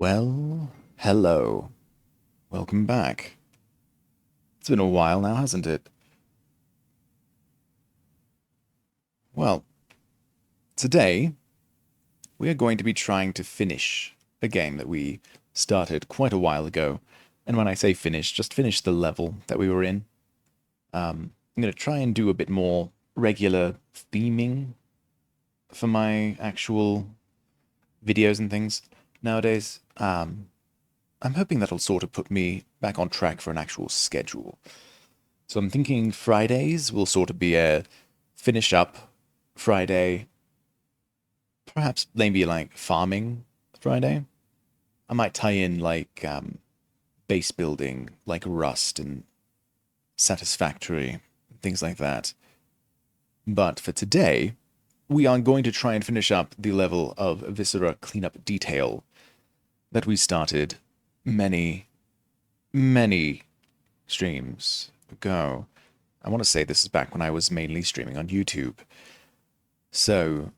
Well, hello. Welcome back. It's been a while now, hasn't it? Well, today we are going to be trying to finish a game that we started quite a while ago. And when I say finish, just finish the level that we were in. I'm going to try and do a bit more regular theming for my actual videos and things nowadays. I'm hoping that'll sort of put me back on track for an actual schedule. So I'm thinking Fridays will sort of be a finish up Friday, perhaps maybe like farming Friday. I might tie in like base building, like Rust and Satisfactory, things like that. But for today, we are going to try and finish up the level of Viscera Cleanup Detail that we started many, many streams ago. I want to say this is back when I was mainly streaming on YouTube. So,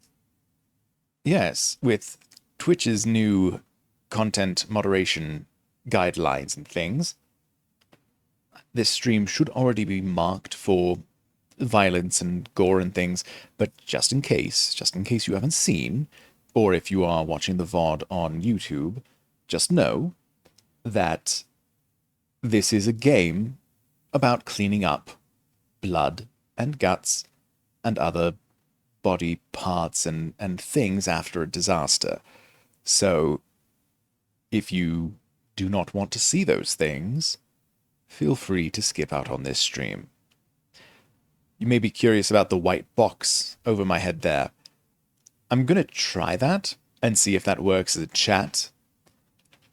yes, with Twitch's new content moderation guidelines and things, this stream should already be marked for violence and gore and things, but just in case you haven't seen, or if you are watching the VOD on YouTube, just know that this is a game about cleaning up blood and guts and other body parts and things after a disaster. So, if you do not want to see those things, feel free to skip out on this stream. You may be curious about the white box over my head there. I'm going to try that and see if that works as a chat.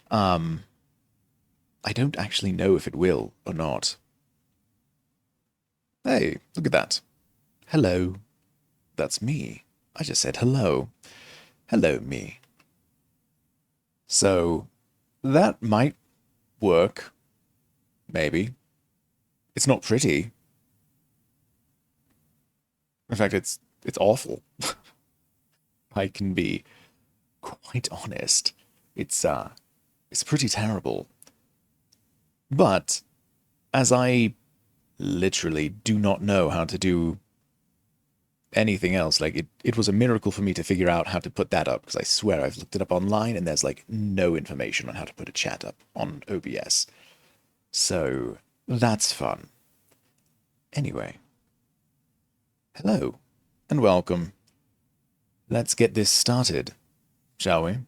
I don't actually know if it will or not. Hey, look at that. Hello. That's me. I just said hello. Hello, me. So, that might work. Maybe. It's not pretty. In fact, it's awful. I can be quite honest. It's pretty terrible. But as I literally do not know how to do anything else, like it was a miracle for me to figure out how to put that up, because I swear I've looked it up online and there's like no information on how to put a chat up on OBS. So that's fun. Anyway, hello and welcome. Let's get this started, shall we?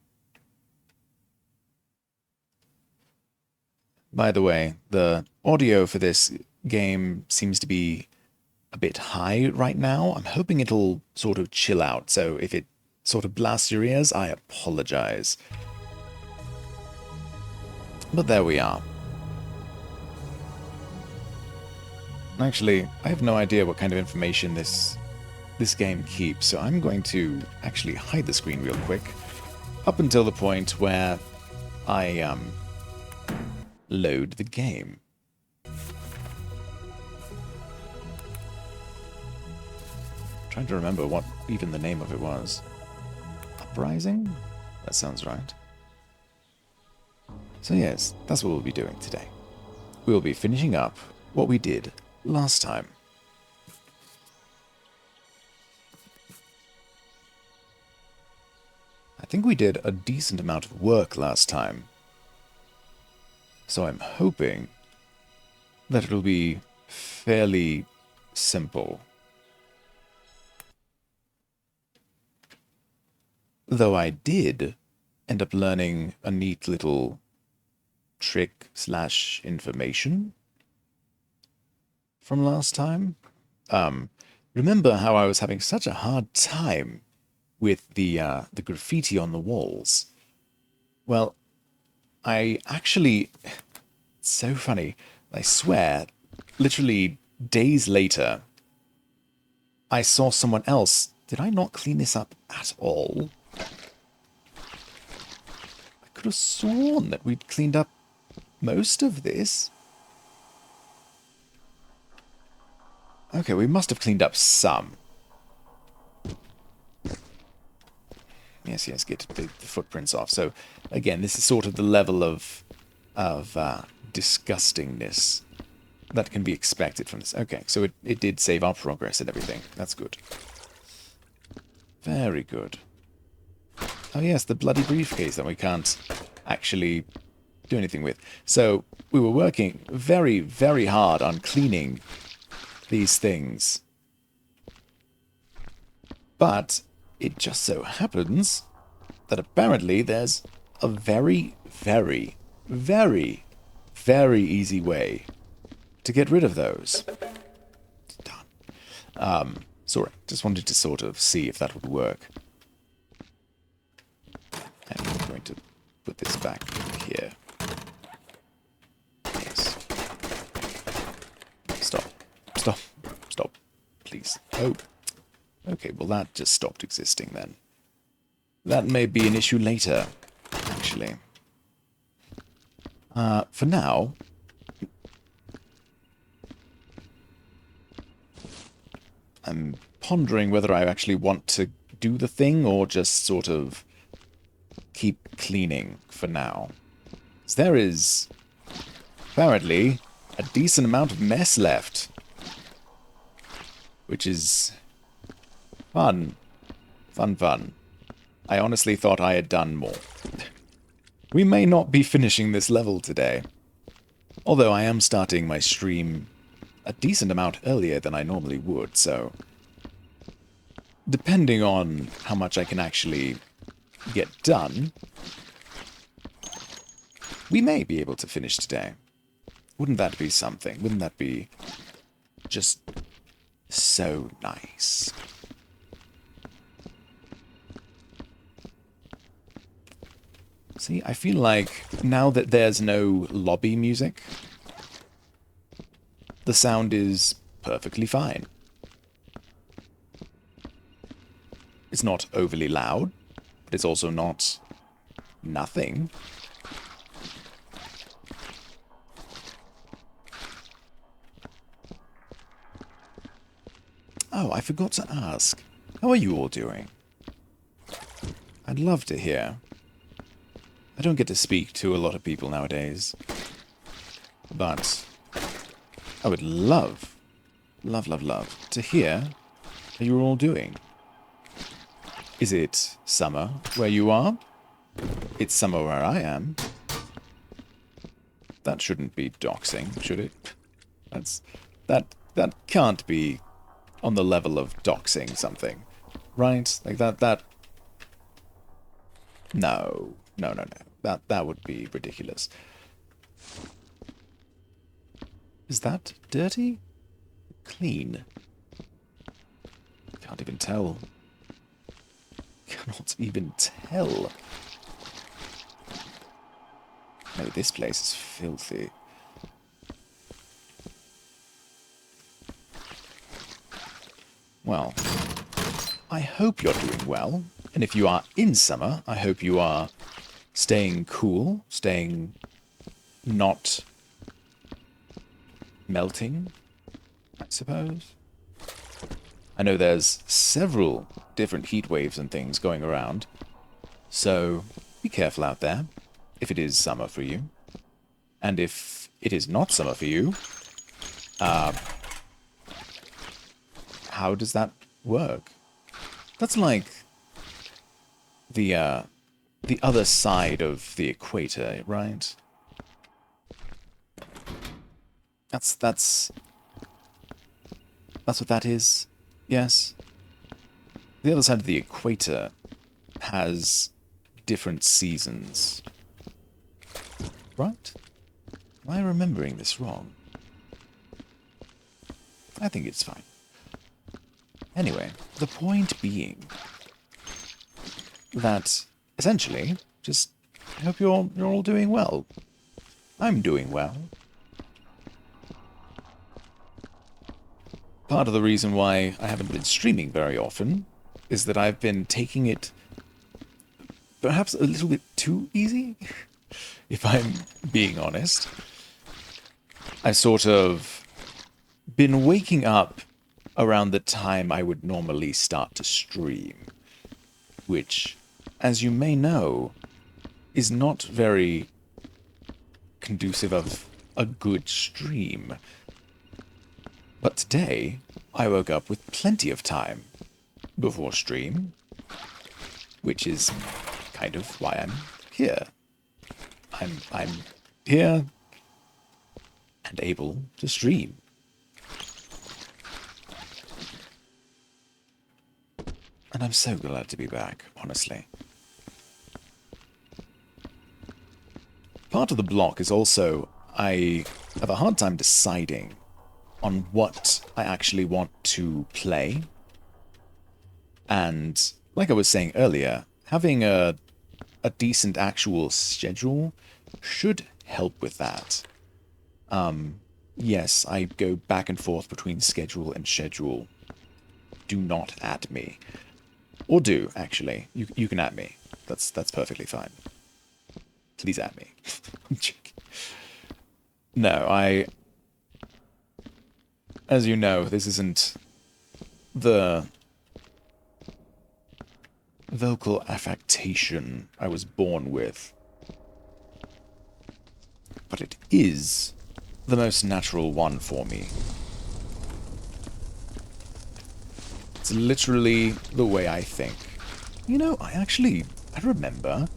By the way, the audio for this game seems to be a bit high right now. I'm hoping it'll sort of chill out, so if it sort of blasts your ears, I apologize. But there we are. Actually, I have no idea what kind of information this game keeps, so I'm going to actually hide the screen real quick, up until the point where I load the game. Trying to remember what even the name of it was. Uprising? That sounds right. So yes, that's what we'll be doing today. We'll be finishing up what we did last time. I think we did a decent amount of work last time, so I'm hoping that it'll be fairly simple. Though I did end up learning a neat little trick / information from last time. Remember how I was having such a hard time with the graffiti on the walls? Well, I actually... It's so funny. I swear, literally days later, I saw someone else. Did I not clean this up at all? I could have sworn that we'd cleaned up most of this. Okay, we must have cleaned up some. Yes, get the footprints off. So, again, this is sort of the level of disgustingness that can be expected from this. Okay, so it did save our progress and everything. That's good. Very good. Oh yes, the bloody briefcase that we can't actually do anything with. So we were working very, very hard on cleaning these things. But it just so happens that apparently there's a very, very, very, very easy way to get rid of those. Done. Sorry, just wanted to sort of see if that would work. And I'm going to put this back here. Yes. Stop, please. Oh. Okay, well that just stopped existing then. That may be an issue later, actually. For now, I'm pondering whether I actually want to do the thing or just sort of keep cleaning for now. So there is apparently a decent amount of mess left, which is fun. Fun. I honestly thought I had done more. We may not be finishing this level today, although I am starting my stream a decent amount earlier than I normally would, so depending on how much I can actually get done, we may be able to finish today. Wouldn't that be something? Wouldn't that be just so nice? See, I feel like now that there's no lobby music, the sound is perfectly fine. It's not overly loud, but it's also not nothing. Oh, I forgot to ask. How are you all doing? I'd love to hear. I don't get to speak to a lot of people nowadays, but I would love to hear how you're all doing. Is it summer where you are? It's summer where I am. That shouldn't be doxing, should it? That can't be on the level of doxing something, right? Like that. No. That would be ridiculous. Is that dirty? Clean? Can't even tell. Cannot even tell. No, this place is filthy. Well, I hope you're doing well. And if you are in summer, I hope you are staying cool, staying not melting, I suppose. I know there's several different heat waves and things going around, so be careful out there if it is summer for you. And if it is not summer for you, how does that work? That's like the other side of the equator, right? That's what that is. Yes. The other side of the equator has different seasons. Right? Am I remembering this wrong? I think it's fine. Anyway, the point being that essentially, just I hope you're all doing well. I'm doing well. Part of the reason why I haven't been streaming very often is that I've been taking it perhaps a little bit too easy, if I'm being honest. I've sort of been waking up around the time I would normally start to stream, which as you may know, is not very conducive of a good stream. But today, I woke up with plenty of time before stream, which is kind of why I'm here. I'm here and able to stream. And I'm so glad to be back, honestly. Part of the block is also I have a hard time deciding on what I actually want to play. And like I was saying earlier, having a decent actual schedule should help with that. Yes, I go back and forth between schedule and schedule. Do not add me. Or do, actually. You can add me. That's perfectly fine. Please add me. I'm joking. No, as you know, this isn't the vocal affectation I was born with. But it is the most natural one for me. It's literally the way I think. You know, I remember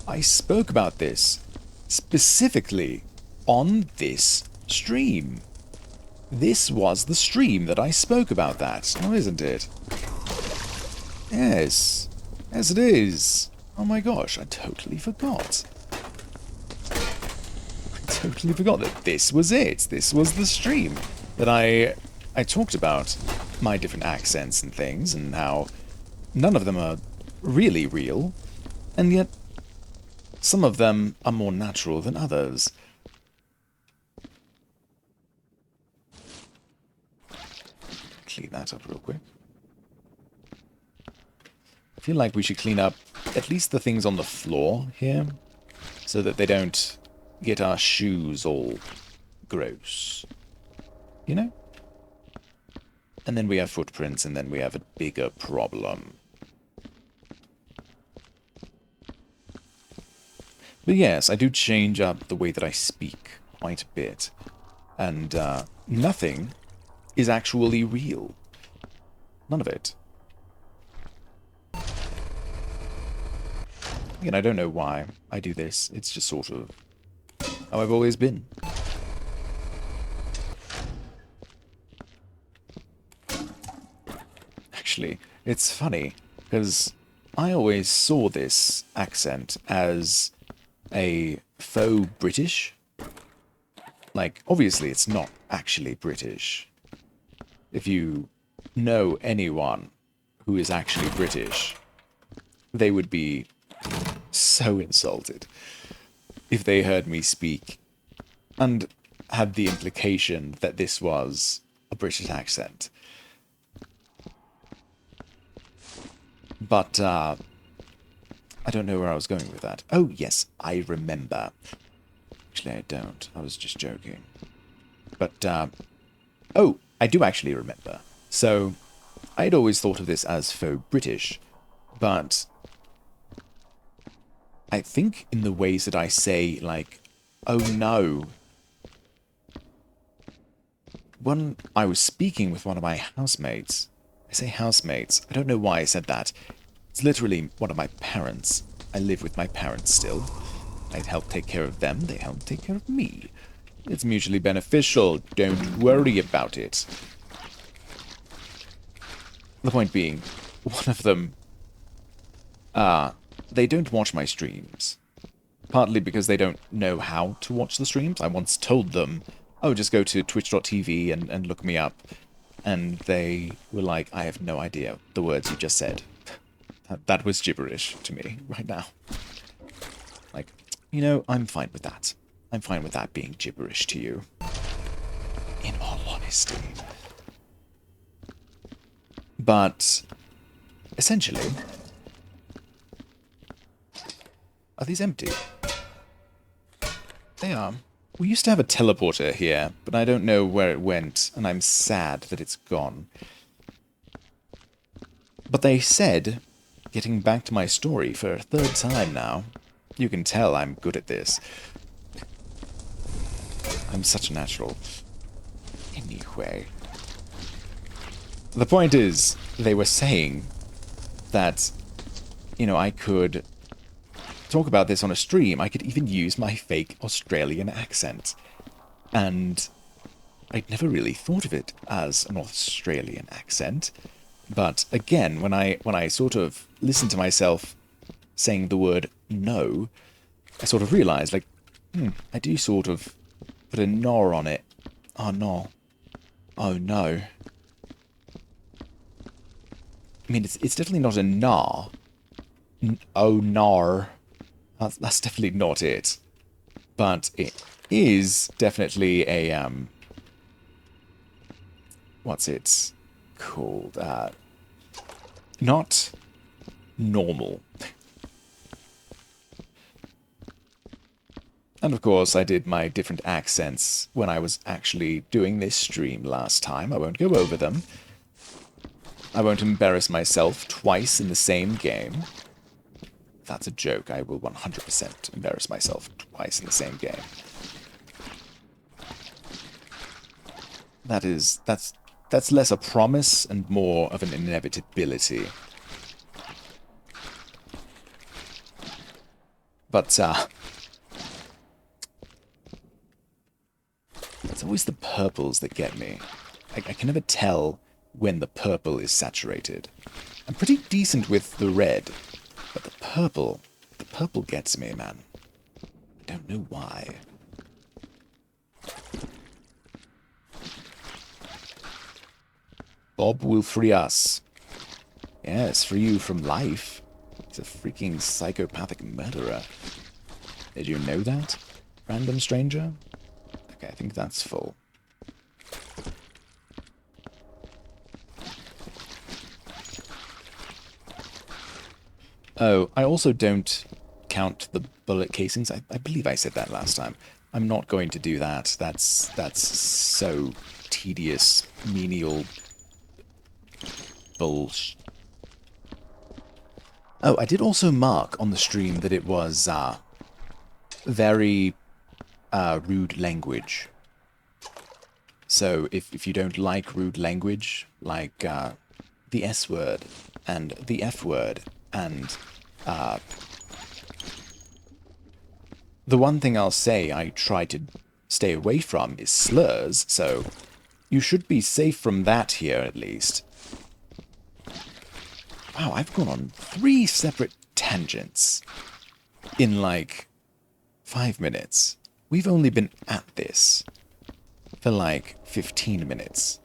I spoke about this specifically on this stream. This was the stream that I spoke about that, now isn't it? Yes. Yes, it is. Oh my gosh, I totally forgot. I totally forgot that this was it. This was the stream that I talked about my different accents and things, and how none of them are really real, and yet some of them are more natural than others. Clean that up real quick. I feel like we should clean up at least the things on the floor here, so that they don't get our shoes all gross. You know? And then we have footprints, and then we have a bigger problem. But yes, I do change up the way that I speak quite a bit. And nothing is actually real. None of it. Again, I don't know why I do this. It's just sort of how I've always been. Actually, it's funny, because I always saw this accent as a faux British. Like, obviously it's not actually British. If you know anyone who is actually British, they would be so insulted if they heard me speak and had the implication that this was a British accent. But, I don't know where I was going with that. Oh, yes, I remember. Actually, I don't. I was just joking. But, oh, I do actually remember. So, I'd always thought of this as faux British, but I think in the ways that I say, like, oh no. When I was speaking with one of my housemates, I say housemates, I don't know why I said that. It's literally one of my parents. I live with my parents still. I help take care of them, they help take care of me. It's mutually beneficial, don't worry about it. The point being, one of them, they don't watch my streams. Partly because they don't know how to watch the streams. I once told them, oh, just go to twitch.tv and look me up. And they were like, I have no idea the words you just said. That was gibberish to me right now. Like, you know, I'm fine with that. I'm fine with that being gibberish to you. In all honesty. But, essentially, are these empty? They are. We used to have a teleporter here, but I don't know where it went, and I'm sad that it's gone. But they said getting back to my story for a third time now. You can tell I'm good at this. I'm such a natural. Anyway. The point is, they were saying that, you know, I could talk about this on a stream. I could even use my fake Australian accent. And I'd never really thought of it as an Australian accent. But again, when I sort of listened to myself saying the word no, I sort of realized, like, I do sort of put a nor on it. Oh, no. Oh, no. I mean, it's definitely not a nar. Oh, nar. That's definitely not it. But it is definitely a, what's it called? Not normal. And of course, I did my different accents when I was actually doing this stream last time. I won't go over them. I won't embarrass myself twice in the same game. That's a joke. I will 100% embarrass myself twice in the same game. That's less a promise and more of an inevitability. But, it's always the purples that get me. I can never tell when the purple is saturated. I'm pretty decent with the red, but the purple gets me, man. I don't know why. Bob will free us. Yes, free you from life. He's a freaking psychopathic murderer. Did you know that, random stranger? Okay, I think that's full. Oh, I also don't count the bullet casings. I believe I said that last time. I'm not going to do that. That's so tedious, menial bullshit. Oh, I did also mark on the stream that it was very rude language. So if you don't like rude language, like the S word and the F word, and the one thing I'll say I try to stay away from is slurs, so you should be safe from that here at least. Wow, I've gone on 3 separate tangents in like 5 minutes. We've only been at this for like 15 minutes.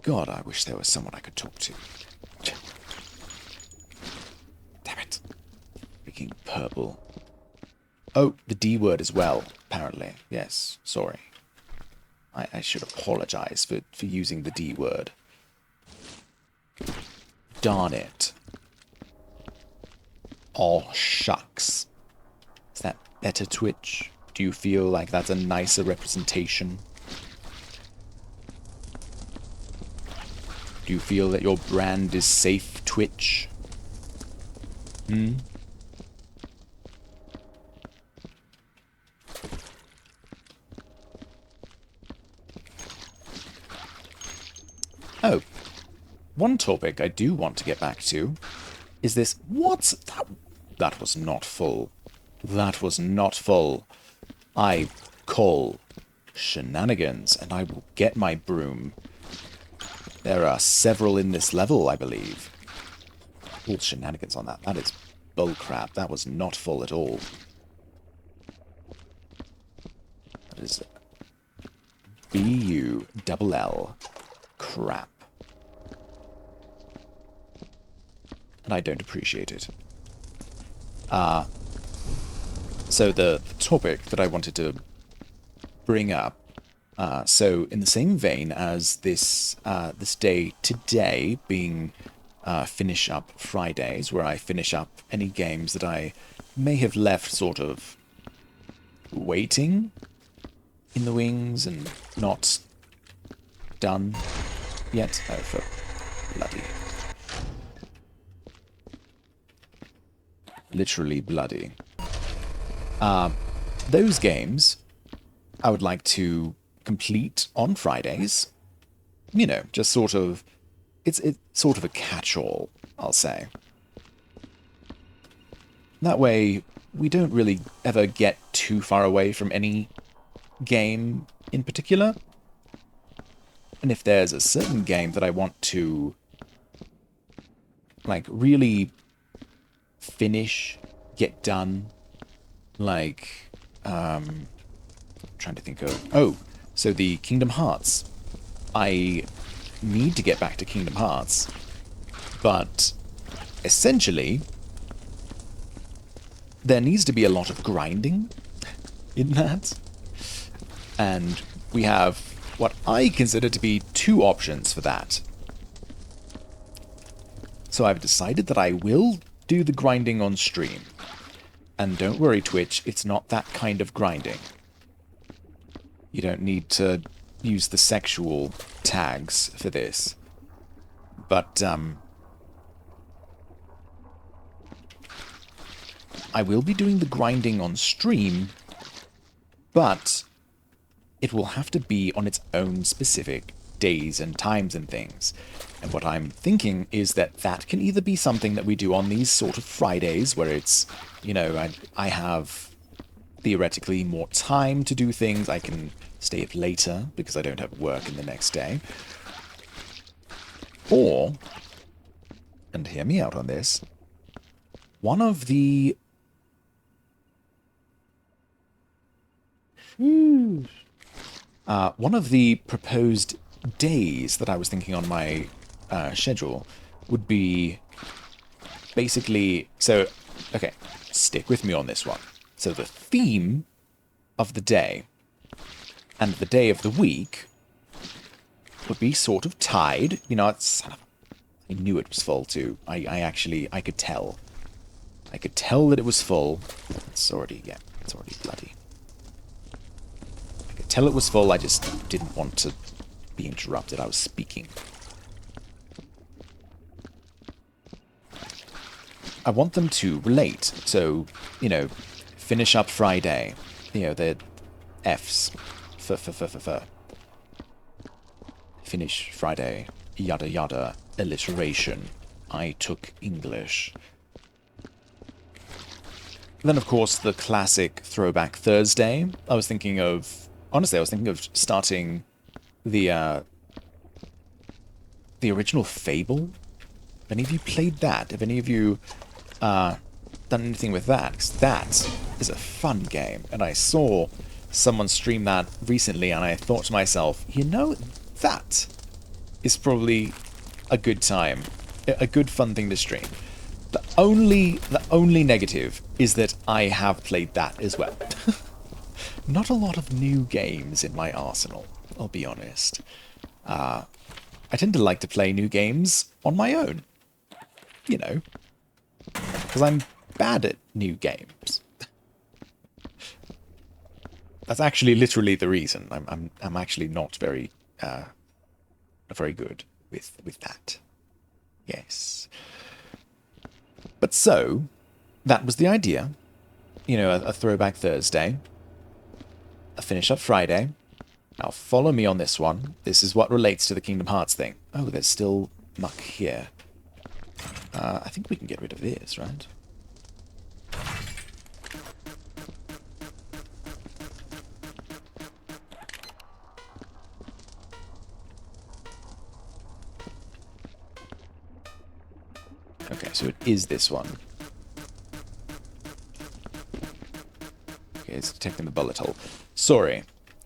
God, I wish there was someone I could talk to. Damn it. Freaking purple. Oh, the D word as well, apparently. Yes, sorry. I should apologize for using the D word. Darn it. Oh, shucks. Is that better, Twitch? Do you feel like that's a nicer representation? Do you feel that your brand is safe, Twitch? Hmm? Oh, one topic I do want to get back to is this. What's that? That was not full. That was not full. I call shenanigans, and I will get my broom. There are several in this level, I believe. All shenanigans on that. That is bullcrap. That was not full at all. That is B-U-L-L. Crap. And I don't appreciate it. So the topic that I wanted to bring up, so in the same vein as this this day today being Finish Up Fridays, where I finish up any games that I may have left sort of waiting in the wings and not done. yet. Oh, for bloody. Literally bloody. Those games I would like to complete on Fridays. You know, just sort of... It's sort of a catch-all, I'll say. That way, we don't really ever get too far away from any game in particular. And if there's a certain game that I want to, like, really finish, get done, like, trying to think of... Oh, so the Kingdom Hearts. I need to get back to Kingdom Hearts, but essentially, there needs to be a lot of grinding in that. And we have what I consider to be two options for that. So I've decided that I will do the grinding on stream. And don't worry, Twitch, it's not that kind of grinding. You don't need to use the sexual tags for this. But, I will be doing the grinding on stream, but it will have to be on its own specific days and times and things. And what I'm thinking is that that can either be something that we do on these sort of Fridays, where it's, you know, I have theoretically more time to do things. I can stay up later because I don't have work in the next day. Or, and hear me out on this, one of the... one of the proposed days that I was thinking on my schedule would be basically... So, okay, stick with me on this one. So the theme of the day and the day of the week would be sort of tied. You know, I knew it was full too. I could tell. I could tell that it was full. It's already bloody. I could tell it was full, I just didn't want to be interrupted. I was speaking. I want them to relate. So, you know, finish up Friday. You know, the F's. Finish Friday. Yada yada. Alliteration. I took English. Then, of course, the classic Throwback Thursday. Honestly, I was thinking of starting the original Fable. Have any of you played that? Have any of you done anything with that? 'Cause that is a fun game. And I saw someone stream that recently, and I thought to myself, you know, that is probably a good time. A good fun thing to stream. The only negative is that I have played that as well. Not a lot of new games in my arsenal, I'll be honest. I tend to like to play new games on my own. You know. Because I'm bad at new games. That's actually literally the reason. I'm actually not very good with that. Yes. But so, that was the idea. You know, a Throwback Thursday. A Finish Up Friday. Now, follow me on this one. This is what relates to the Kingdom Hearts thing. Oh, there's still muck here. I think we can get rid of this, right? Okay, so it is this one. Okay, it's detecting the bullet hole. Sorry.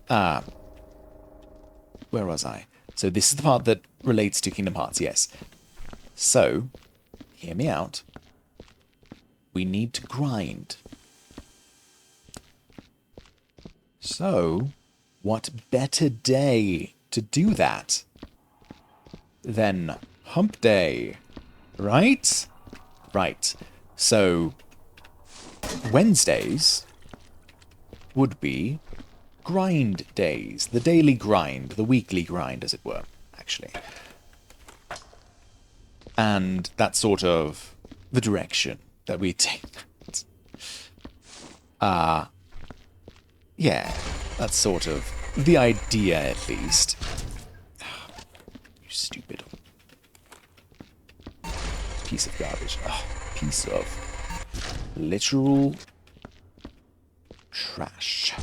Where was I? So this is the part that relates to Kingdom Hearts, yes. So, hear me out. We need to grind. So, what better day to do that than Hump Day? Right? Right. So, Wednesdays would be grind days. The daily grind, the weekly grind, as it were, actually. And that's sort of the direction that we take. Yeah, that's sort of the idea, at least. You stupid piece of garbage. Piece of literal trash.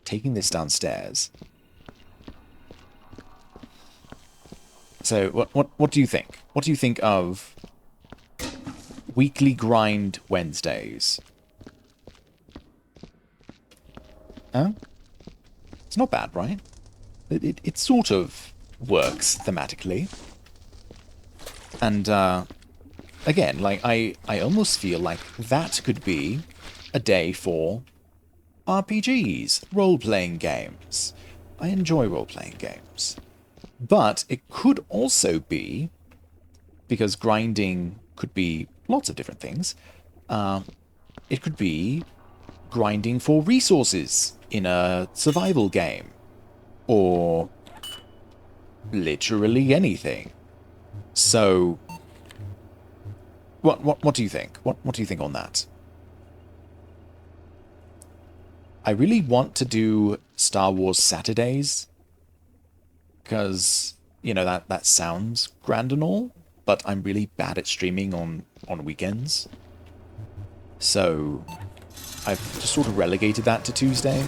Taking this downstairs. So, what do you think? What do you think of weekly grind Wednesdays? Huh? It's not bad, right? It sort of works thematically. And, again, like, I almost feel like that could be a day for RPGs, role-playing games. I enjoy role-playing games. But it could also be, because grinding could be lots of different things, it could be grinding for resources in a survival game. Or literally anything. So, what do you think? What do you think on that? I really want to do Star Wars Saturdays, because, you know, that sounds grand and all, but I'm really bad at streaming on weekends. So I've just sort of relegated that to Tuesday.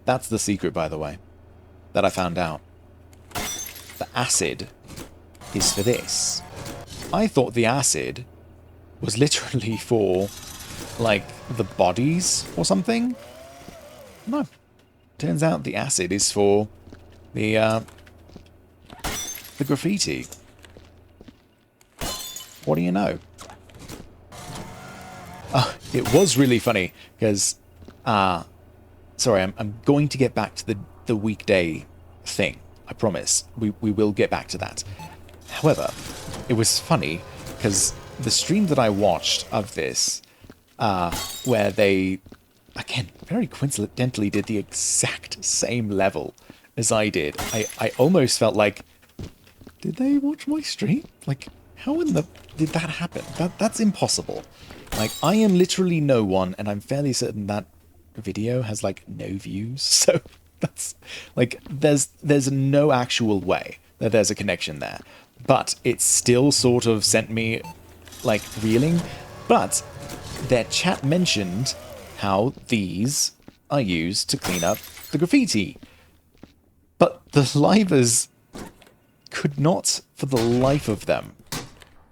That's the secret, by the way, that I found out. The acid is for this. I thought the acid was literally for, like, the bodies or something. No. Turns out the acid is for the graffiti. What do you know? Oh, it was really funny, because, sorry, I'm going to get back to the weekday thing. I promise. We will get back to that. However, it was funny, because the stream that I watched of this, where they, again, very coincidentally did the exact same level as I did. I almost felt like, did they watch my stream? Like, how in the... did that happen? That's impossible. Like, I am literally no one, and I'm fairly certain that video has, like, no views. So, that's... like, there's no actual way that there's a connection there. But it still sort of sent me, like, reeling. But their chat mentioned how these are used to clean up the graffiti. But the livers could not, for the life of them,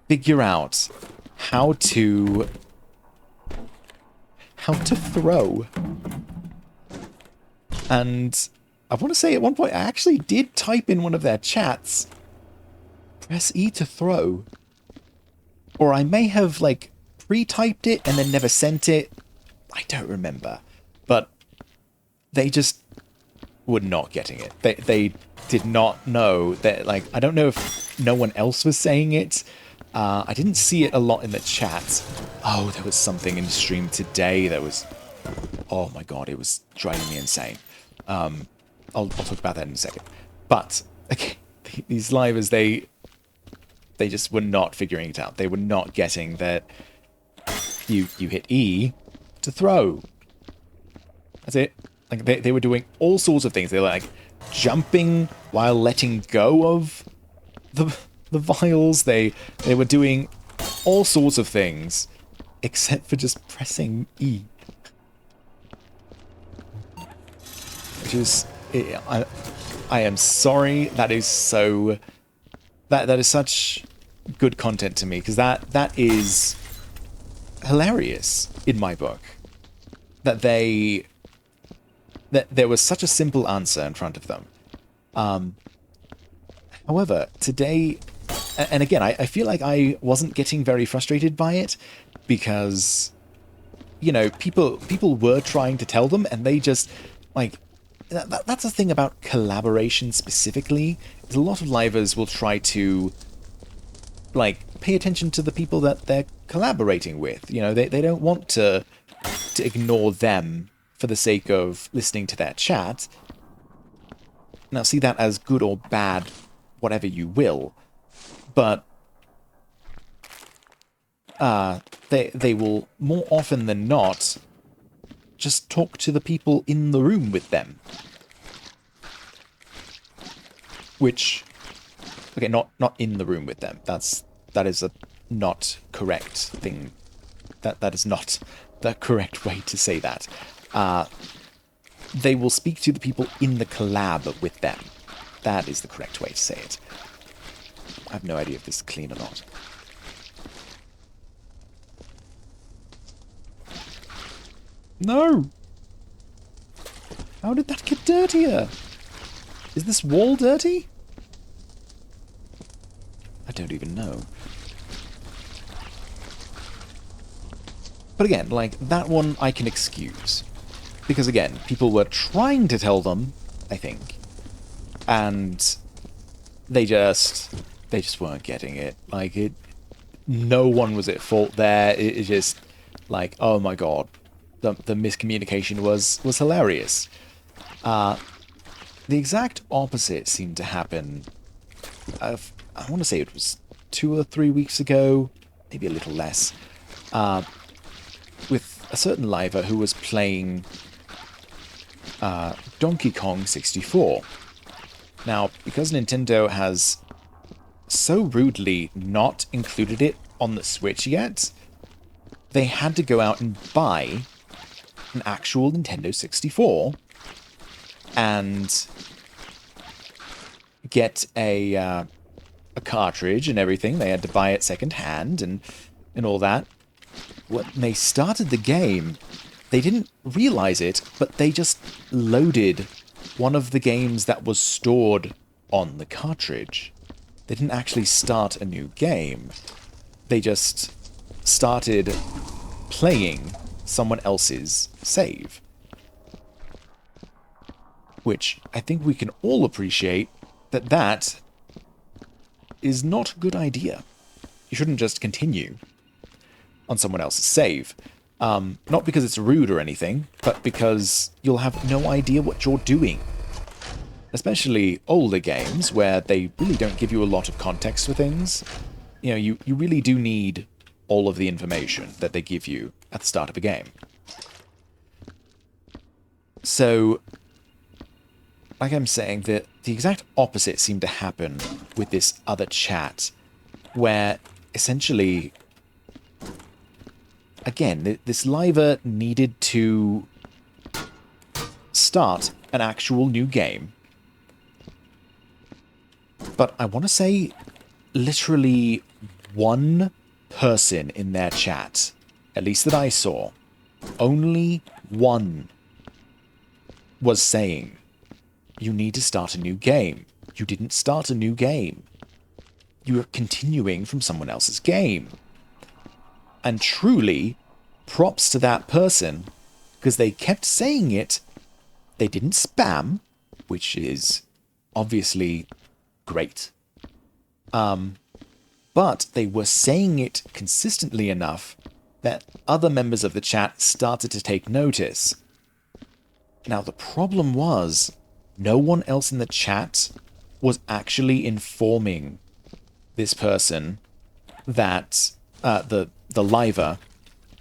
figure out how to throw. And I want to say at one point I actually did type in one of their chats, press E to throw. Or I may have, like, pre-typed it and then never sent it. I don't remember. But they just were not getting it. They did not know that, like, I don't know if no one else was saying it. I didn't see it a lot in the chat. Oh, there was something in the stream today that was... oh my god, it was driving me insane. I'll talk about that in a second. But, okay, these livers, they just were not figuring it out. They were not getting that you hit E to throw. That's it. Like, they were doing all sorts of things. They were, like, jumping while letting go of the vials. They were doing all sorts of things except for just pressing E. Which is... I am sorry. That is so... That is such good content to me, because that is hilarious in my book. That there was such a simple answer in front of them. However, today, and again, I feel like I wasn't getting very frustrated by it, because, you know, people were trying to tell them, and they just, like, that's the thing about collaboration specifically, is a lot of livers will try to like, pay attention to the people that they're collaborating with. You know, they don't want to ignore them for the sake of listening to their chat. Now, see that as good or bad, whatever you will, but they will more often than not just talk to the people in the room with them. Which, okay, not in the room with them. That is a not correct thing. That is not the correct way to say that. They will speak to the people in the collab with them. That is the correct way to say it. I have no idea if this is clean or not. No! How did that get dirtier? Is this wall dirty? I don't even know. But again, like, that one I can excuse. Because again, people were trying to tell them, I think, and they just weren't getting it. Like, no one was at fault there. It just, like, oh my god, the miscommunication was hilarious. The exact opposite seemed to happen, I want to say it was 2 or 3 weeks ago, maybe a little less, with a certain liver who was playing Donkey Kong 64. Now, because Nintendo has so rudely not included it on the Switch yet, they had to go out and buy an actual Nintendo 64 and get a cartridge and everything. They had to buy it second-hand and all that. When they started the game, they didn't realize it, but they just loaded one of the games that was stored on the cartridge. They didn't actually start a new game. They just started playing someone else's save. Which I think we can all appreciate that is not a good idea. You shouldn't just continue on someone else's save. Not because it's rude or anything, but because you'll have no idea what you're doing. Especially older games, where they really don't give you a lot of context for things. You know, you really do need all of the information that they give you at the start of a game. So, like I'm saying, the exact opposite seemed to happen with this other chat, where essentially, again, this liver needed to start an actual new game. But I want to say literally one person in their chat, at least that I saw, only one was saying, you need to start a new game. You didn't start a new game. You are continuing from someone else's game. And truly, props to that person, because they kept saying it. They didn't spam, which is obviously great. But they were saying it consistently enough that other members of the chat started to take notice. Now, the problem was, no one else in the chat was actually informing this person that the liver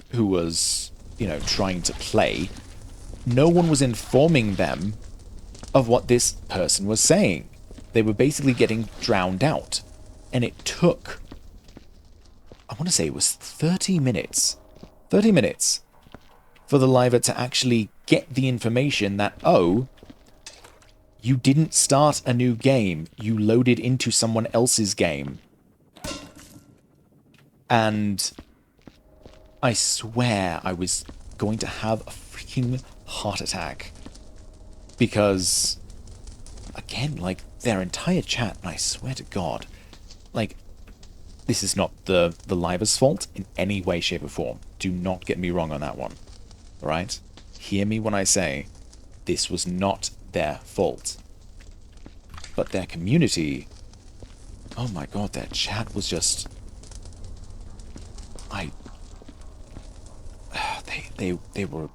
who was, you know, trying to play, no one was informing them of what this person was saying. They were basically getting drowned out. And it took, I want to say it was 30 minutes. 30 minutes for the liver to actually get the information that, oh, you didn't start a new game. You loaded into someone else's game. And I swear I was going to have a freaking heart attack. Because, again, like, their entire chat, and I swear to God, like, this is not the liver's fault in any way, shape, or form. Do not get me wrong on that one. Alright? Hear me when I say, this was not their fault. But their community, oh my god, their chat was just They were...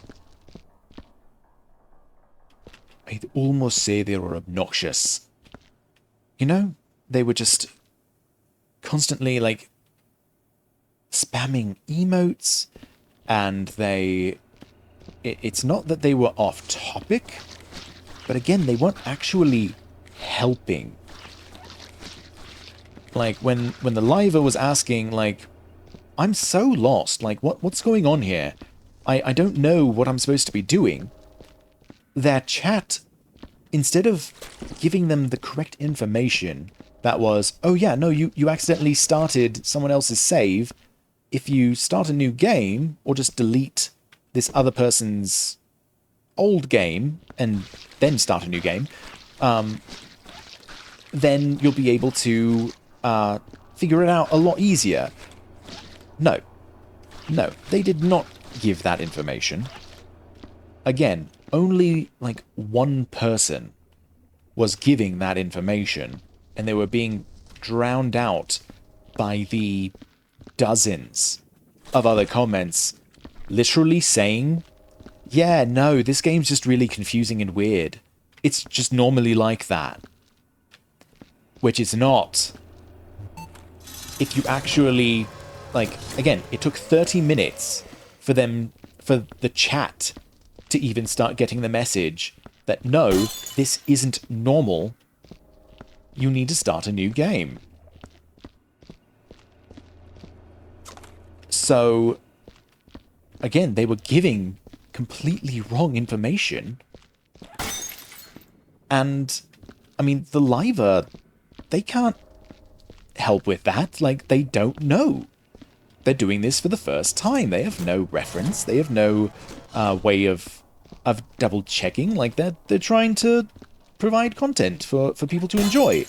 I'd almost say they were obnoxious. You know, they were just constantly, like, spamming emotes, and it's not that they were off topic, but again, they weren't actually helping. Like, when the liver was asking, like, I'm so lost, like, what's going on here? I don't know what I'm supposed to be doing. Their chat, instead of giving them the correct information, that was, oh yeah, no, you accidentally started someone else's save. If you start a new game, or just delete this other person's old game, and then start a new game, then you'll be able to figure it out a lot easier. No, they did not give that information. Again, only like one person was giving that information, and they were being drowned out by the dozens of other comments literally saying, yeah, no, this game's just really confusing and weird. It's just normally like that. Which it's not. If you actually, like, again, it took 30 minutes for the chat to even start getting the message that, no, this isn't normal. You need to start a new game. So, again, they were giving completely wrong information. And, I mean, the liver, they can't help with that. Like, they don't know. They're doing this for the first time. They have no reference. They have no way of double checking. Like, they're trying to provide content for people to enjoy.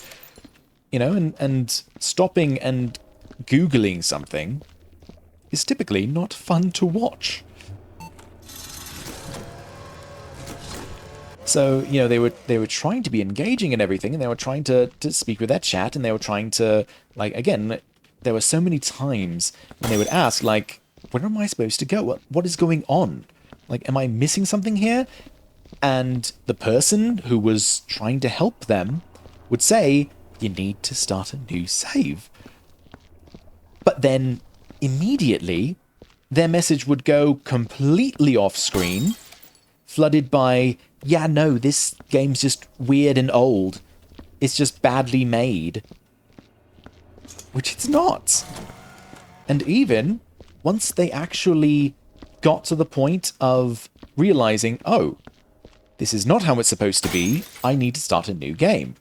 You know, and stopping and Googling something is typically not fun to watch. So, you know, they were trying to be engaging and everything, and they were trying to speak with their chat, and they were trying to, like, again, there were so many times when they would ask, like, where am I supposed to go? What is going on? Like, am I missing something here? And the person who was trying to help them would say, you need to start a new save. But then, immediately, their message would go completely off screen, flooded by, yeah, no, this game's just weird and old. It's just badly made. Which it's not. And even once they actually got to the point of realizing, oh, this is not how it's supposed to be, I need to start a new game.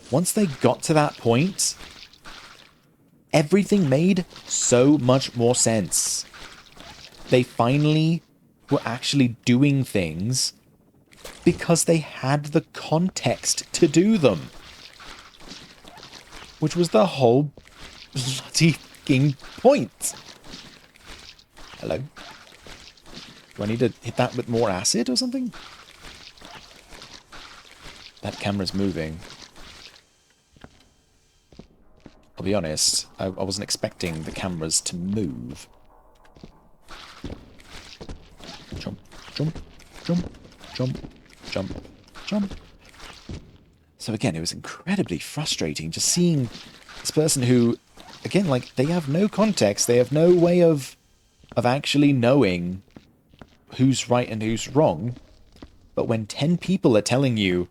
Once they got to that point, everything made so much more sense. They finally were actually doing things because they had the context to do them. Which was the whole bloody fucking point. Hello? Do I need to hit that with more acid or something? That camera's moving. I'll be honest, I wasn't expecting the cameras to move. Jump, jump, jump, jump, jump, jump. So again, it was incredibly frustrating just seeing this person who, again, like, they have no context, they have no way of actually knowing who's right and who's wrong. But when 10 people are telling you,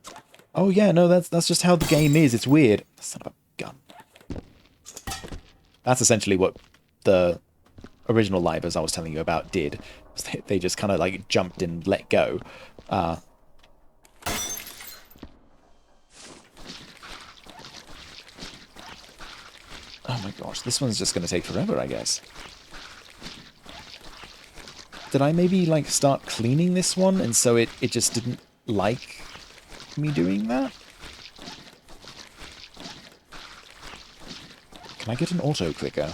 oh yeah, no, that's just how the game is, it's weird. Son of a gun. That's essentially what the original livers I was telling you about did. They just kind of like jumped and let go. Oh my gosh, this one's just going to take forever, I guess. Did I maybe like start cleaning this one and so it just didn't like me doing that? Can I get an auto clicker?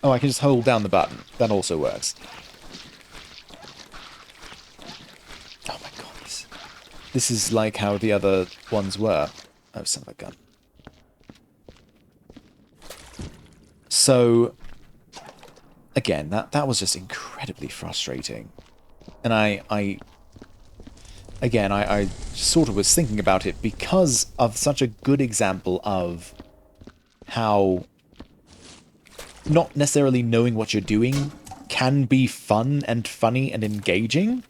Oh, I can just hold down the button. That also works. Oh my god, this is like how the other ones were. Oh, son of a gun. So, again, that was just incredibly frustrating. And I sort of was thinking about it because of such a good example of how not necessarily knowing what you're doing can be fun and funny and engaging.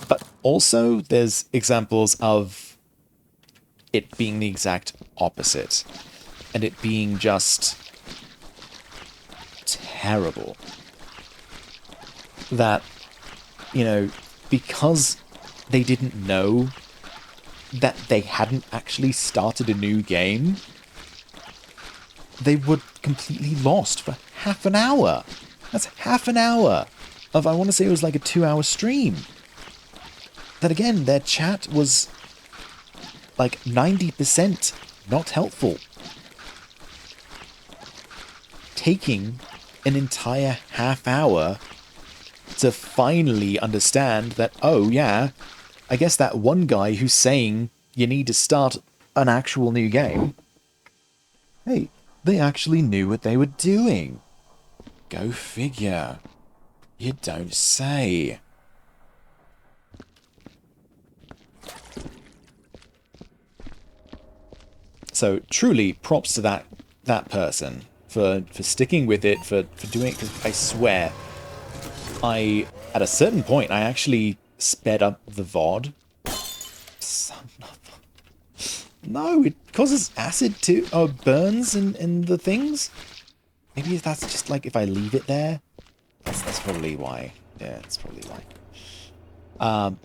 But also, there's examples of it being the exact opposite. And it being just terrible. That, you know, because they didn't know that they hadn't actually started a new game, they were completely lost for half an hour. That's half an hour of, I want to say it was like a 2-hour stream. That again, their chat was like 90% not helpful. Taking an entire half hour to finally understand that, oh yeah, I guess that one guy who's saying you need to start an actual new game, hey, they actually knew what they were doing. Go figure. You don't say. So truly props to that person for sticking with it, for doing it, because I swear, at a certain point, I actually sped up the VOD. No, it causes acid too, or burns in the things. Maybe that's just like if I leave it there. That's probably why. Yeah, that's probably why.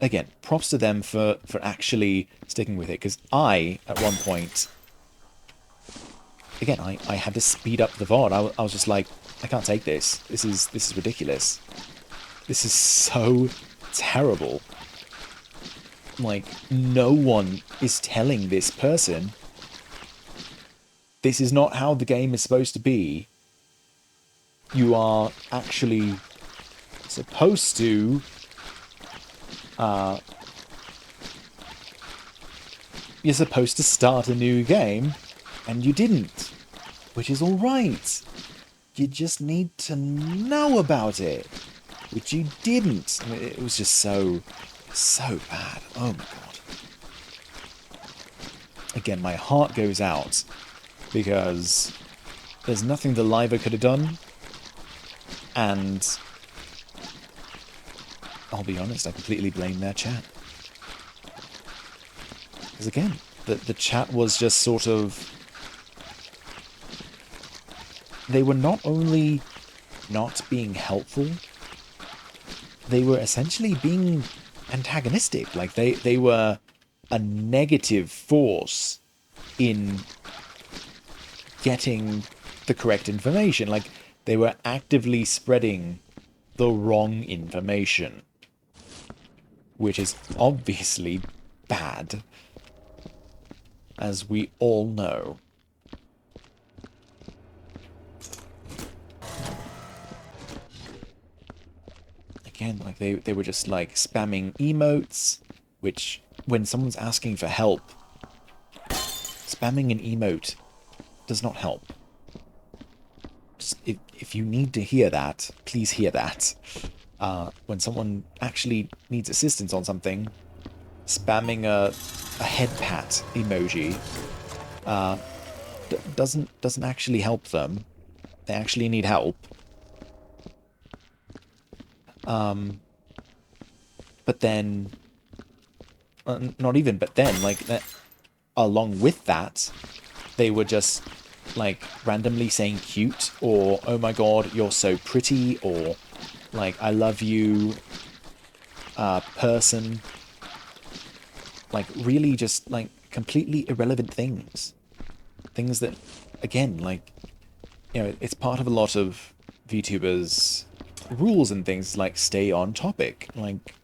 Again, props to them for actually sticking with it, because I, at one point, again, I had to speed up the VOD. I was just like, I can't take this. This is ridiculous. This is so terrible. Like, no one is telling this person this is not how the game is supposed to be. You are actually supposed to you're supposed to start a new game, and you didn't, which is alright. You just need to know about it, which you didn't. I mean, it was just so bad. Oh my god. Again, my heart goes out, because there's nothing the liver could have done, and I'll be honest, I completely blame their chat. Because again, the chat was just sort of... They were not only not being helpful, they were essentially being antagonistic. Like, they were a negative force in getting the correct information. Like, they were actively spreading the wrong information, which is obviously bad, as we all know. Again, like, they were just, like, spamming emotes, which, when someone's asking for help, spamming an emote does not help. Just, if you need to hear that, please hear that. When someone actually needs assistance on something, spamming a head pat emoji doesn't actually help them. They actually need help. But then, not even, but then, like, that, along with that, they were just, like, randomly saying cute, or, oh my god, you're so pretty, or, like, I love you, person. Like, really just, like, completely irrelevant things. Things that, again, like, you know, it's part of a lot of VTubers' rules and things, like, stay on topic. Like,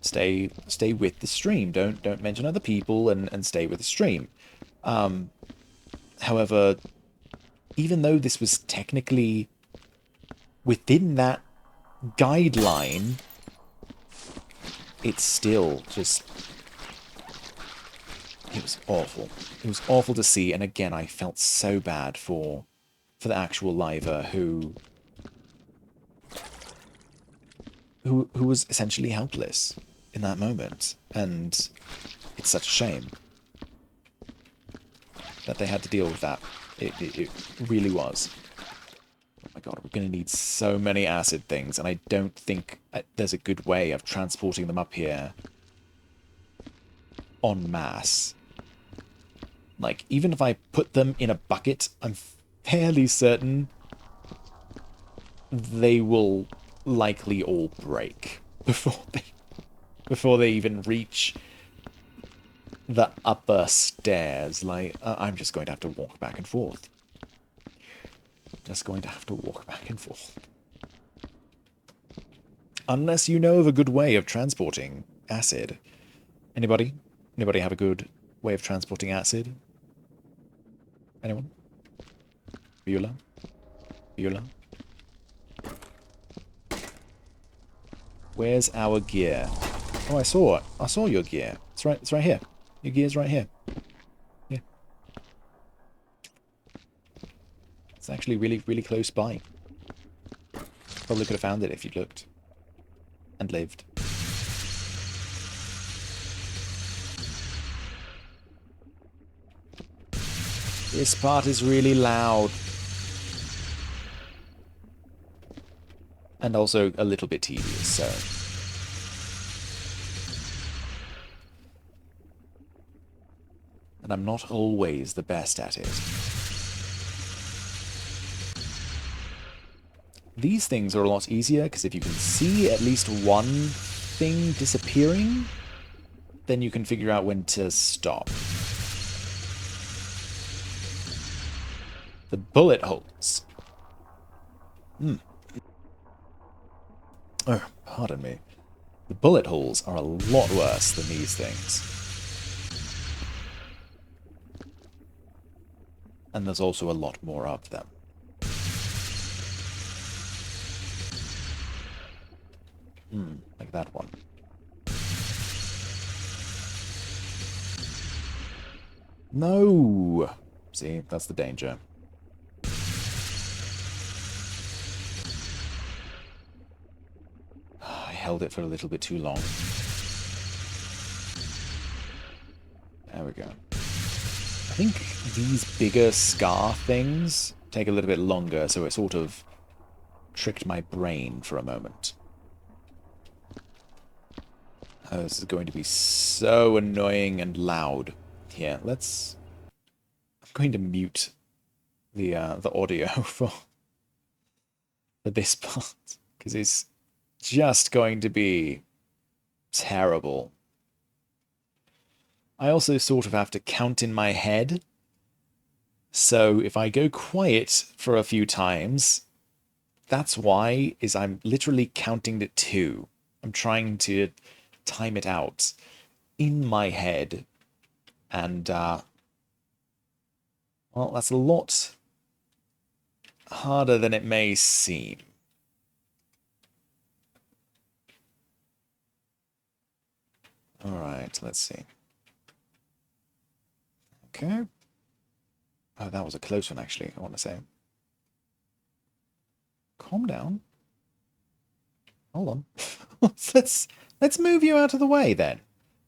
stay with the stream. Don't mention other people, and stay with the stream. However, even though this was technically within that guideline, it's still just It was awful. It was awful to see, and again, I felt so bad for the actual liver who was essentially helpless in that moment, and it's such a shame that they had to deal with that. It really was. Oh my god, we're going to need so many acid things, and I don't think there's a good way of transporting them up here en masse. Like, even if I put them in a bucket, I'm fairly certain they will likely all break before they even reach the upper stairs. Like, I'm just going to have to walk back and forth. Just going to have to walk back and forth. Unless you know of a good way of transporting acid. Anybody? Anybody have a good way of transporting acid? Anyone? Beulah? Beulah? Where's our gear? Oh, I saw it. I saw your gear. It's right here. Your gear's right here. Yeah. It's actually really, really close by. Probably could have found it if you'd looked. And lived. This part is really loud. And also a little bit tedious, so... And I'm not always the best at it. These things are a lot easier, because if you can see at least one thing disappearing, then you can figure out when to stop. The bullet holes. Oh, pardon me. The bullet holes are a lot worse than these things. And there's also a lot more of them. Like that one. No! See, that's the danger. I held it for a little bit too long. There we go. I think these bigger scar things take a little bit longer, so it sort of tricked my brain for a moment. Oh, this is going to be so annoying and loud. Here, let's... I'm going to mute the audio for this part, because it's just going to be terrible. I also sort of have to count in my head, so if I go quiet for a few times, that's why, is I'm literally counting to 2. I'm trying to time it out in my head, and well, that's a lot harder than it may seem. Alright, let's see. Okay. Oh, that was a close one, actually, I want to say. Calm down. Hold on. let's move you out of the way, then.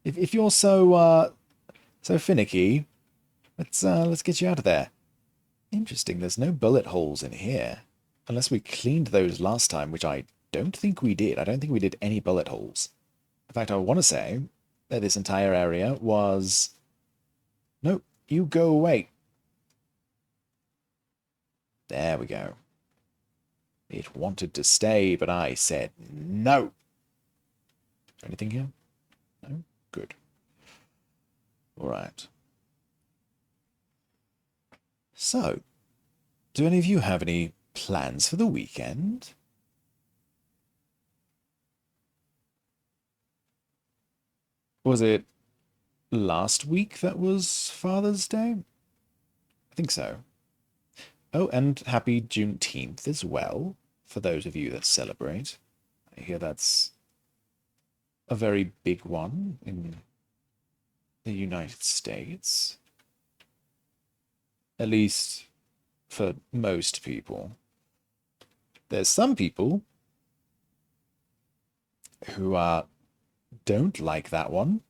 If you're so finicky, let's get you out of there. Interesting, there's no bullet holes in here. Unless we cleaned those last time, which I don't think we did. I don't think we did any bullet holes. In fact, I want to say that this entire area was... Nope, you go away. There we go. It wanted to stay, but I said no. Anything here? No? Good. All right. So, do any of you have any plans for the weekend? Was it last week that was Father's Day? I think so. Oh, and happy Juneteenth as well, for those of you that celebrate. I hear that's a very big one in the United States. At least for most people. There's some people who don't like that one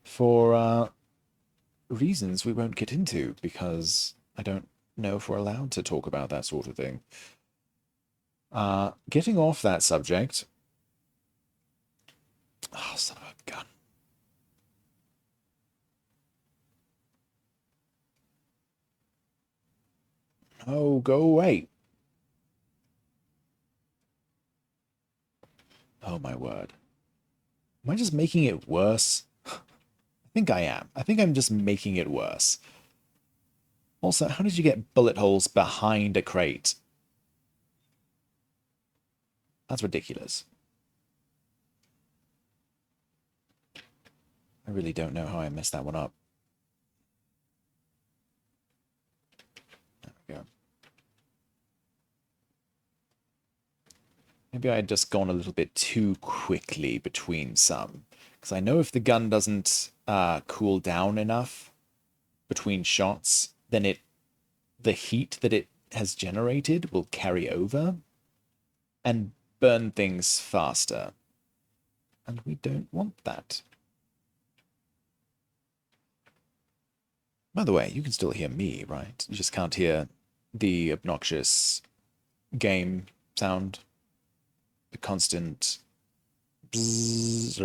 for reasons we won't get into, because I don't know if we're allowed to talk about that sort of thing. Getting off that subject. Oh, son of a gun. Oh, go away. Oh, my word. Am I just making it worse? I think I am. I think I'm just making it worse. Also, how did you get bullet holes behind a crate? That's ridiculous. I really don't know how I messed that one up. There we go. Maybe I had just gone a little bit too quickly between some. Because I know if the gun doesn't cool down enough between shots, then the heat that it has generated will carry over and burn things faster. And we don't want that. By the way, you can still hear me, right? You just can't hear the obnoxious game sound. The constant bzzz,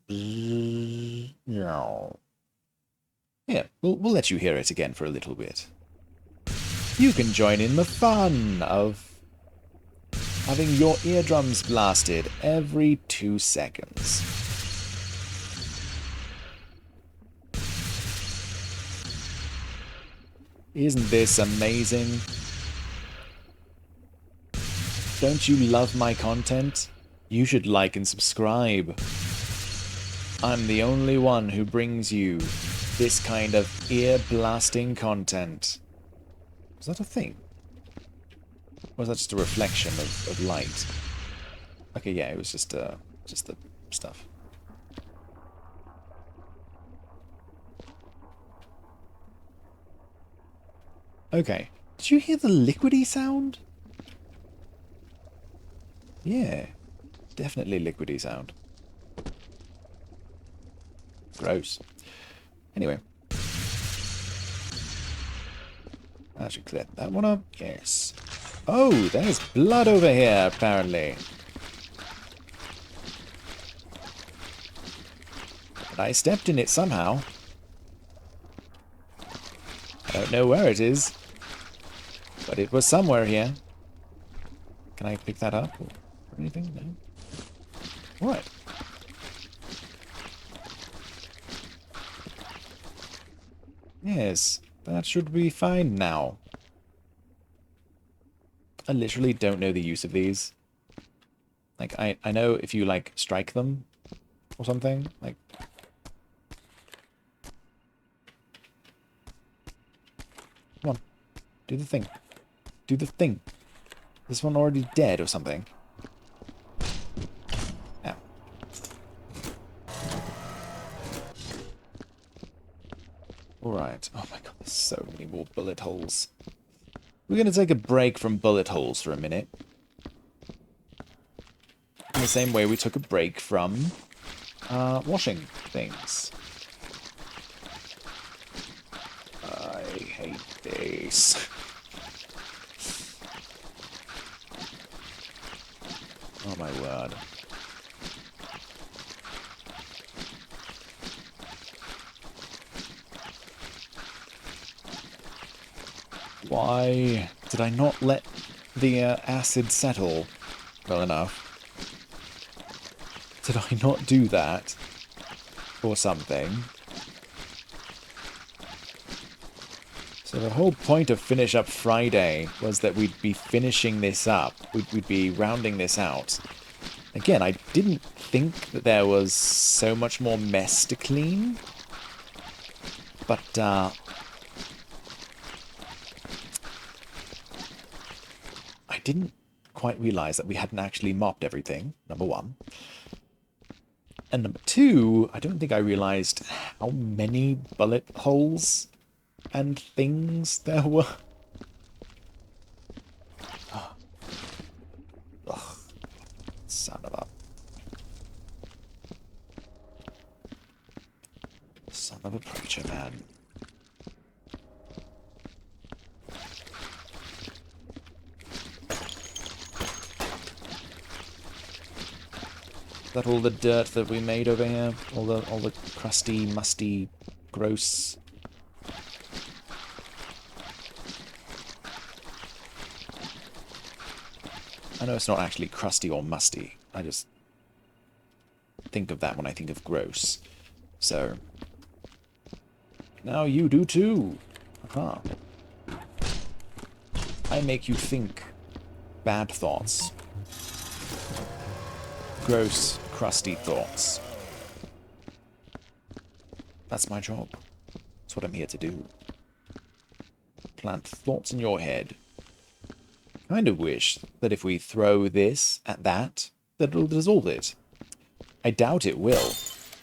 bzzz, yeah, we'll let you hear it again for a little bit. You can join in the fun of having your eardrums blasted every 2 seconds. Isn't this amazing? Don't you love my content? You should like and subscribe. I'm the only one who brings you this kind of ear-blasting content. Was that a thing? Or was that just a reflection of light? Okay, yeah, it was just the stuff. Okay. Did you hear the liquidy sound? Yeah. Definitely liquidy sound. Gross. Anyway. I should clear that one up. Yes. Oh, there's blood over here, apparently. But I stepped in it somehow. I don't know where it is. But it was somewhere here. Can I pick that up? Or anything? No? What? Yes, that should be fine now. I literally don't know the use of these. Like, I know if you, like, strike them or something. Like... Come on. Do the thing. Do the thing. Is this one already dead or something? Ow. Alright. Oh my god, there's so many more bullet holes. We're going to take a break from bullet holes for a minute. In the same way we took a break from washing things. I hate this. Oh my word. Why did I not let the acid settle well enough? Did I not do that? Or something? So the whole point of Finish Up Friday was that we'd be finishing this up. We'd be rounding this out. Again, I didn't think that there was so much more mess to clean. But, I didn't quite realize that we hadn't actually mopped everything, number one. And number two, I don't think I realized how many bullet holes and things there were. Ugh, son of a preacher, man. Is that all the dirt that we made over here? All the crusty, musty, gross. I know it's not actually crusty or musty. I just think of that when I think of gross. So now you do too. Aha. I make you think bad thoughts. Gross, crusty thoughts. That's my job. That's what I'm here to do. Plant thoughts in your head. Kind of wish that if we throw this at that it'll dissolve it. I doubt it will,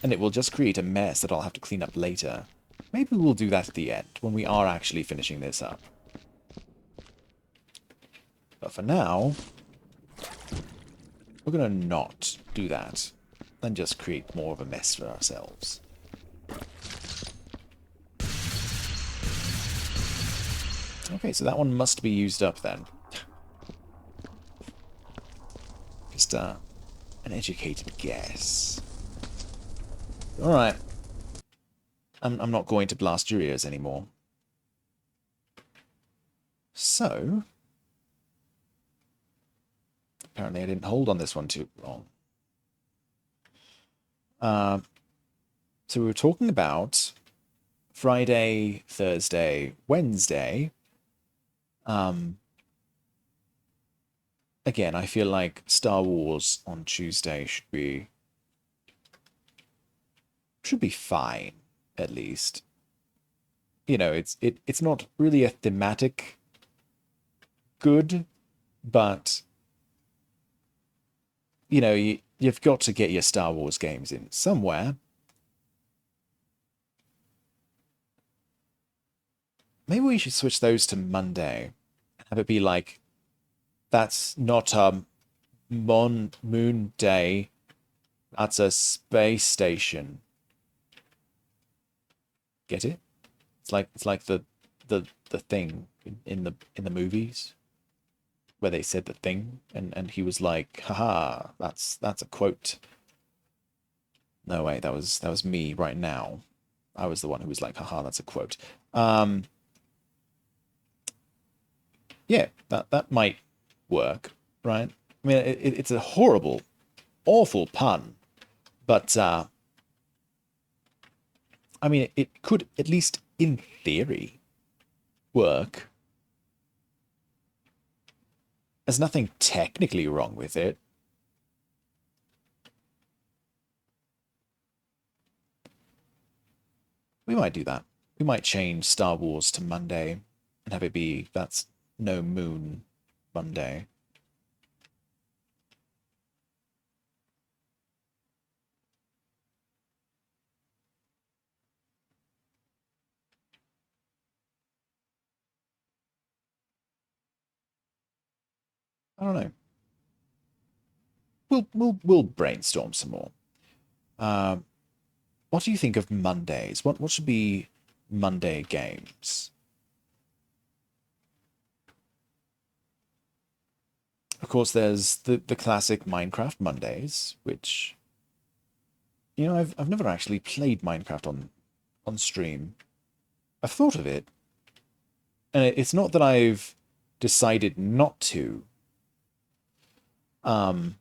and it will just create a mess that I'll have to clean up later. Maybe we'll do that at the end, when we are actually finishing this up. But for now, we're going to not do that, and just create more of a mess for ourselves. Okay, so that one must be used up then. Just an educated guess. Alright. I'm not going to blast your ears anymore. So, apparently I didn't hold on this one too long. So we were talking about Friday, Thursday, Wednesday. Again, I feel like Star Wars on Tuesday should be fine, at least. You know, it's not really a thematic good, but you know, you've got to get your Star Wars games in somewhere. Maybe we should switch those to Monday. Have it be like, that's not a moon day. That's a space station. Get it? It's like the thing in the movies where they said the thing and he was like, haha, that's a quote. No way, that was me right now. I was the one who was like, haha, that's a quote. Yeah, that might work, right? I mean, it's a horrible, awful pun, but I mean, it could, at least in theory, work. There's nothing technically wrong with it. We might do that. We might change Star Wars to Monday and have it be, that's no moon Monday. I don't know. We'll brainstorm some more. What do you think of Mondays? What should be Monday games? Of course, there's the classic Minecraft Mondays, which, you know, I've never actually played Minecraft on stream. I've thought of it, and it's not that I've decided not to. I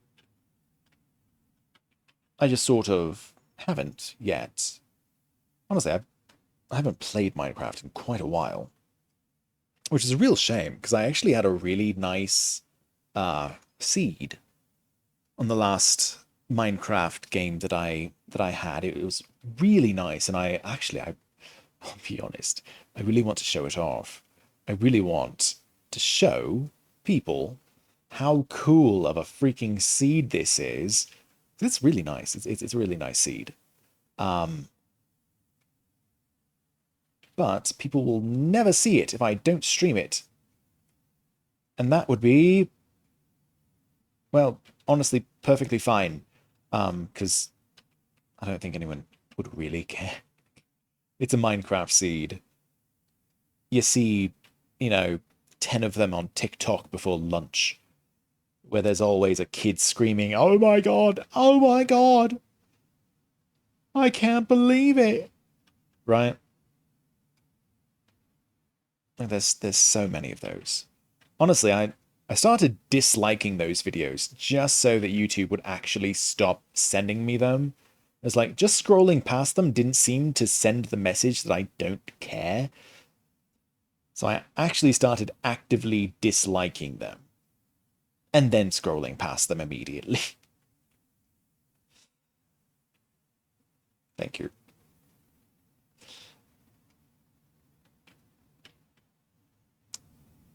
just sort of haven't yet. Honestly, I haven't played Minecraft in quite a while, which is a real shame because I actually had a really nice seed on the last Minecraft game that I had. It was really nice, and I'll be honest, I really want to show it off. I really want to show people how cool of a freaking seed this is It's really nice. It's a really nice seed. Um, but people will never see it if I don't stream it. And that would be, well, honestly, perfectly fine. Because I don't think anyone would really care. It's a Minecraft seed. You see, 10 of them on TikTok before lunch, where there's always a kid screaming, "Oh my god! Oh my god! I can't believe it!" Right? And there's so many of those. Honestly, I started disliking those videos just so that YouTube would actually stop sending me them. It's like just scrolling past them didn't seem to send the message that I don't care. So I actually started actively disliking them and then scrolling past them immediately. Thank you.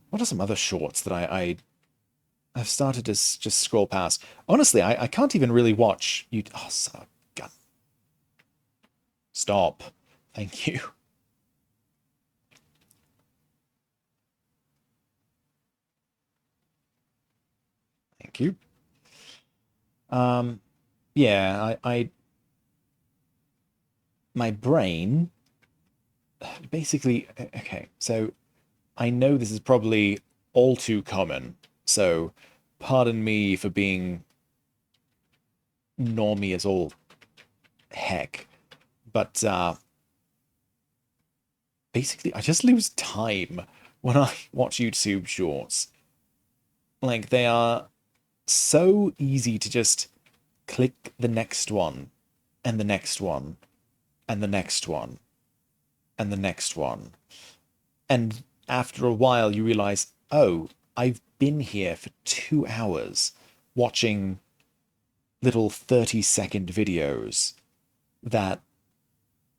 What are some other shorts that I've started to just scroll past? Honestly, I can't even really watch you. Oh, son of a gun. Stop. Thank you. Thank you. Yeah, my brain basically, okay, so I know this is probably all too common, so pardon me for being normie as all heck, but basically I just lose time when I watch YouTube shorts. Like they are so easy to just click the next one and the next one and the next one and the next one. And after a while, you realize, oh, I've been here for 2 hours watching little 30-second videos that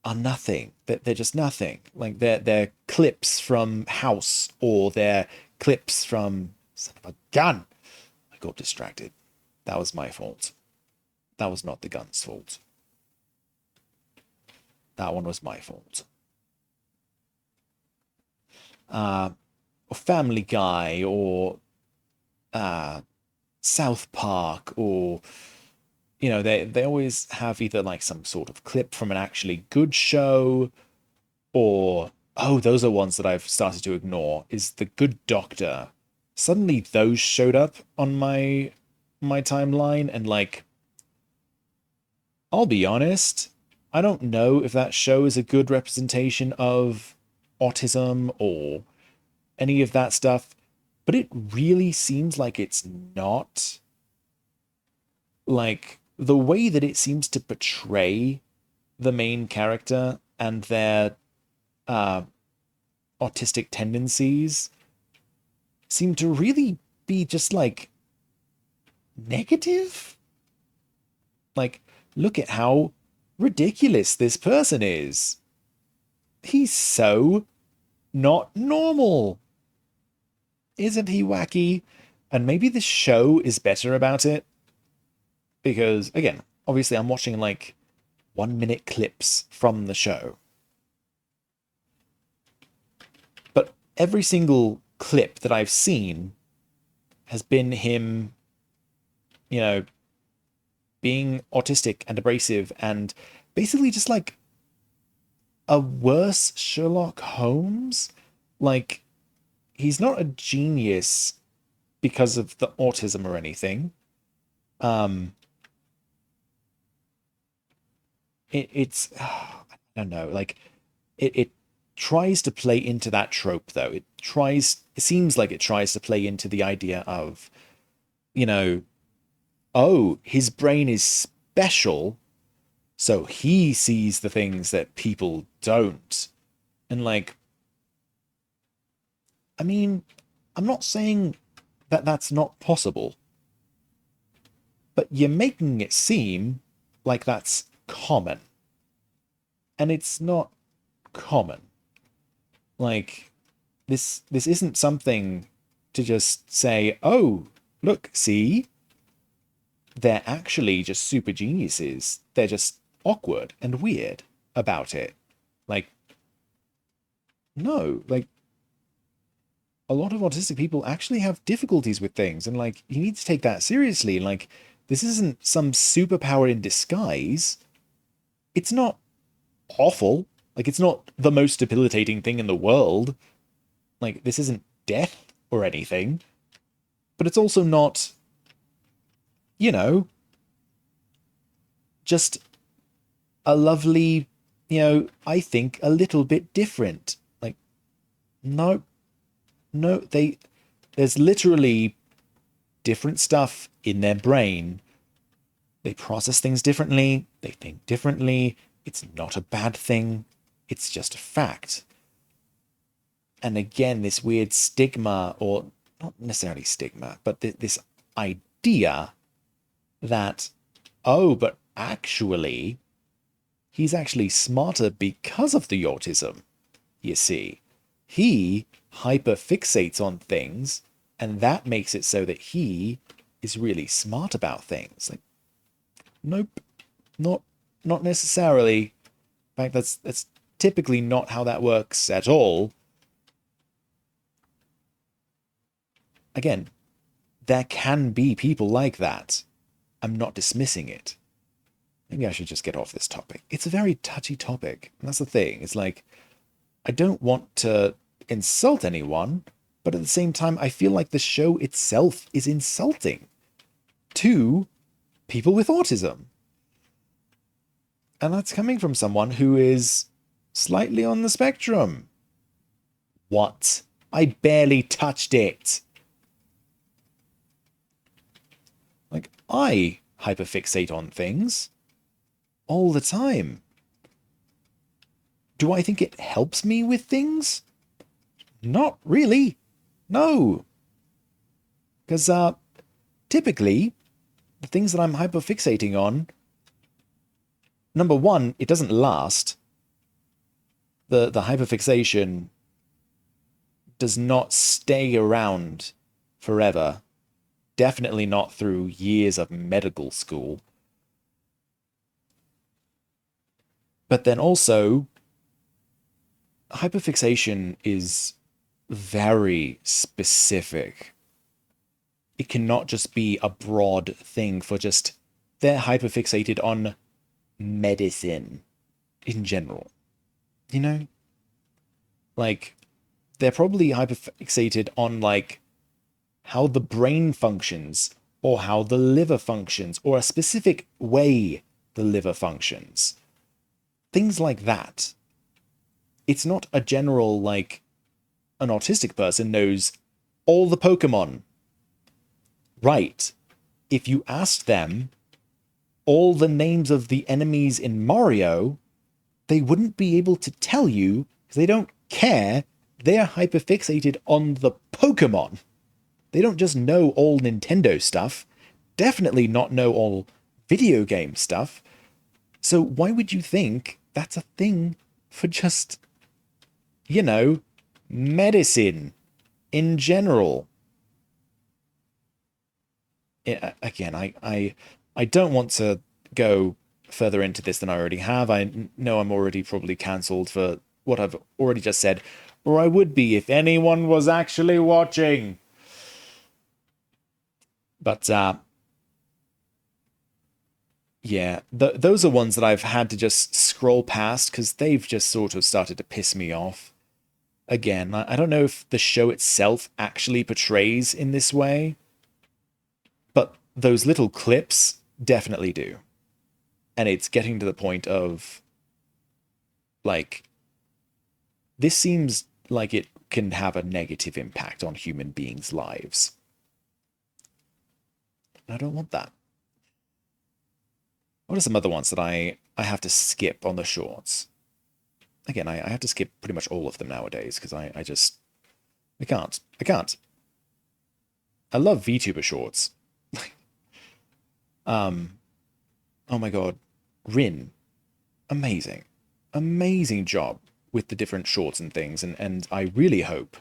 are nothing. That they're just nothing. Like they're clips from House or they're clips from son of a gun. I got distracted. That was my fault. That was not the gun's fault. That one was my fault. Or Family Guy or South Park or they always have either like some sort of clip from an actually good show or oh those are ones that I've started to ignore is The Good Doctor. Suddenly those showed up on my timeline and like I'll be honest, I don't know if that show is a good representation of autism or any of that stuff, but it really seems like it's not. Like the way that it seems to portray the main character and their uh, autistic tendencies seem to really be just like negative. Like, look at how ridiculous this person is. He's so not normal. Isn't he wacky? And maybe the show is better about it. Because, again, obviously I'm watching like 1 minute clips from the show. But every single clip that I've seen has been him, being autistic and abrasive and basically just like a worse Sherlock Holmes. Like, he's not a genius because of the autism or anything. Um, it's I don't know, like it tries to play into that trope though. It seems like it tries to play into the idea of, you know, oh, his brain is special, so he sees the things that people don't. And like, I mean, I'm not saying that that's not possible, but you're making it seem like that's common. And it's not common. Like this isn't something to just say, "Oh, look, see? they're actually just super geniuses. They're just awkward and weird about it. Like, no, like, a lot of autistic people actually have difficulties with things, and like, you need to take that seriously. Like, this isn't some superpower in disguise. It's not awful. Like, it's not the most debilitating thing in the world. Like, this isn't death or anything. But it's also not, you know, just a lovely, I think a little bit different. Like, no, no, there's literally different stuff in their brain. They process things differently. They think differently. It's not a bad thing. It's just a fact. And again, this weird stigma, or not necessarily stigma, but this idea that, oh, but actually, he's actually smarter because of the autism, you see. He hyperfixates on things, and that makes it so that he is really smart about things. Like, nope, not necessarily. In fact, that's typically not how that works at all. Again, there can be people like that. I'm not dismissing it. Maybe I should just get off this topic. It's a very touchy topic. And that's the thing. It's like, I don't want to insult anyone, but at the same time, I feel like the show itself is insulting to people with autism. And that's coming from someone who is slightly on the spectrum. What? I barely touched it. Like, I hyperfixate on things all the time. Do I think it helps me with things? Not really. No. Because typically, the things that I'm hyperfixating on, number one, it doesn't last. The hyperfixation does not stay around forever. Definitely not through years of medical school. But then also, hyperfixation is very specific. It cannot just be a broad thing for just, they're hyperfixated on medicine in general. You know? Like, they're probably hyperfixated on, like, how the brain functions, or how the liver functions, or a specific way the liver functions. Things like that. It's not a general, like, an autistic person knows all the Pokemon. Right. If you asked them all the names of the enemies in Mario, they wouldn't be able to tell you, because they don't care. They're hyperfixated on the Pokemon. They don't just know all Nintendo stuff. Definitely not know all video game stuff. So why would you think that's a thing for just, medicine in general? Again, I don't want to go further into this than I already have. I know I'm already probably cancelled for what I've already just said, or I would be if anyone was actually watching. But, yeah, those are ones that I've had to just scroll past because they've just sort of started to piss me off. Again, I don't know if the show itself actually portrays in this way, but those little clips definitely do. And it's getting to the point of, like, this seems like it can have a negative impact on human beings' lives. I don't want that. What are some other ones that I have to skip on the shorts? Again, I have to skip pretty much all of them nowadays because I can't. I love VTuber shorts. Oh my god. Rin. Amazing. Amazing job with the different shorts and things, and I really hope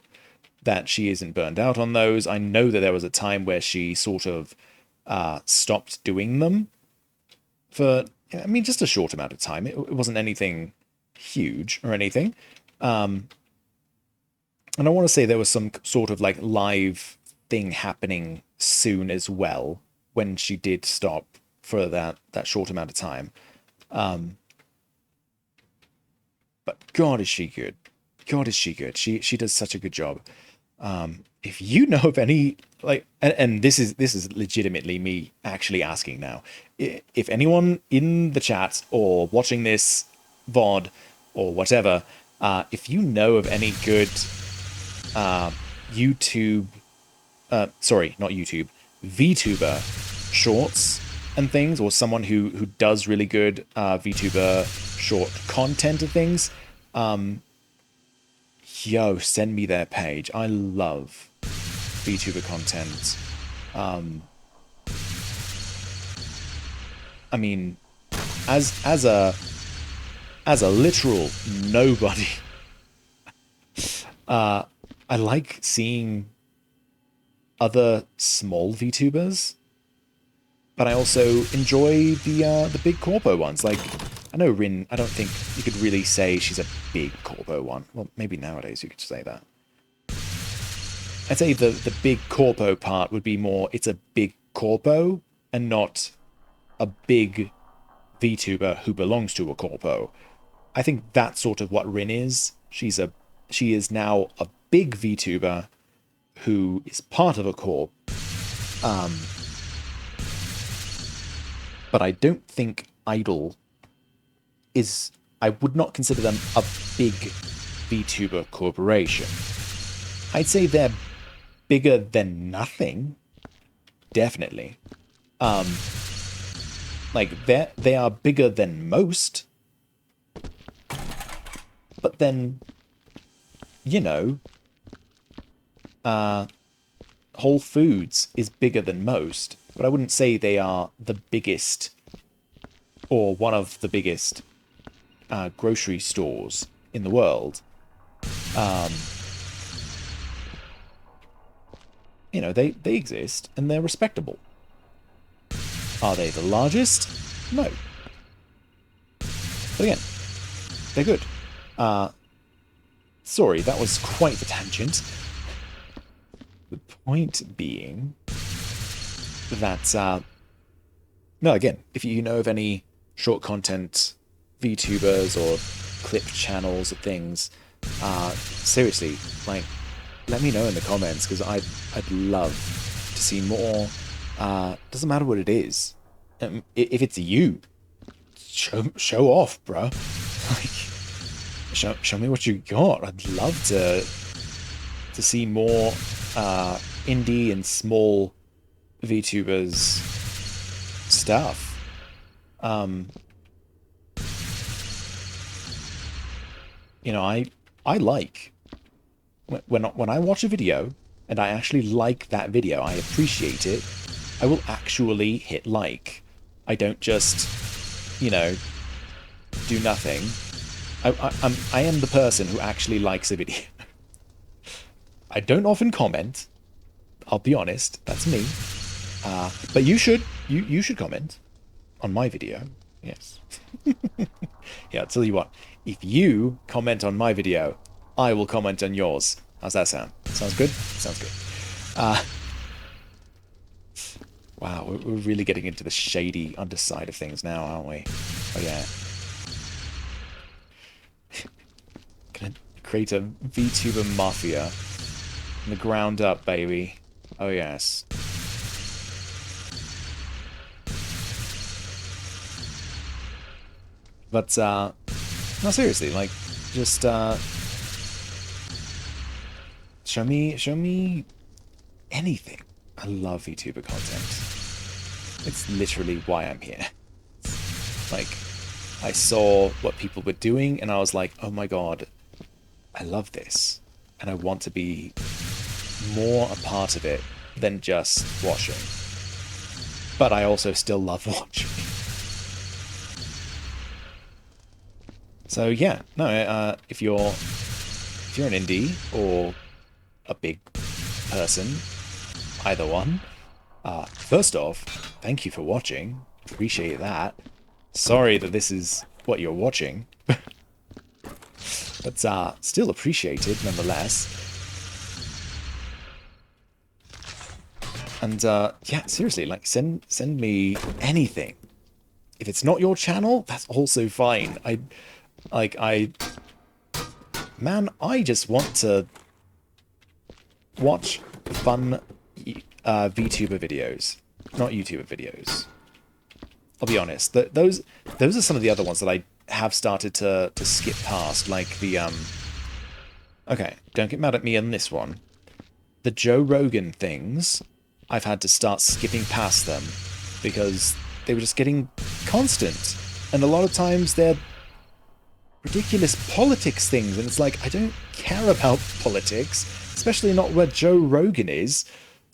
that she isn't burned out on those. I know that there was a time where she sort of stopped doing them for, I mean, just a short amount of time. It wasn't anything huge or anything. And I want to say there was some sort of like live thing happening soon as well when she did stop for that short amount of time. But God, is she good. God, is she good. She does such a good job. If you know of any, like, and this is legitimately me actually asking now, if anyone in the chat or watching this VOD or whatever, if you know of any good YouTube, sorry, not YouTube, VTuber shorts and things, or someone who does really good VTuber short content and things, yo, send me their page. I love VTuber content. I mean, as a literal nobody, I like seeing other small VTubers, but I also enjoy the big corpo ones. Like, I know Rin, I don't think you could really say she's a big corpo one. Well, maybe nowadays you could say that. I'd say the big corpo part would be more, it's a big corpo and not a big VTuber who belongs to a corpo. I think that's sort of what Rin is. She is now a big VTuber who is part of a corp. But I don't think Idol is, I would not consider them a big VTuber corporation. I'd say they're bigger than nothing. Definitely. Like, they are bigger than most. But then, you know, Whole Foods is bigger than most, but I wouldn't say they are the biggest or one of the biggest grocery stores in the world. You know, they exist and they're respectable. Are they the largest? No. But again, they're good. Sorry, that was quite the tangent. The point being that, no, again, if you know of any short content VTubers or clip channels or things, seriously, like, let me know in the comments, because I'd love to see more. Doesn't matter what it is. If it's you, show off, bro. Like, show me what you got. I'd love to see more indie and small VTubers stuff. You know, I like when I watch a video and I actually like that video, I appreciate it, I will actually hit like. I don't just, you know, do nothing. I am the person who actually likes a video. I don't often comment. I'll be honest, that's me. But you should comment on my video. Yes. Yeah, I'll tell you what. If you comment on my video, I will comment on yours. How's that sound? Sounds good? Sounds good. Wow, we're really getting into the shady underside of things now, aren't we? Oh yeah. Gonna create a VTuber mafia from the ground up, baby. Oh yes. But no, seriously, like, just show me anything. I love VTuber content. It's literally why I'm here. Like, I saw what people were doing and I was like, oh my god, I love this. And I want to be more a part of it than just watching. But I also still love watching. So yeah, no, if you're an indie or a big person, either one, First off, thank you for watching. Appreciate that. Sorry that this is what you're watching. But still appreciated nonetheless. And yeah, seriously, like send me anything. If it's not your channel, that's also fine. Man, I just want to watch fun VTuber videos, not YouTuber videos. I'll be honest. Those are some of the other ones that I have started to skip past, like the Okay, don't get mad at me on this one. The Joe Rogan things, I've had to start skipping past them because they were just getting constant, and a lot of times they're ridiculous politics things, and it's like, I don't care about politics, especially not where Joe Rogan is.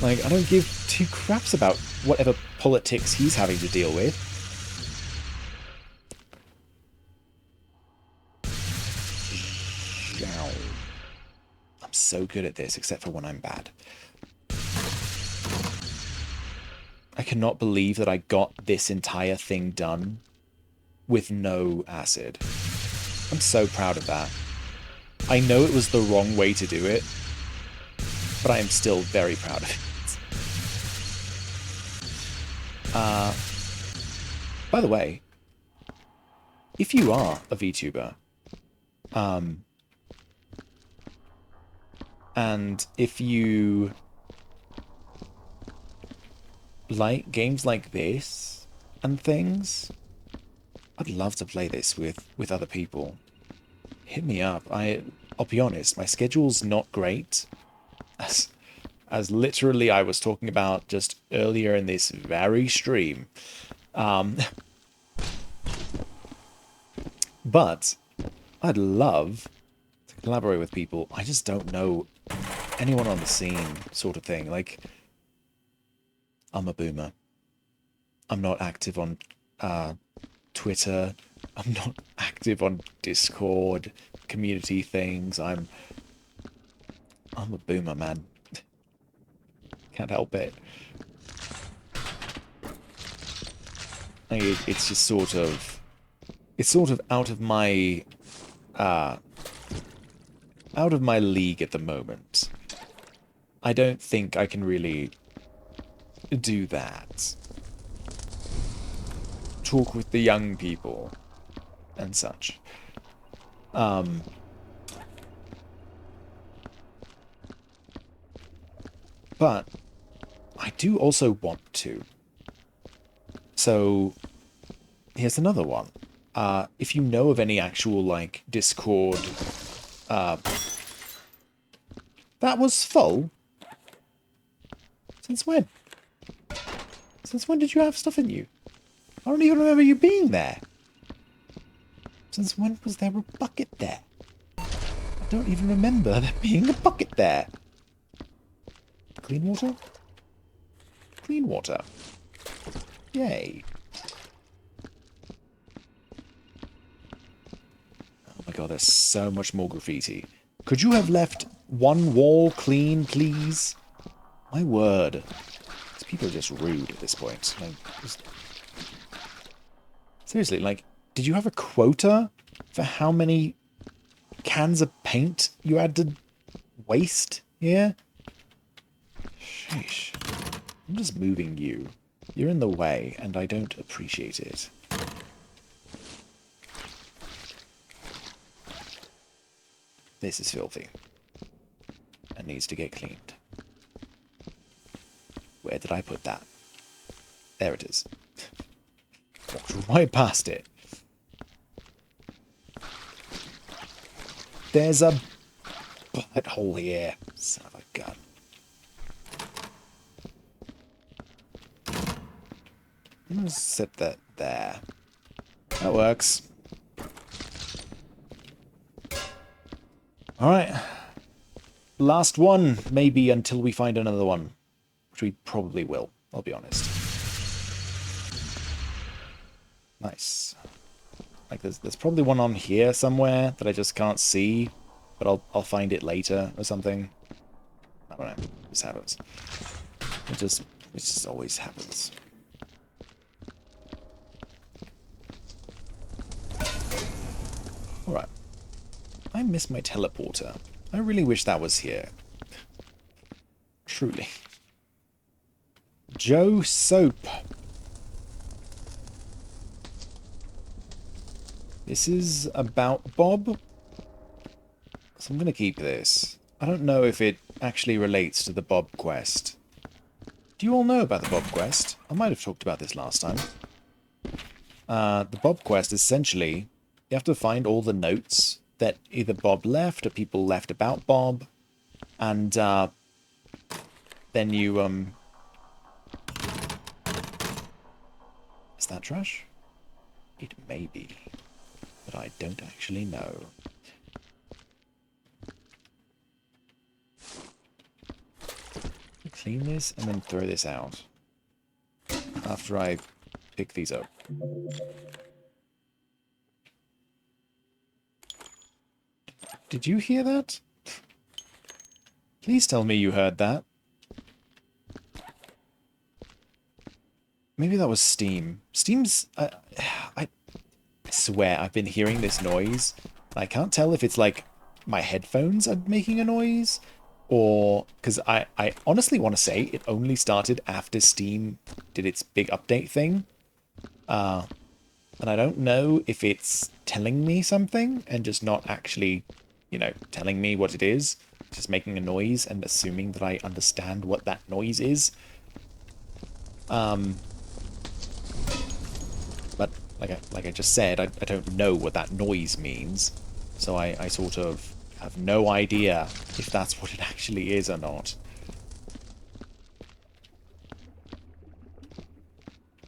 Like, I don't give two craps about whatever politics he's having to deal with. I'm so good at this, except for when I'm bad. I cannot believe that I got this entire thing done with no acid. I'm so proud of that. I know it was the wrong way to do it, but I am still very proud of it. By the way, if you are a VTuber, and if you like games like this and things, I'd love to play this with other people. Hit me up. I'll be honest, my schedule's not great. As literally I was talking about just earlier in this very stream. But I'd love to collaborate with people. I just don't know anyone on the scene, sort of thing. Like, I'm a boomer. I'm not active on Twitter. I'm not active on Discord, community things. I'm a boomer, man. Can't help it. It's just sort of... It's sort of out of my league at the moment. I don't think I can really do that. Talk with the young people and such. But I do also want to. So here's another one. If you know of any actual, like, Discord... That was full? Since when? Since when did you have stuff in you? I don't even remember you being there. Since when was there a bucket there? I don't even remember there being a bucket there. Clean water? Clean water. Yay. Oh my god, there's so much more graffiti. Could you have left one wall clean, please? My word. These people are just rude at this point. Like, just... Seriously, like, did you have a quota for how many cans of paint you had to waste here? Sheesh. I'm just moving you. You're in the way, and I don't appreciate it. This is filthy. And needs to get cleaned. Where did I put that? There it is. Walked right past it. There's a bullet hole here. Son of a gun. I'm gonna set that there. That works. Alright. Last one, maybe, until we find another one. Which we probably will, I'll be honest. Nice. Like, there's probably one on here somewhere that I just can't see, but I'll find it later or something. I don't know. This happens. We'll just This always happens. Alright. I miss my teleporter. I really wish that was here. Truly. Joe Soap. This is about Bob. So I'm going to keep this. I don't know if it actually relates to the Bob quest. Do you all know about the Bob quest? I might have talked about this last time. The Bob quest, essentially, you have to find all the notes that either Bob left or people left about Bob. And then you... Is that trash? It may be, but I don't actually know. Clean this and then throw this out after I pick these up. Did you hear that? Please tell me you heard that. Maybe that was Steam. Steam's... I swear I've been hearing this noise. I can't tell if it's like my headphones are making a noise or... Because I honestly want to say it only started after Steam did its big update thing. And I don't know if it's telling me something and just not actually, you know, telling me what it is. Just making a noise and assuming that I understand what that noise is. But like I just said, I don't know what that noise means. So I sort of have no idea if that's what it actually is or not.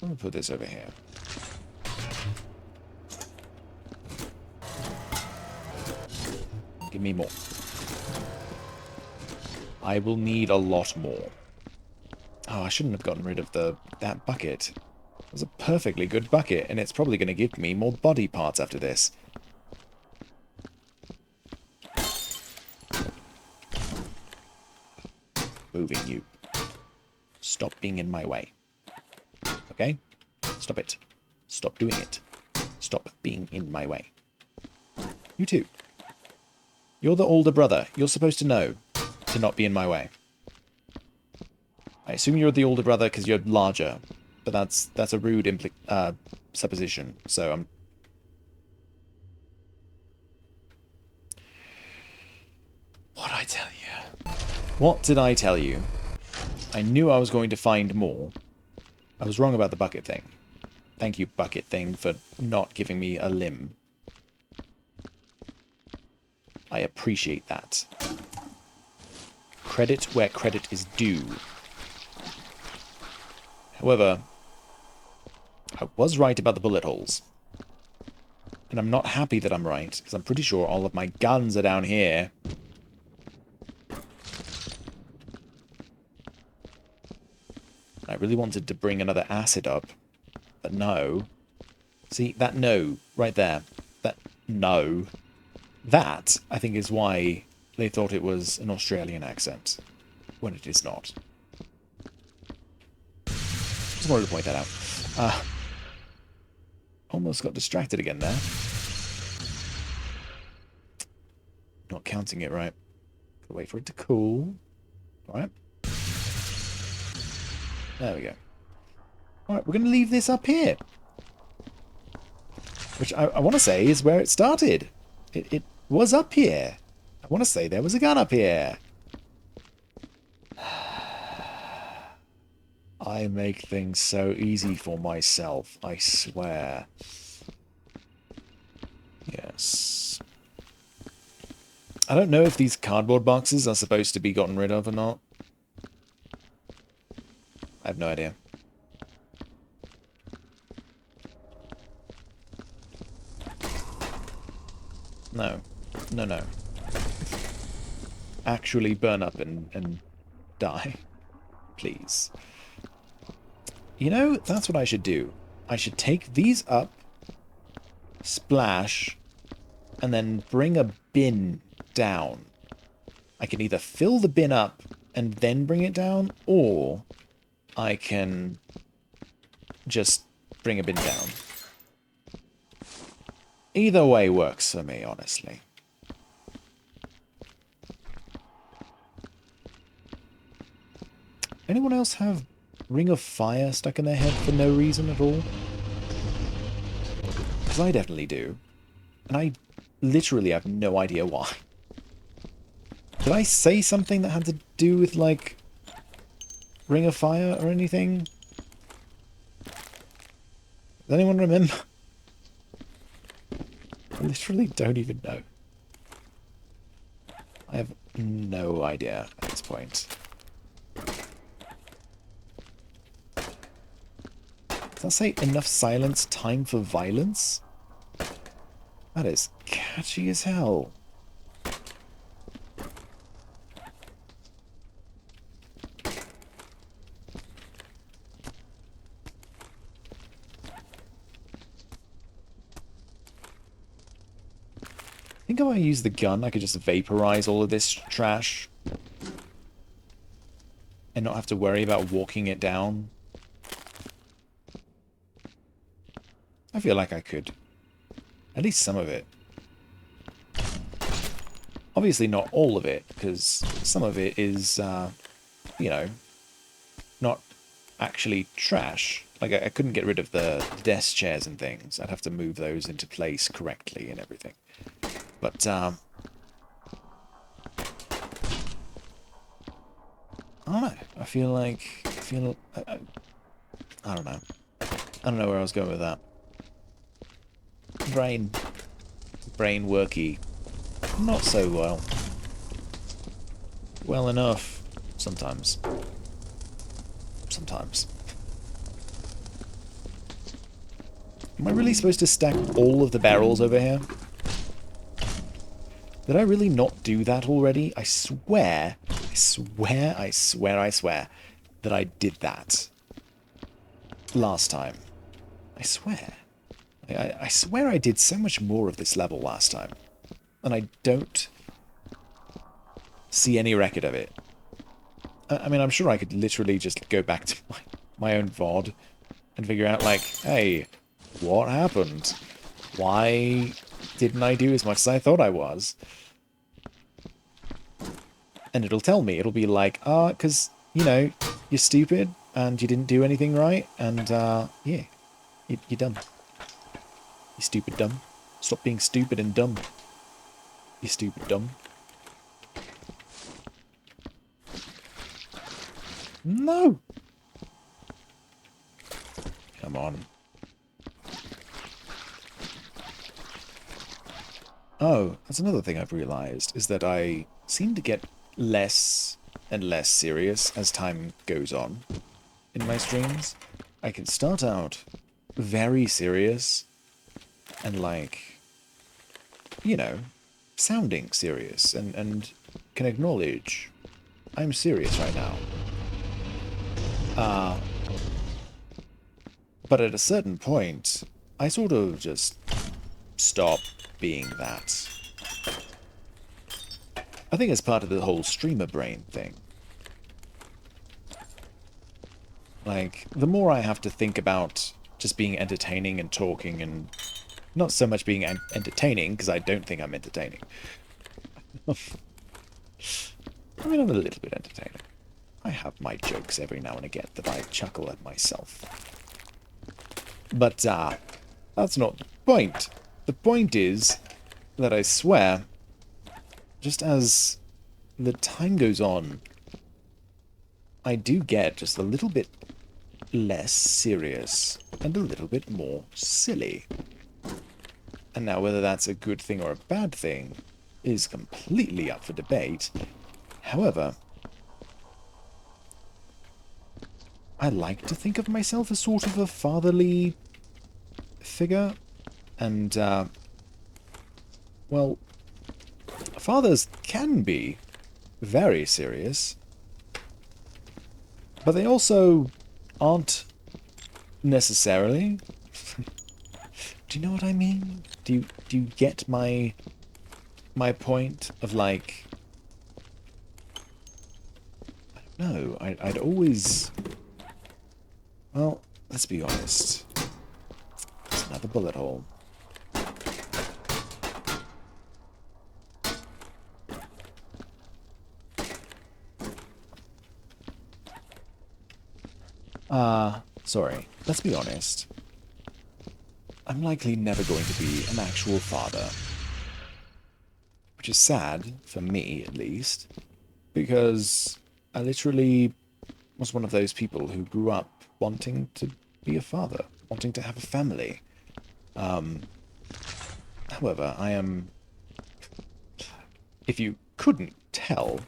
I'm going to put this over here. Give me more. I will need a lot more. Oh, I shouldn't have gotten rid of that bucket. It was a perfectly good bucket, and it's probably going to give me more body parts after this. Moving you. Stop being in my way. Okay? Stop it. Stop doing it. Stop being in my way. You too. You're the older brother. You're supposed to know to not be in my way. I assume you're the older brother because you're larger, but that's a rude supposition. So I'm... What'd I tell you? What did I tell you? I knew I was going to find more. I was wrong about the bucket thing. Thank you, bucket thing, for not giving me a limb. I appreciate that. Credit where credit is due. However, I was right about the bullet holes. And I'm not happy that I'm right, because I'm pretty sure all of my guns are down here. I really wanted to bring another acid up, but no. See, that no, right there. That no. That, I think, is why they thought it was an Australian accent, when it is not. Just wanted to point that out. Almost got distracted again there. Not counting it right. Gotta wait for it to cool. Alright. There we go. Alright, we're going to leave this up here. Which I want to say is where it started. It was up here. I want to say there was a gun up here. I make things so easy for myself, I swear. Yes. I don't know if these cardboard boxes are supposed to be gotten rid of or not. I have no idea. No. No, no. Actually burn up and die. Please. You know, that's what I should do. I should take these up, splash, and then bring a bin down. I can either fill the bin up and then bring it down, or I can just bring a bin down. Either way works for me, honestly. Anyone else have Ring of Fire stuck in their head for no reason at all? Because I definitely do. And I literally have no idea why. Did I say something that had to do with, like, Ring of Fire or anything? Does anyone remember? I literally don't even know. I have no idea at this point. Does that say enough silence, time for violence? That is catchy as hell. I think if I use the gun, I could just vaporize all of this trash and not have to worry about walking it down. I feel like I could. At least some of it. Obviously not all of it, because some of it is, you know, not actually trash. Like, I couldn't get rid of the desk chairs and things. I'd have to move those into place correctly and everything. But, I don't know. I feel like... I don't know. I don't know where I was going with that. Brain worky. Not so well. Well enough. Sometimes. Sometimes. Am I really supposed to stack all of the barrels over here? Did I really not do that already? I swear that I did that last time. I swear. I swear I did so much more of this level last time. And I don't see any record of it. I mean, I'm sure I could literally just go back to my own VOD and figure out, like, hey, what happened? Why didn't I do as much as I thought I was? And it'll tell me. It'll be like, because, you know, you're stupid and you didn't do anything right. And, yeah, you're dumb. You stupid dumb. Stop being stupid and dumb. You stupid dumb. No! Come on. Oh, that's another thing I've realized, is that I seem to get less and less serious as time goes on in my streams. I can start out very serious and, like, you know, sounding serious and can acknowledge I'm serious right now. But at a certain point, I sort of just stop being that. I think it's part of the whole streamer brain thing. Like, the more I have to think about just being entertaining and talking and not so much being entertaining, because I don't think I'm entertaining. I mean, I'm a little bit entertaining. I have my jokes every now and again that I chuckle at myself. But, that's not the point. The point is that I swear, just as the time goes on, I do get just a little bit less serious and a little bit more silly. And now whether that's a good thing or a bad thing is completely up for debate. However, I like to think of myself as sort of a fatherly figure. And, well, fathers can be very serious, but they also aren't necessarily. Do you know what I mean? Do you get my point of, like, I don't know, I'd always Well, let's be honest. It's another bullet hole. Sorry. Let's be honest. I'm likely never going to be an actual father. Which is sad, for me at least, because I literally was one of those people who grew up wanting to be a father, wanting to have a family. However, I am, if you couldn't tell,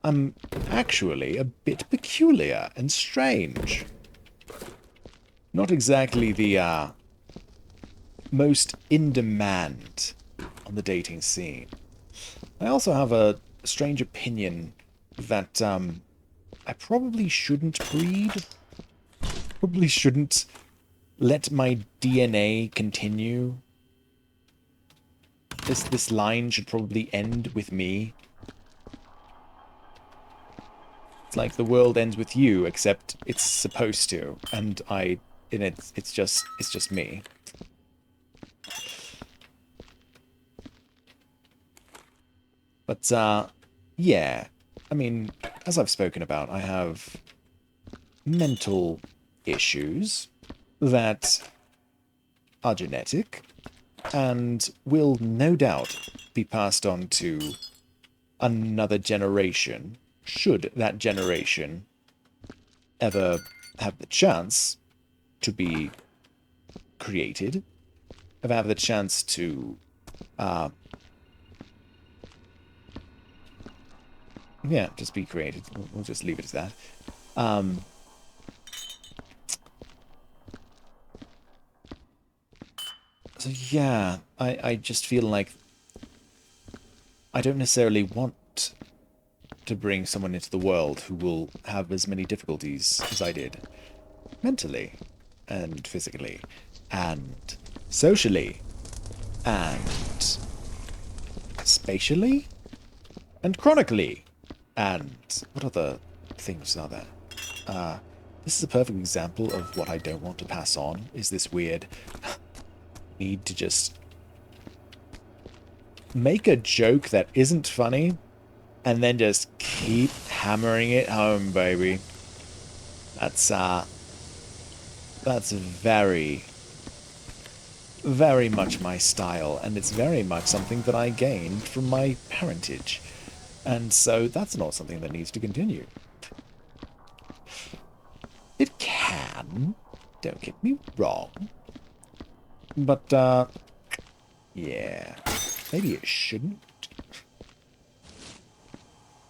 I'm actually a bit peculiar and strange. Not exactly the, most in demand on the dating scene. I also have a strange opinion that, I probably shouldn't breed. Probably shouldn't let my DNA continue. This line should probably end with me. It's like the world ends with you, except it's supposed to, and it's just me. But yeah, I mean, as I've spoken about, I have mental issues that are genetic and will no doubt be passed on to another generation, should that generation ever have the chance to be created, ever have the chance to, yeah, just be created. We'll just leave it as that. So yeah, I just feel like I don't necessarily want to bring someone into the world who will have as many difficulties as I did. Mentally, and physically, and socially, and spatially, and chronically, and what other things are there? This is a perfect example of what I don't want to pass on, is this weird need to just make a joke that isn't funny and then just keep hammering it home, baby. That's very, very much my style, and it's very much something that I gained from my parentage. And so that's not something that needs to continue. It can, don't get me wrong. But, yeah, maybe it shouldn't.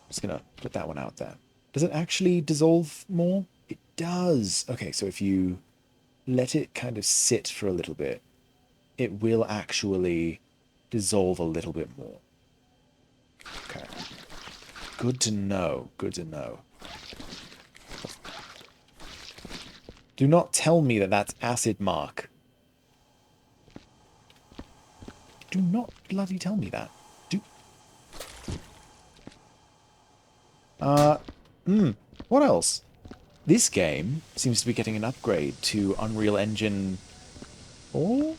Just gonna put that one out there. Does it actually dissolve more? It does. Okay, so if you let it kind of sit for a little bit, it will actually dissolve a little bit more. Okay. Good to know. Good to know. Do not tell me that that's acid, Mark. Do not bloody tell me that. What else? This game seems to be getting an upgrade to Unreal Engine 4?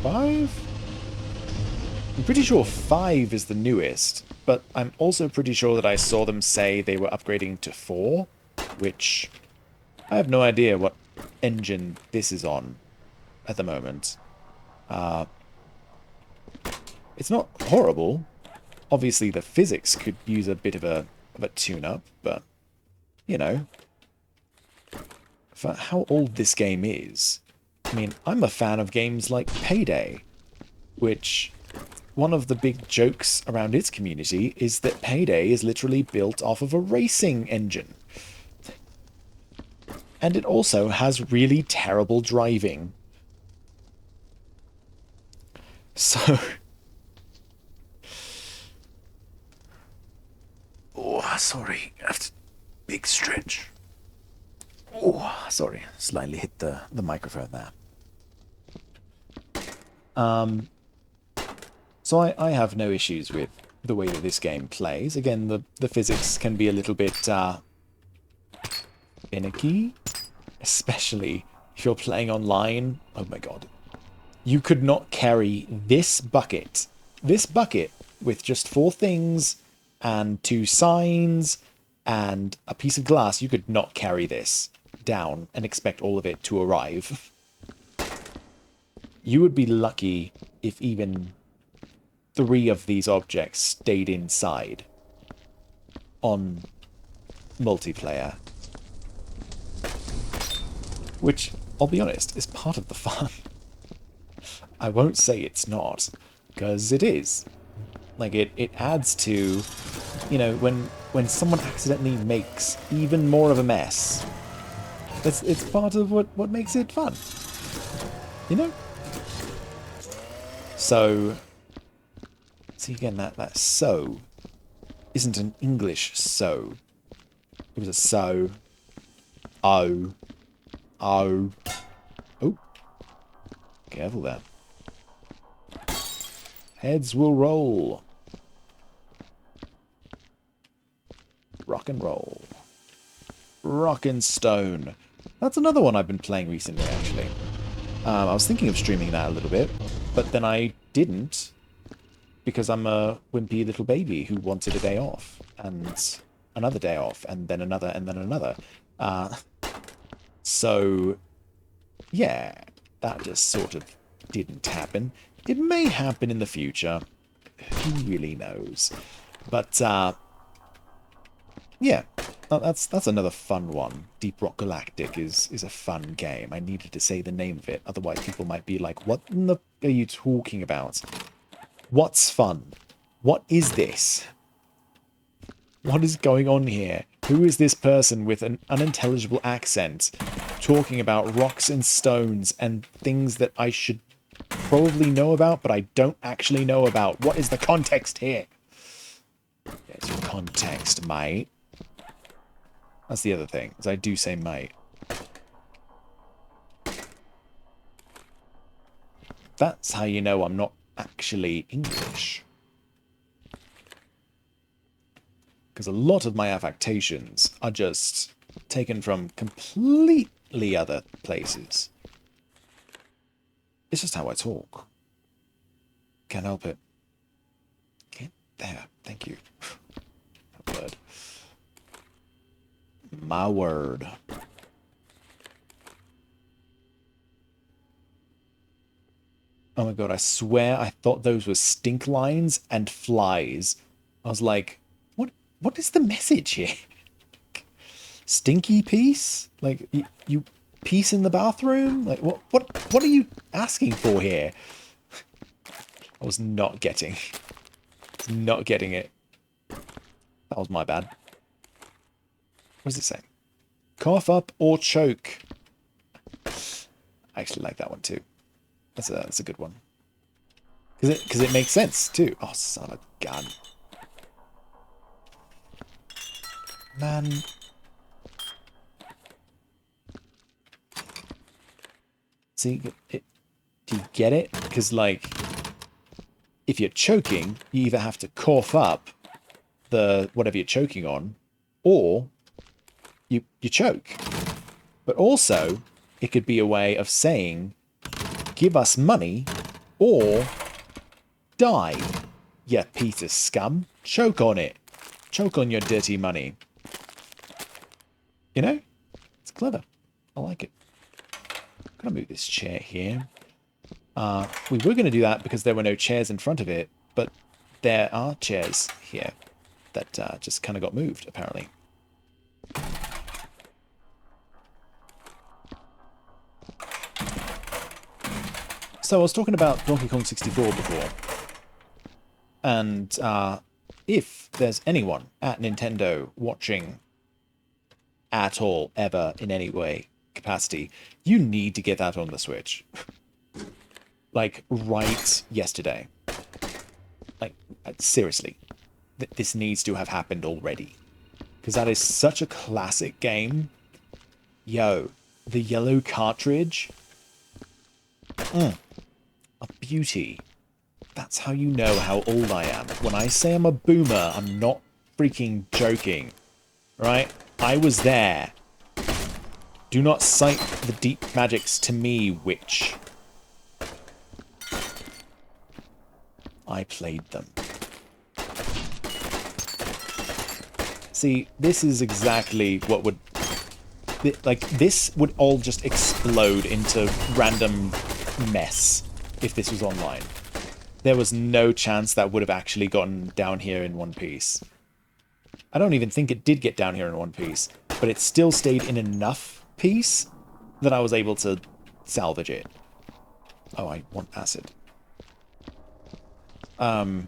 5? I'm pretty sure 5 is the newest, but I'm also pretty sure that I saw them say they were upgrading to 4, which I have no idea what engine this is on at the moment. It's not horrible. Obviously, the physics could use a bit of a tune-up, but, you know, for how old this game is, I mean, I'm a fan of games like Payday, which, one of the big jokes around its community is that Payday is literally built off of a racing engine. And it also has really terrible driving. So... Oh, sorry. After big stretch. Oh, sorry. Slightly hit the microphone there. So I have no issues with the way that this game plays. Again, the physics can be a little bit finicky. especially if you're playing online. Oh my god. You could not carry this bucket with just 4 things and 2 signs and a piece of glass. You could not carry this down and expect all of it to arrive. You would be lucky if even 3 of these objects stayed inside on multiplayer. Which, I'll be honest, is part of the fun. I won't say it's not, because it is. Like, it adds to, you know, when someone accidentally makes even more of a mess, it's part of what makes it fun. You know? So, see again, that so isn't an English so. It was a so. Oh. Oh. Oh. Careful there. Heads will roll. Rock and roll. Rock and stone. That's another one I've been playing recently, actually. I was thinking of streaming that a little bit, but then I didn't, because I'm a wimpy little baby who wanted a day off, and another day off, and then another, and then another. So, yeah, that just sort of didn't happen. It may happen in the future. Who really knows? But, yeah, that's another fun one. Deep Rock Galactic is a fun game. I needed to say the name of it, otherwise people might be like, what in the are you talking about? What's fun? What is this? What is going on here? Who is this person with an unintelligible accent talking about rocks and stones and things that I should probably know about, but I don't actually know about? What is the context here? There's your context, mate. That's the other thing, is I do say mate. That's how you know I'm not actually English. Because a lot of my affectations are just taken from completely other places. It's just how I talk. Can't help it. Get there. Thank you. Word. My word. Oh my god, I swear I thought those were stink lines and flies. I was like, what is the message here? Stinky piece? Like, you piece in the bathroom? Like, what are you asking for here? I was not getting it. That was my bad. What does it say? Cough up or choke. I actually like that one too. That's a good one. Because it makes sense too. Oh, son of a gun. Man. See, do you get it? Because, like, if you're choking, you either have to cough up the whatever you're choking on, or you choke. But also, it could be a way of saying, give us money, or die, you piece of scum. Choke on it. Choke on your dirty money. You know? It's clever. I like it. I'm going to move this chair here. We were going to do that because there were no chairs in front of it, but there are chairs here that just kind of got moved, apparently. So I was talking about Donkey Kong 64 before, and if there's anyone at Nintendo watching at all, ever, in any way, capacity, you need to get that on the Switch. Like, right yesterday. Like, seriously. This needs to have happened already. Because that is such a classic game. Yo, the yellow cartridge. A beauty. That's how you know how old I am. When I say I'm a boomer, I'm not freaking joking. Right? I was there. Do not cite the deep magics to me, witch. I played them. See, this is exactly what would... Like, this would all just explode into random mess if this was online. There was no chance that would have actually gotten down here in one piece. I don't even think it did get down here in one piece, but it still stayed in enough piece that I was able to salvage it. Oh, I want acid. Oh,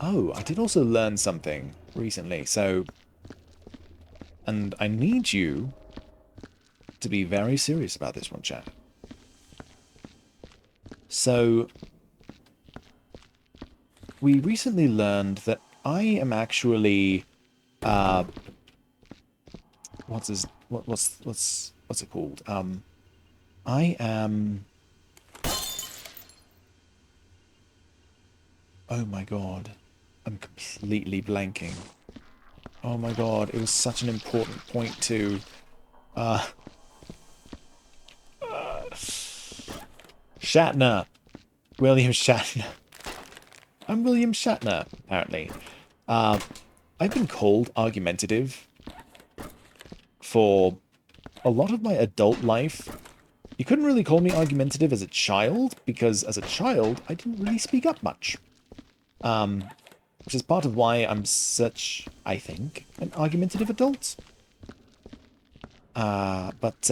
I did also learn something recently, so... And I need you to be very serious about this one, chat. So, we recently learned that I am actually, what's it called? I am, oh my god, I'm completely blanking. Oh my god, it was such an important point to, Shatner. William Shatner. I'm William Shatner, apparently. I've been called argumentative for a lot of my adult life. You couldn't really call me argumentative as a child, because as a child, I didn't really speak up much. Which is part of why I'm such, I think, an argumentative adult. But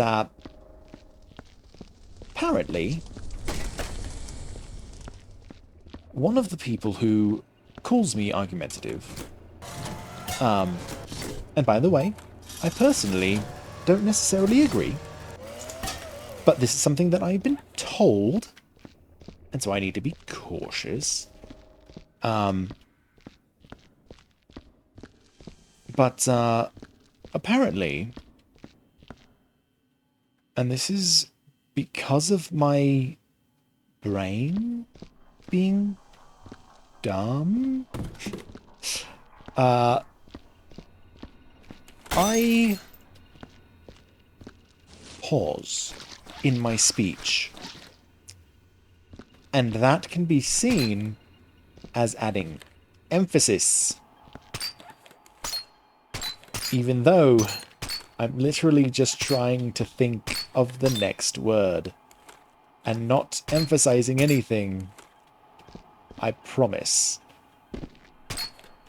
apparently, one of the people who calls me argumentative, and by the way, I personally don't necessarily agree, but this is something that I've been told, and so I need to be cautious. But apparently, and this is because of my brain being dumb, I pause in my speech, and that can be seen as adding emphasis, even though I'm literally just trying to think of the next word and not emphasizing anything. I promise.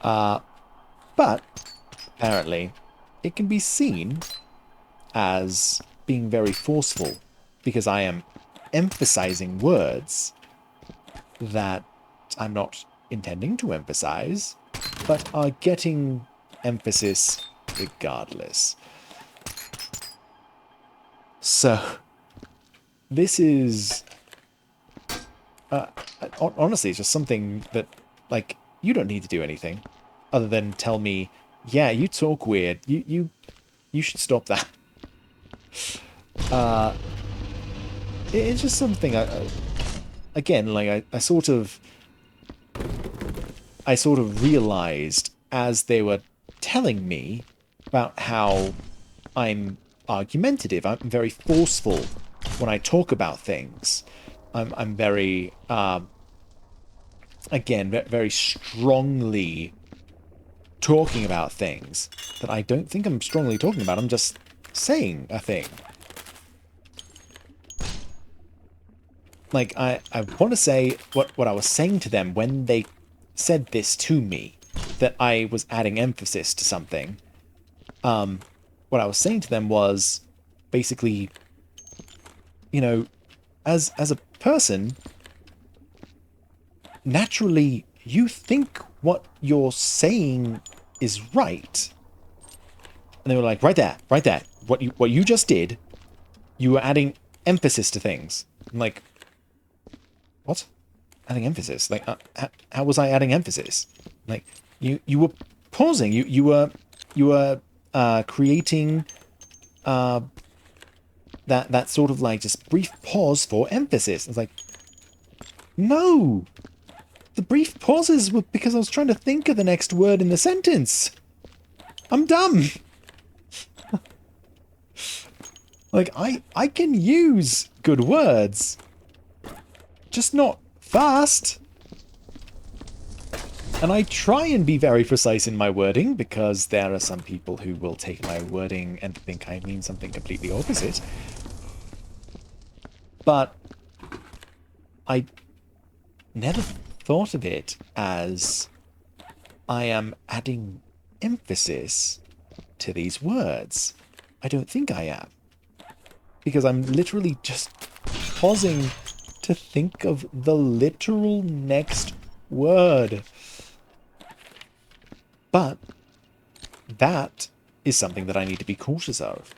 But apparently it can be seen as being very forceful because I am emphasizing words that I'm not intending to emphasize, but are getting emphasis regardless. So, this is... honestly, it's just something that, like, you don't need to do anything other than tell me, yeah, you talk weird. You should stop that. It's just something again, like I sort of realized as they were telling me about how I'm argumentative. I'm very forceful when I talk about things. I'm very again very strongly talking about things that I don't think I'm strongly talking about. I'm just saying a thing. Like, I want to say what I was saying to them when they said this to me, that I was adding emphasis to something. What I was saying to them was basically, you know, as a person, naturally you think what you're saying is right. And they were like, right there. What you just did, you were adding emphasis to things. I'm like, what? Adding emphasis? Like, how was I adding emphasis? Like, you were pausing. You were creating that sort of like just brief pause for emphasis. It's like, no, the brief pauses were because I was trying to think of the next word in the sentence. I'm dumb. Like, I can use good words, just not fast. And I try and be very precise in my wording, because there are some people who will take my wording and think I mean something completely opposite. But I never thought of it as I am adding emphasis to these words. I don't think I am. Because I'm literally just pausing to think of the literal next word. But that is something that I need to be cautious of.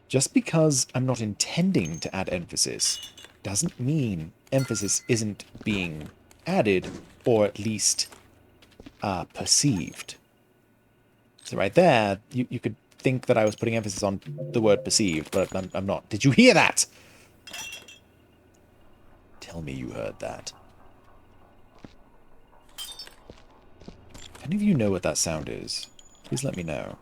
Just because I'm not intending to add emphasis doesn't mean emphasis isn't being added, or at least perceived. So right there, you could think that I was putting emphasis on the word perceived, but I'm not. Did you hear that? Tell me you heard that. Any of you know what that sound is? Please let me know.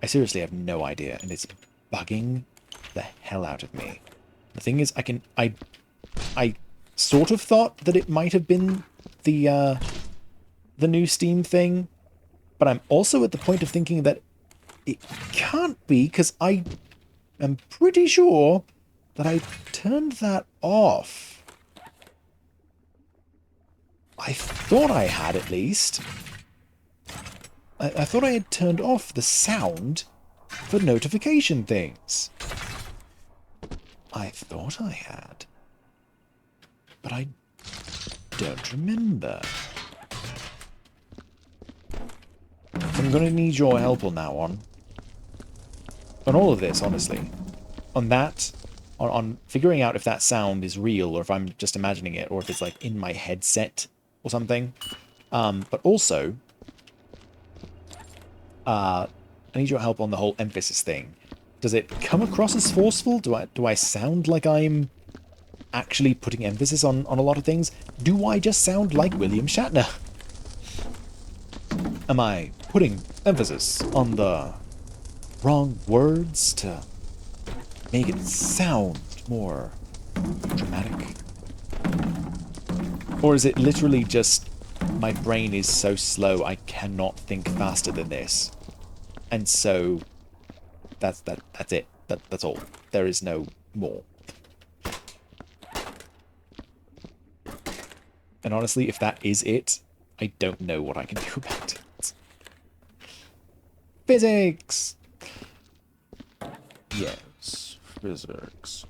I seriously have no idea, and it's bugging the hell out of me. The thing is, I sort of thought that it might have been the new Steam thing, but I'm also at the point of thinking that it can't be, because I am pretty sure that I turned that off. I thought I had, at least. I thought I had turned off the sound for notification things. I thought I had. But I don't remember. I'm going to need your help on that one. On all of this, honestly. On that, on figuring out if that sound is real, or if I'm just imagining it, or if it's like in my headset or something. But also, I need your help on the whole emphasis thing. Does it come across as forceful? Do I sound like I'm actually putting emphasis on a lot of things? Do I just sound like William Shatner? Am I putting emphasis on the wrong words to make it sound more dramatic? Or is it literally just my brain is so slow I cannot think faster than this? And so that's it. That's all. There is no more. And honestly, if that is it, I don't know what I can do about it. Physics! Yes, physics.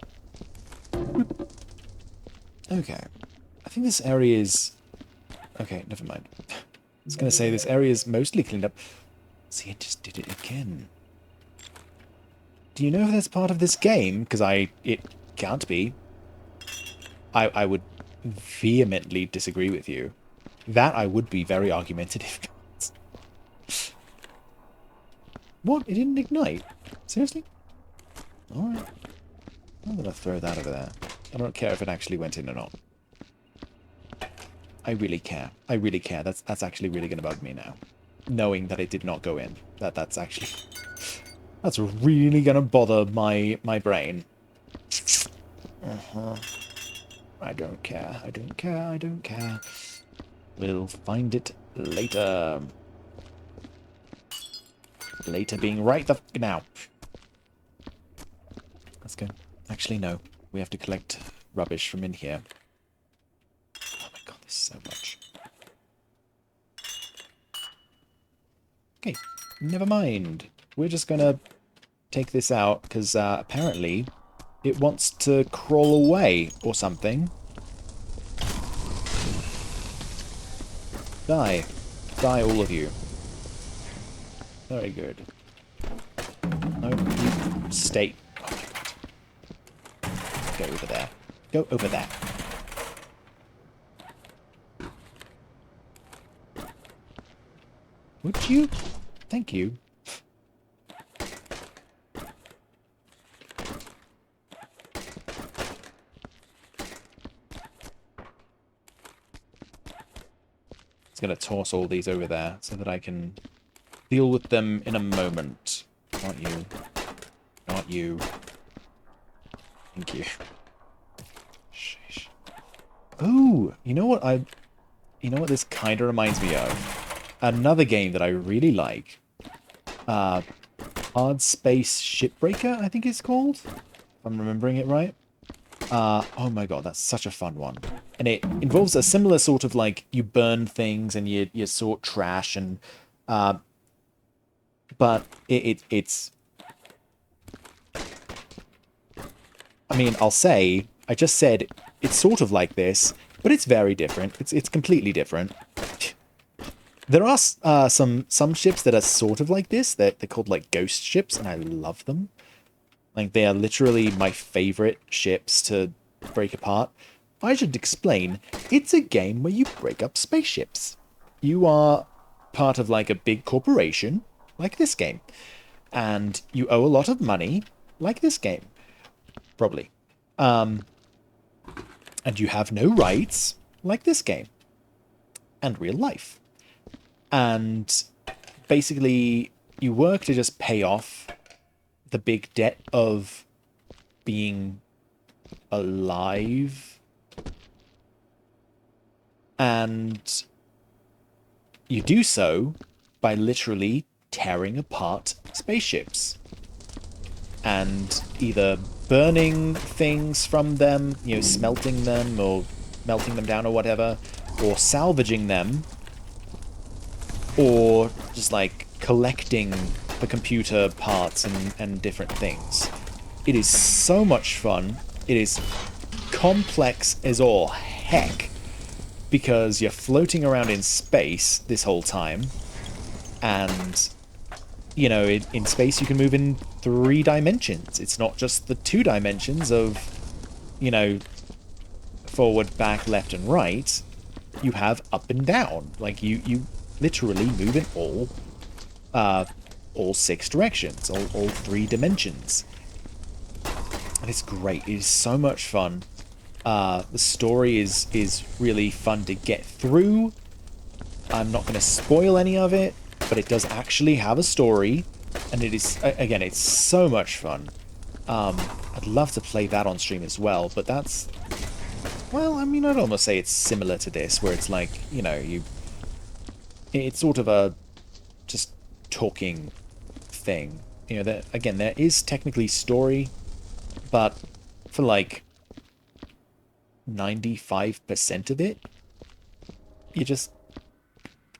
Okay. I think this area is... Okay, never mind. I was going to say this area is mostly cleaned up. See, it just did it again. Do you know if that's part of this game? Because it can't be. I would vehemently disagree with you. That I would be very argumentative. What? It didn't ignite? Seriously? Alright. I'm gonna throw that over there. I don't care if it actually went in or not. I really care. I really care. That's actually really gonna bug me now. Knowing that it did not go in. That's actually... That's really gonna bother my brain. I don't care. I don't care. I don't care. We'll find it later. Later being right the f now. Let's go. Actually, no. We have to collect rubbish from in here. Oh my god, this is so much. Okay, never mind. We're just gonna take this out, because apparently it wants to crawl away or something. Die. Die, all of you. Very good. No, you stay. Oh my god. Go over there. Go over there. Would you? Thank you. It's going to toss all these over there so that I can deal with them in a moment. Aren't you? not you. Thank you. Sheesh. Ooh, you know what this kind of reminds me of? Another game that I really like. Hard Space Shipbreaker, I think it's called. If I'm remembering it right. Oh my god, that's such a fun one. And it involves a similar sort of like you burn things and you sort trash and but it's I mean, I'll say I just said it's sort of like this, but it's very different. It's completely different. There are some ships that are sort of like this. They're called like ghost ships, and I love them. Like they are literally my favorite ships to break apart. I should explain. It's a game where you break up spaceships. You are part of like a big corporation, like this game, and you owe a lot of money, like this game, probably. And you have no rights, like this game, and real life. And basically, you work to just pay off the big debt of being alive. And you do so by literally tearing apart spaceships. And either burning things from them, you know, smelting them or melting them down or whatever, or salvaging them, or just like collecting the computer parts and different things. It is so much fun. It is complex as all heck because you're floating around in space this whole time, and you know, in space you can move in 3 dimensions. It's not just the 2 dimensions of, you know, forward, back, left, and right. You have up and down. Like you literally move in all 6 directions, all 3 dimensions. And it's great. It is so much fun. The story is really fun to get through. I'm not going to spoil any of it, but it does actually have a story, and it is, again, it's so much fun. I'd love to play that on stream as well, but that's, well, I mean, I'd almost say it's similar to this, where it's like, you know, it's sort of a just talking thing. You know, again, there is technically story, but for like 95% of it, you're just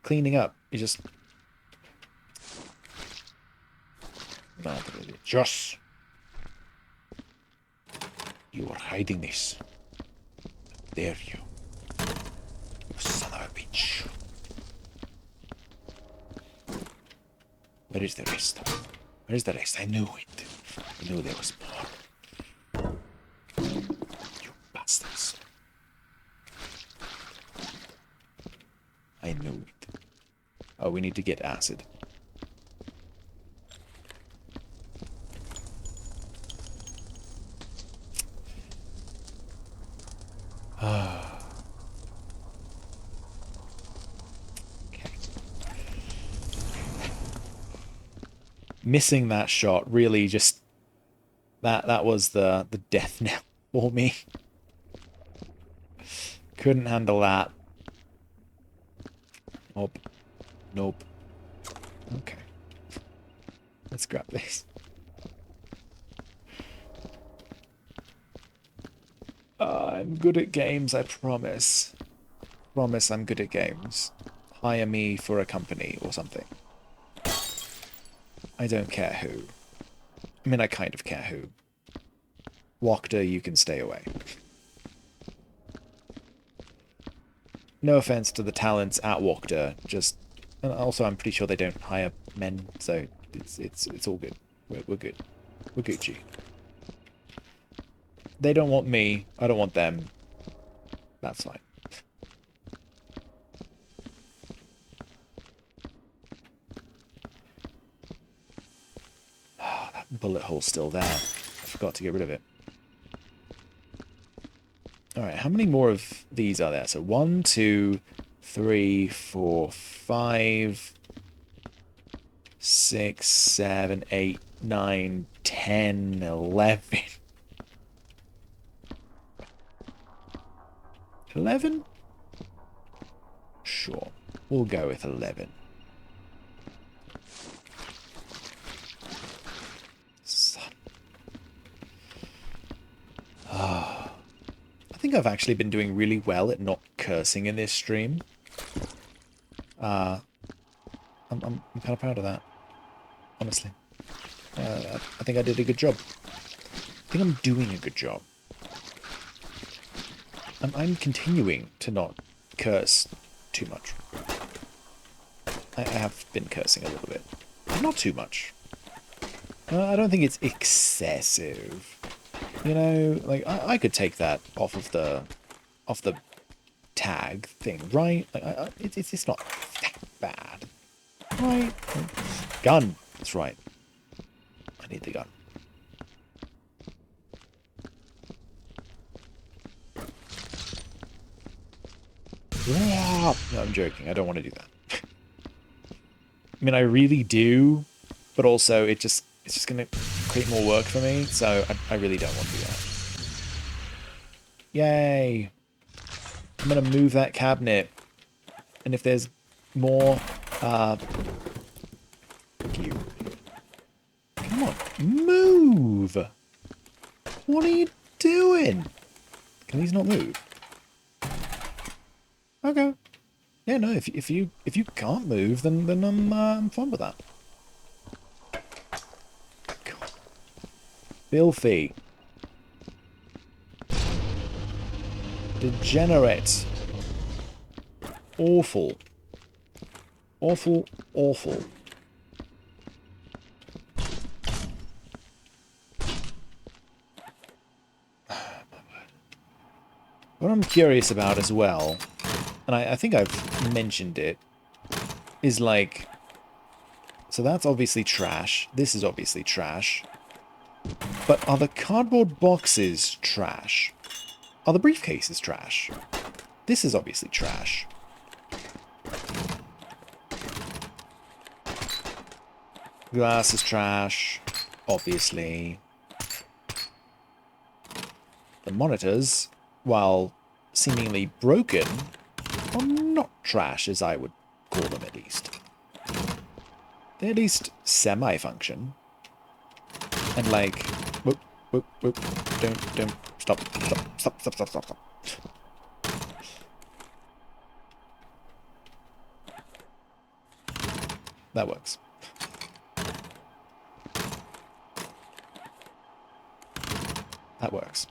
cleaning up. You just... Josh! You are hiding this. Dare you. You son of a bitch. Where is the rest? Where is the rest? I knew it. I knew there was more. You bastards. I knew it. Oh, we need to get acid. Okay. Missing that shot really just... That was the death knell for me. Couldn't handle that. Nope. Nope. Okay. Let's grab this. I'm good at games, I promise. Promise I'm good at games. Hire me for a company or something. I don't care who. I mean, I kind of care who. Wachter, you can stay away. No offense to the talents at Wachter, just... And also, I'm pretty sure they don't hire men, so it's all good. We're good. We're Gucci. They don't want me. I don't want them. That's fine. Oh, that bullet hole's still there. I forgot to get rid of it. Alright, how many more of these are there? So 1, 2, 3, 4, 5... 6, 7, 8, 9, 10, 11. 11? Sure. We'll go with 11. Son. I think I've actually been doing really well at not cursing in this stream. I'm kind of proud of that, honestly. I think I did a good job. I think I'm doing a good job. I'm continuing to not curse too much. I have been cursing a little bit. Not too much. I don't think it's excessive. You know, like, I could take that off the tag thing, right? Like, it's not that bad. Right? Gun. That's right. I need the gun. No, I'm joking. I don't want to do that. I mean, I really do, but also it's just going to create more work for me, so I really don't want to do that. Yay! I'm going to move that cabinet, and if there's more, thank you. Come on, move! What are you doing? Can these not move? Okay. Yeah, no. If you can't move, then I'm fine with that. God. Filthy. Degenerate. Awful. Awful. Awful. What I'm curious about as well, and I think I've mentioned it, is like, so that's obviously trash. This is obviously trash. But are the cardboard boxes trash? Are the briefcases trash? This is obviously trash. Glass is trash, obviously. The monitors, while seemingly broken, are not trash, as I would call them at least. They at least semi-function. And like, whoop, whoop, whoop, don't, stop. That works. That works.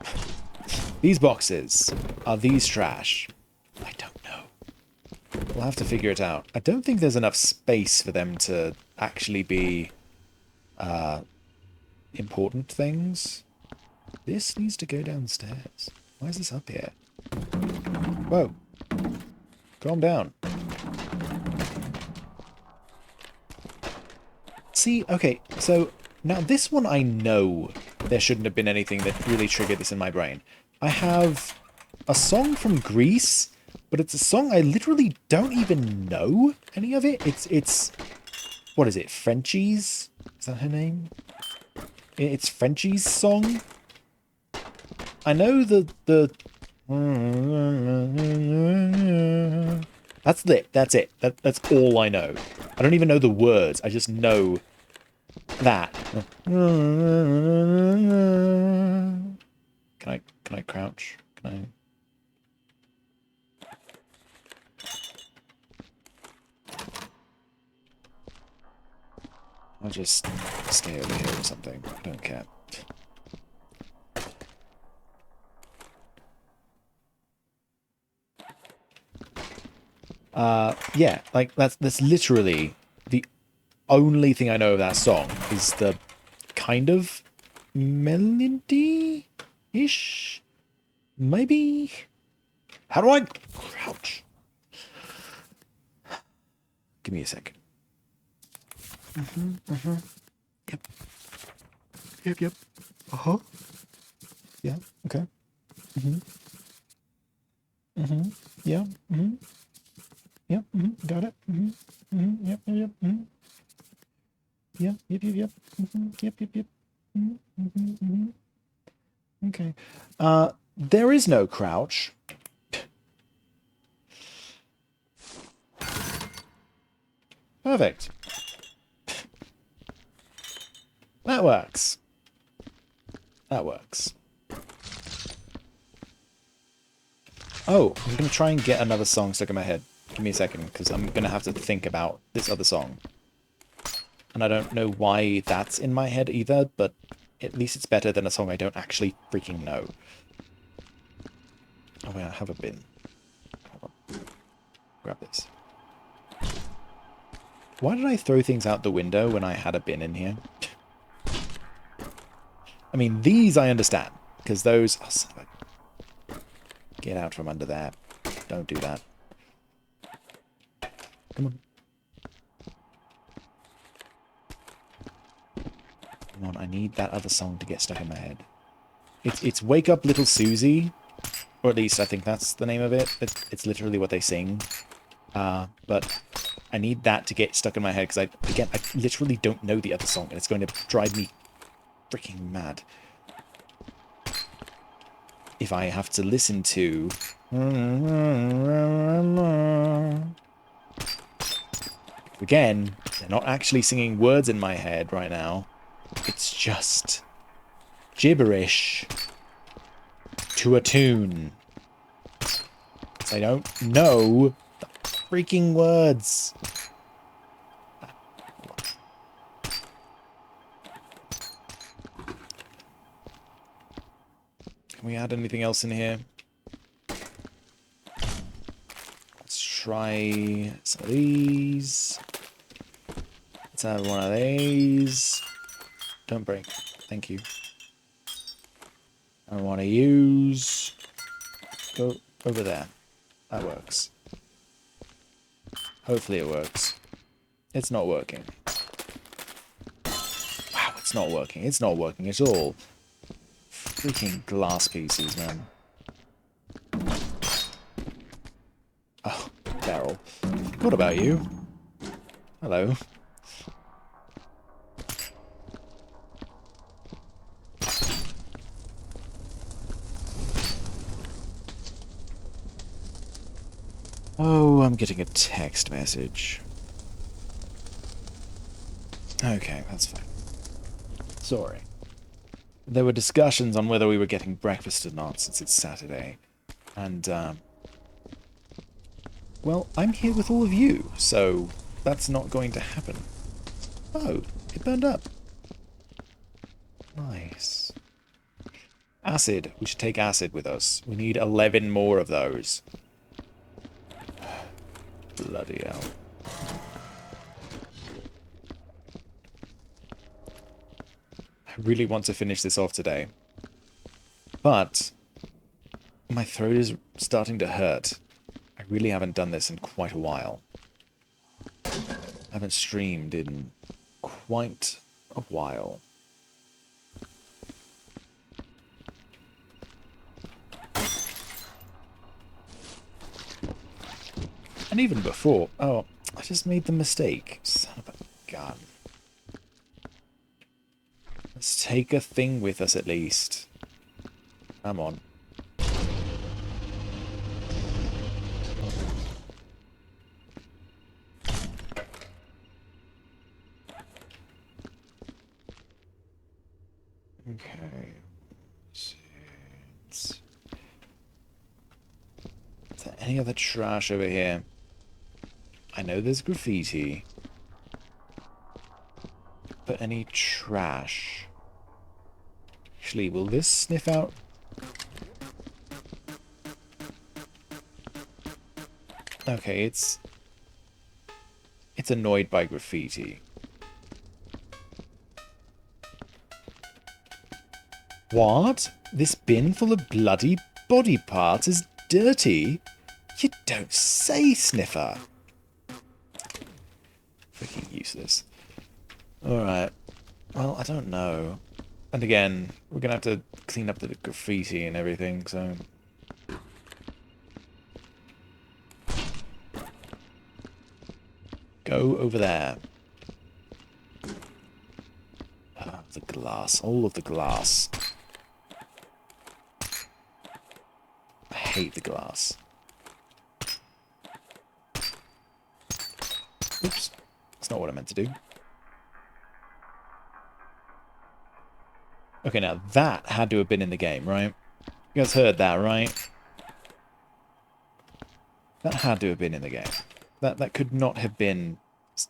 These boxes, are these trash? I don't know. We'll have to figure it out. I don't think there's enough space for them to actually be important things. This needs to go downstairs. Why is this up here? Whoa. Calm down. See, okay, so now this one I know there shouldn't have been anything that really triggered this in my brain. I have a song from Greece, but it's a song I literally don't even know any of it. It's what is it, Frenchie's? Is that her name? It's Frenchie's song. I know the that's it. That's it. That's all I know. I don't even know the words. I just know that. Can I crouch? Can I'll just stay over here or something. I don't care. Yeah, like that's literally the only thing I know of that song is the kind of melody-ish? Maybe? How do I crouch? Give me a second. Yep. Yep. Uh-huh. Yeah, okay. Yeah. Yep. Got it. Yep. Yep. Yep. Yep. Yep. Yep. Yep. Yep. Okay. There is no crouch. Perfect. That works. That works. Oh, I'm going to try and get another song stuck in my head. Give me a second, because I'm going to have to think about this other song. And I don't know why that's in my head either, but at least it's better than a song I don't actually freaking know. Oh, wait, I have a bin. Hold on. Grab this. Why did I throw things out the window when I had a bin in here? I mean, these I understand, because those... Oh, son of a... Get out from under there. Don't do that. Come on. Come on, I need that other song to get stuck in my head. It's Wake Up Little Susie, or at least I think that's the name of it. It's literally what they sing. But I need that to get stuck in my head, because I literally don't know the other song, and it's going to drive me freaking mad if I have to listen to... Again, they're not actually singing words in my head right now. It's just gibberish to a tune. I don't know the freaking words. Can we add anything else in here? Let's try some of these. Let's have one of these. Don't break. Thank you. I want to use... Go over there. That works. Hopefully it works. It's not working. Wow, it's not working. It's not working at all. Freaking glass pieces, man. Oh, Daryl. What about you? Hello. Oh, I'm getting a text message. Okay, that's fine. Sorry. There were discussions on whether we were getting breakfast or not, since it's Saturday. And, well, I'm here with all of you, so that's not going to happen. Oh, it burned up. Nice. Acid. We should take acid with us. We need 11 more of those. Bloody hell. I really want to finish this off today. But my throat is starting to hurt. I really haven't done this in quite a while. I haven't streamed in quite a while. And even before... Oh, I just made the mistake. Son of a gun. Let's take a thing with us at least. Come on. Okay. Is there any other trash over here? I know there's graffiti. But any trash? Actually, will this sniff out? Okay, it's annoyed by graffiti. What? This bin full of bloody body parts is dirty? You don't say, Sniffer. Freaking useless. Alright. Well, I don't know. And again, we're gonna have to clean up the graffiti and everything, so... Go over there. glass. All of the glass. I hate the glass. Oops. That's not what I meant to do. Okay, now that had to have been in the game, right? You guys heard that, right? That had to have been in the game. That could not have been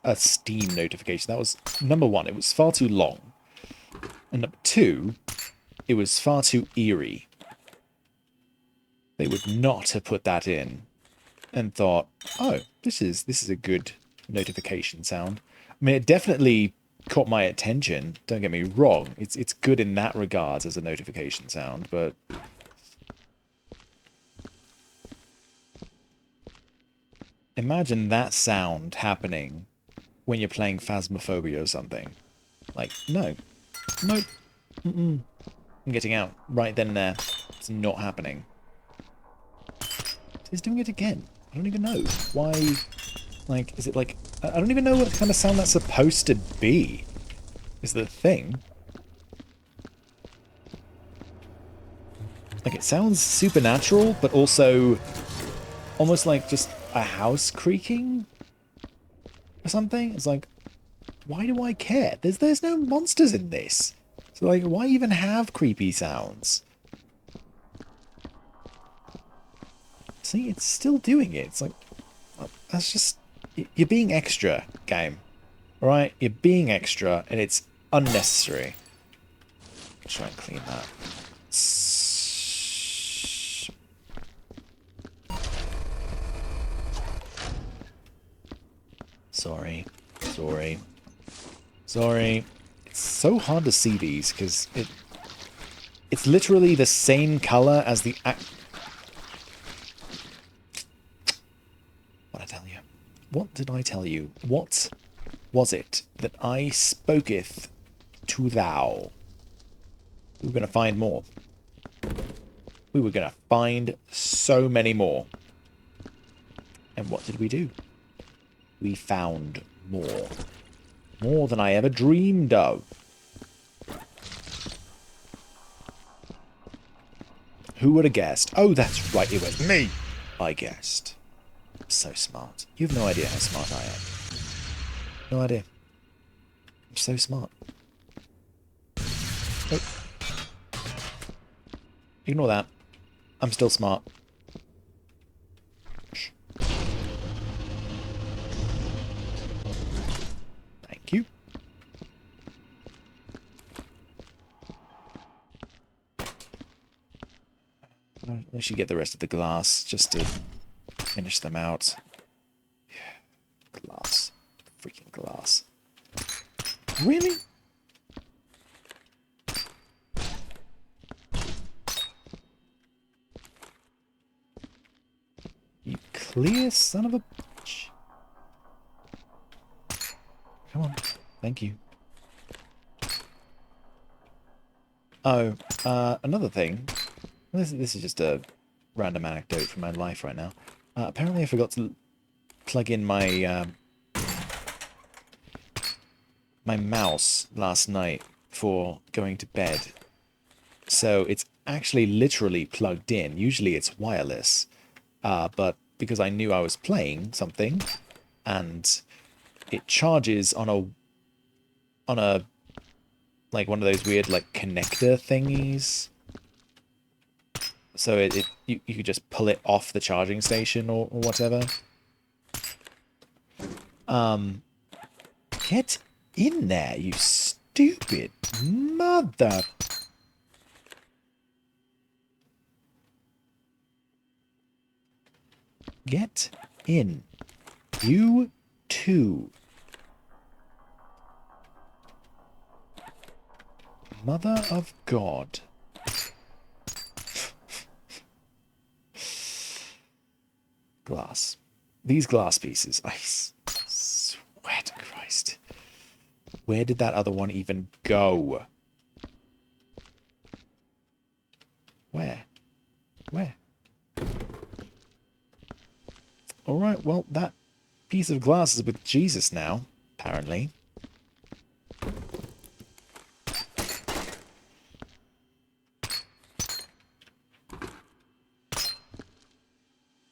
a Steam notification. That was, number one, it was far too long. And number two, it was far too eerie. They would not have put that in and thought, oh, this is a good notification sound. I mean, it definitely caught my attention, don't get me wrong. It's good in that regards as a notification sound, but imagine that sound happening when you're playing Phasmophobia or something. Like, no. Nope. I'm getting out right then and there. It's not happening. It's doing it again. I don't even know. Why? Like, is it like... I don't even know what kind of sound that's supposed to be. Is the thing. Like, it sounds supernatural, but also almost like just a house creaking or something. It's like, why do I care? There's no monsters in this. So, like, why even have creepy sounds? See, it's still doing it. It's like, that's just... You're being extra, game. Alright? You're being extra, and it's unnecessary. Try and clean that. Sorry. Sorry. Sorry. It's so hard to see these, because it's literally the same color as the... What'd I tell you? What did I tell you? What was it that I spoketh to thou? We were going to find more. We were going to find so many more. And what did we do? We found more. More than I ever dreamed of. Who would have guessed? Oh, that's right, it was me. I guessed. I'm so smart. You have no idea how smart I am. No idea. I'm so smart. Oh. Ignore that. I'm still smart. Shh. Thank you. I should get the rest of the glass just to finish them out. Yeah. Glass. Freaking glass. Really? You clear son of a bitch. Come on. Thank you. Oh, another thing. This is just a random anecdote from my life right now. Apparently I forgot to plug in my my mouse last night before going to bed. So it's actually literally plugged in. Usually it's wireless. But because I knew I was playing something and it charges on a like one of those weird like connector thingies. So you could just pull it off the charging station or whatever. Get in there, you stupid mother. Get in. You too. Mother of God. Glass. These glass pieces. I swear to Christ. Where did that other one even go? Where? Where? Alright, well, that piece of glass is with Jesus now, apparently.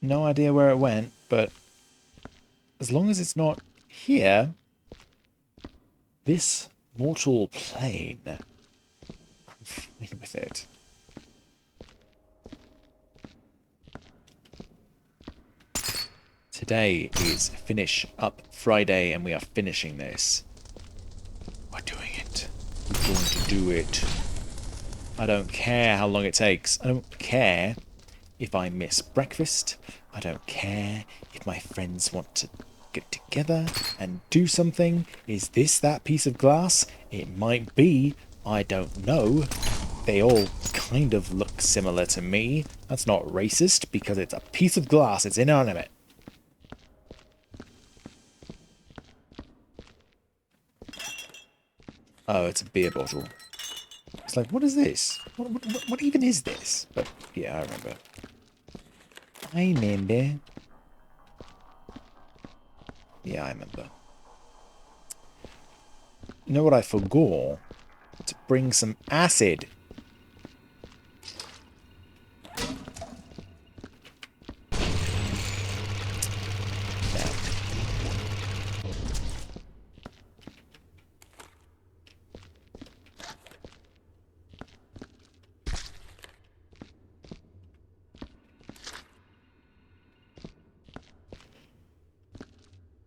No idea where it went, but as long as it's not here, this mortal plane, I'm fine with it. Today is Finish Up Friday, and we are finishing this. We're doing it. We're going to do it. I don't care how long it takes. I don't care if I miss breakfast. I don't care if my friends want to get together and do something. Is this that piece of glass? It might be. I don't know. They all kind of look similar to me. That's not racist because it's a piece of glass. It's inanimate. Oh, it's a beer bottle. It's like, what is this? What even is this? But yeah, I remember. Yeah, I remember. You know what I forgot? To bring some acid. Now.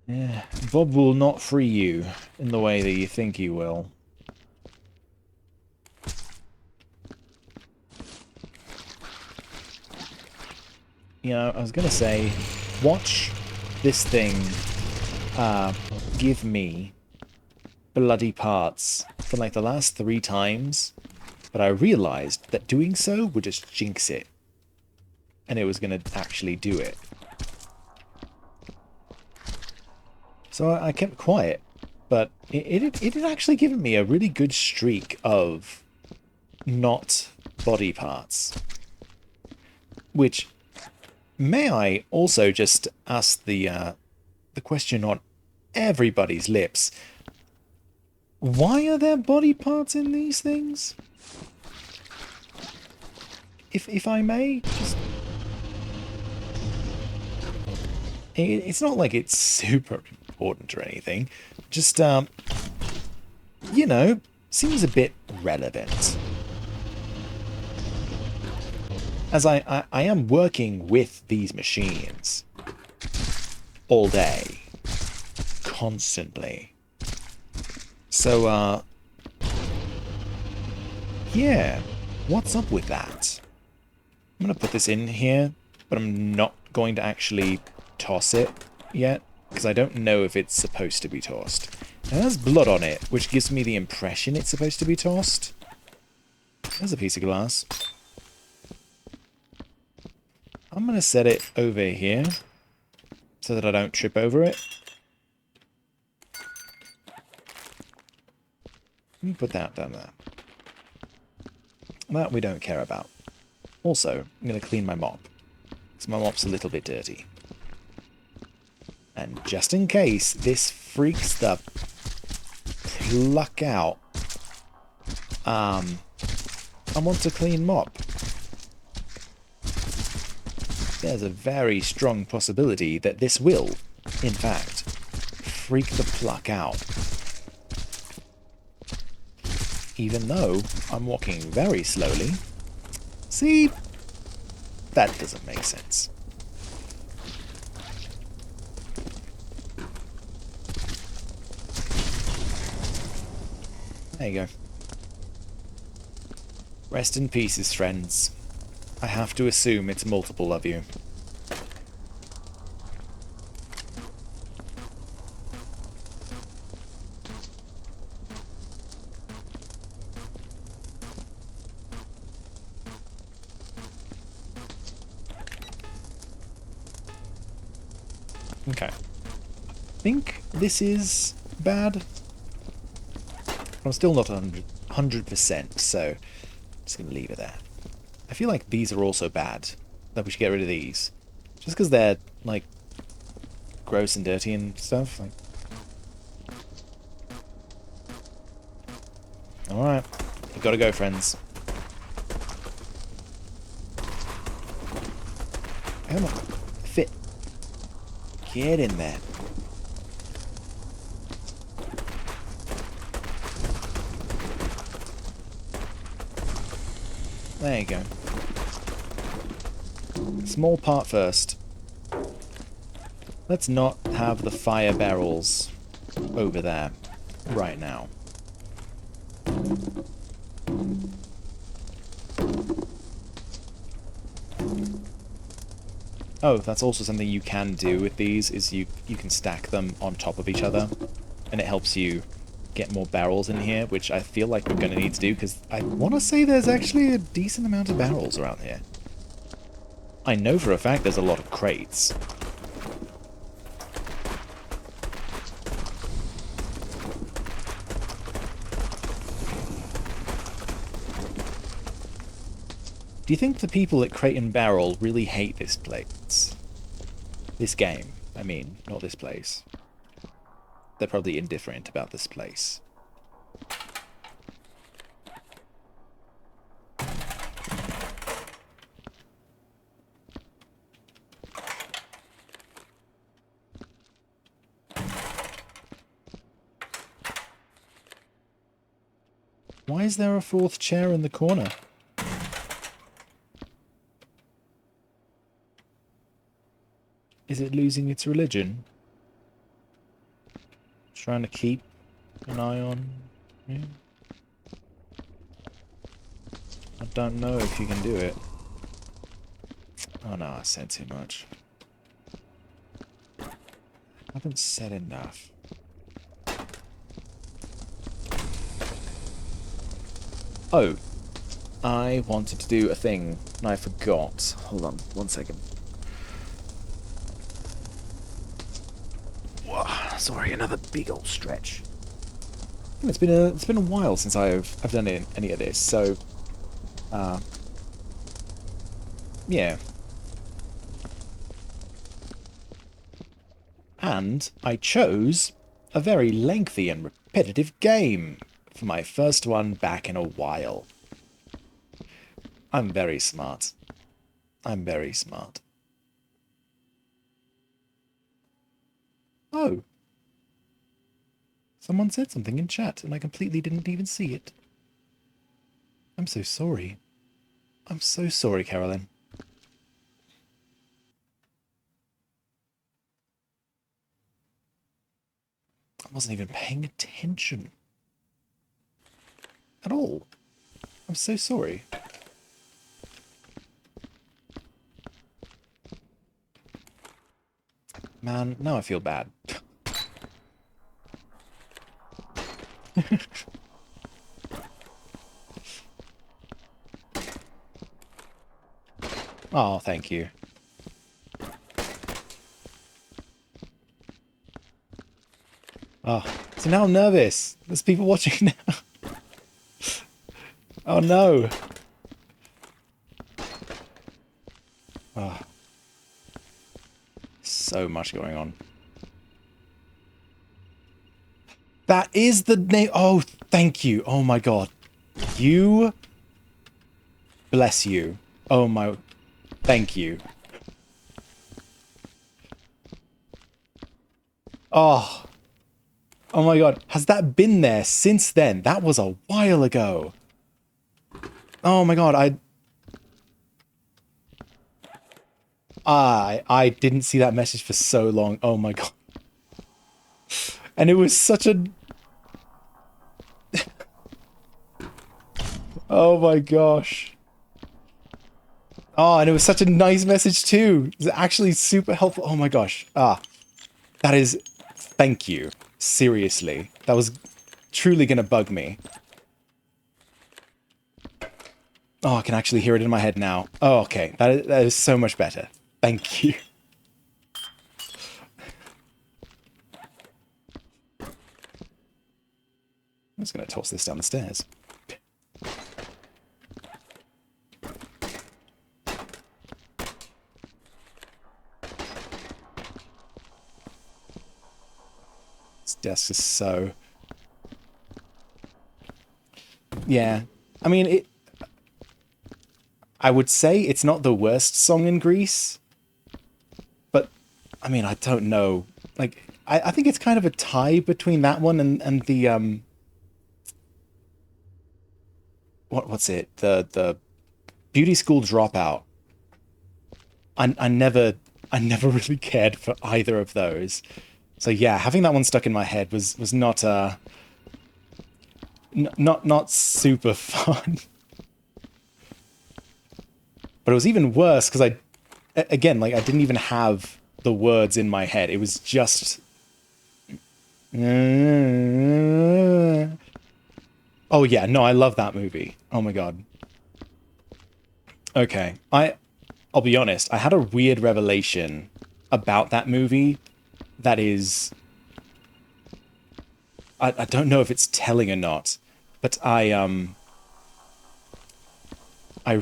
Yeah, Bob will not free you in the way that you think he will. You know, I was gonna say, watch this thing give me bloody parts for like the last 3 times, but I realized that doing so would just jinx it. And it was gonna actually do it. So I kept quiet, but it had actually given me a really good streak of not body parts. Which, may I also just ask the question on everybody's lips. Why are there body parts in these things? If I may, just... It's not like it's super important or anything. Just, you know, seems a bit relevant. As I am working with these machines all day, constantly. So, yeah, what's up with that? I'm going to put this in here, but I'm not going to actually toss it yet, because I don't know if it's supposed to be tossed. Now, there's blood on it, which gives me the impression it's supposed to be tossed. There's a piece of glass. I'm going to set it over here, so that I don't trip over it. Let me put that down there. That we don't care about. Also, I'm going to clean my mop, because my mop's a little bit dirty. And just in case this freaks the pluck out, I want a clean mop. There's a very strong possibility that this will, in fact, freak the pluck out. Even though I'm walking very slowly. See? That doesn't make sense. There you go. Rest in pieces, friends. I have to assume it's multiple of you. Okay. I think this is bad. I'm still not 100%, so I'm just going to leave it there. I feel like these are also bad. That we should get rid of these. Just because they're, like, gross and dirty and stuff. Like... Alright. We've got to go, friends. I Get in there. There you go. Small part first. Let's not have the fire barrels over there right now. Oh, that's also something you can do with these, is you can stack them on top of each other, and it helps you get more barrels in here, which I feel like we're going to need to do, because I want to say there's actually a decent amount of barrels around here. I know for a fact there's a lot of crates. Do you think the people at Crate and Barrel really hate this place? This game, I mean, not this place. They're probably indifferent about this place. Why is there a fourth chair in the corner? Is it losing its religion? Trying to keep an eye on you? I don't know if you can do it. Oh no, I said too much. I haven't said enough. Oh, I wanted to do a thing and I forgot. Hold on, 1 second. Sorry, another big old stretch. It's been a while since I've done any of this, so yeah. And I chose a very lengthy and repetitive game for my first one back in a while. I'm very smart. I'm very smart. Oh. Someone said something in chat, and I completely didn't even see it. I'm so sorry. I'm so sorry, Carolyn. I wasn't even paying attention. At all. I'm so sorry. Man, now I feel bad. Oh, thank you. Oh, so now I'm nervous. There's people watching now. Oh no. Oh. So much going on. That is the name. Oh, thank you. Oh my god. You. Bless you. Oh my. Thank you. Oh. Oh my god. Has that been there since then? That was a while ago. Oh my god. I didn't see that message for so long. Oh my god. And it was such a... Oh my gosh. Oh, and it was such a nice message too. It was actually super helpful. Oh my gosh. Ah. That is... Thank you. Seriously. That was truly gonna bug me. Oh, I can actually hear it in my head now. Oh, okay. That is so much better. Thank you. I'm just gonna toss this down the stairs. This desk is so... Yeah. I mean, I would say it's not the worst song in Greece, but I mean, I don't know. Like, I think it's kind of a tie between that one and the what's it? The beauty school dropout. I never really cared for either of those. So yeah, having that one stuck in my head was not not super fun. But it was even worse because again, like I didn't even have the words in my head. It was just oh yeah, no, I love that movie. Oh my god. Okay. I'll be honest, I had a weird revelation about that movie that is I don't know if it's telling or not, but I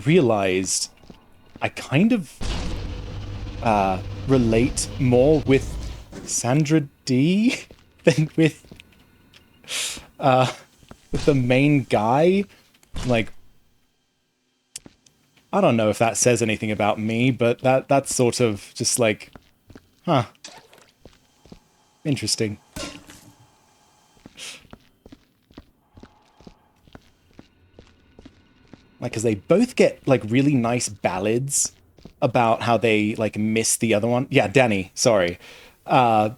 realized I kind of relate more with Sandra D than with the main guy. Like, I don't know if that says anything about me, but that's sort of just like, huh, interesting. Like, because they both get like really nice ballads about how they like miss the other one. Yeah, Danny, sorry. They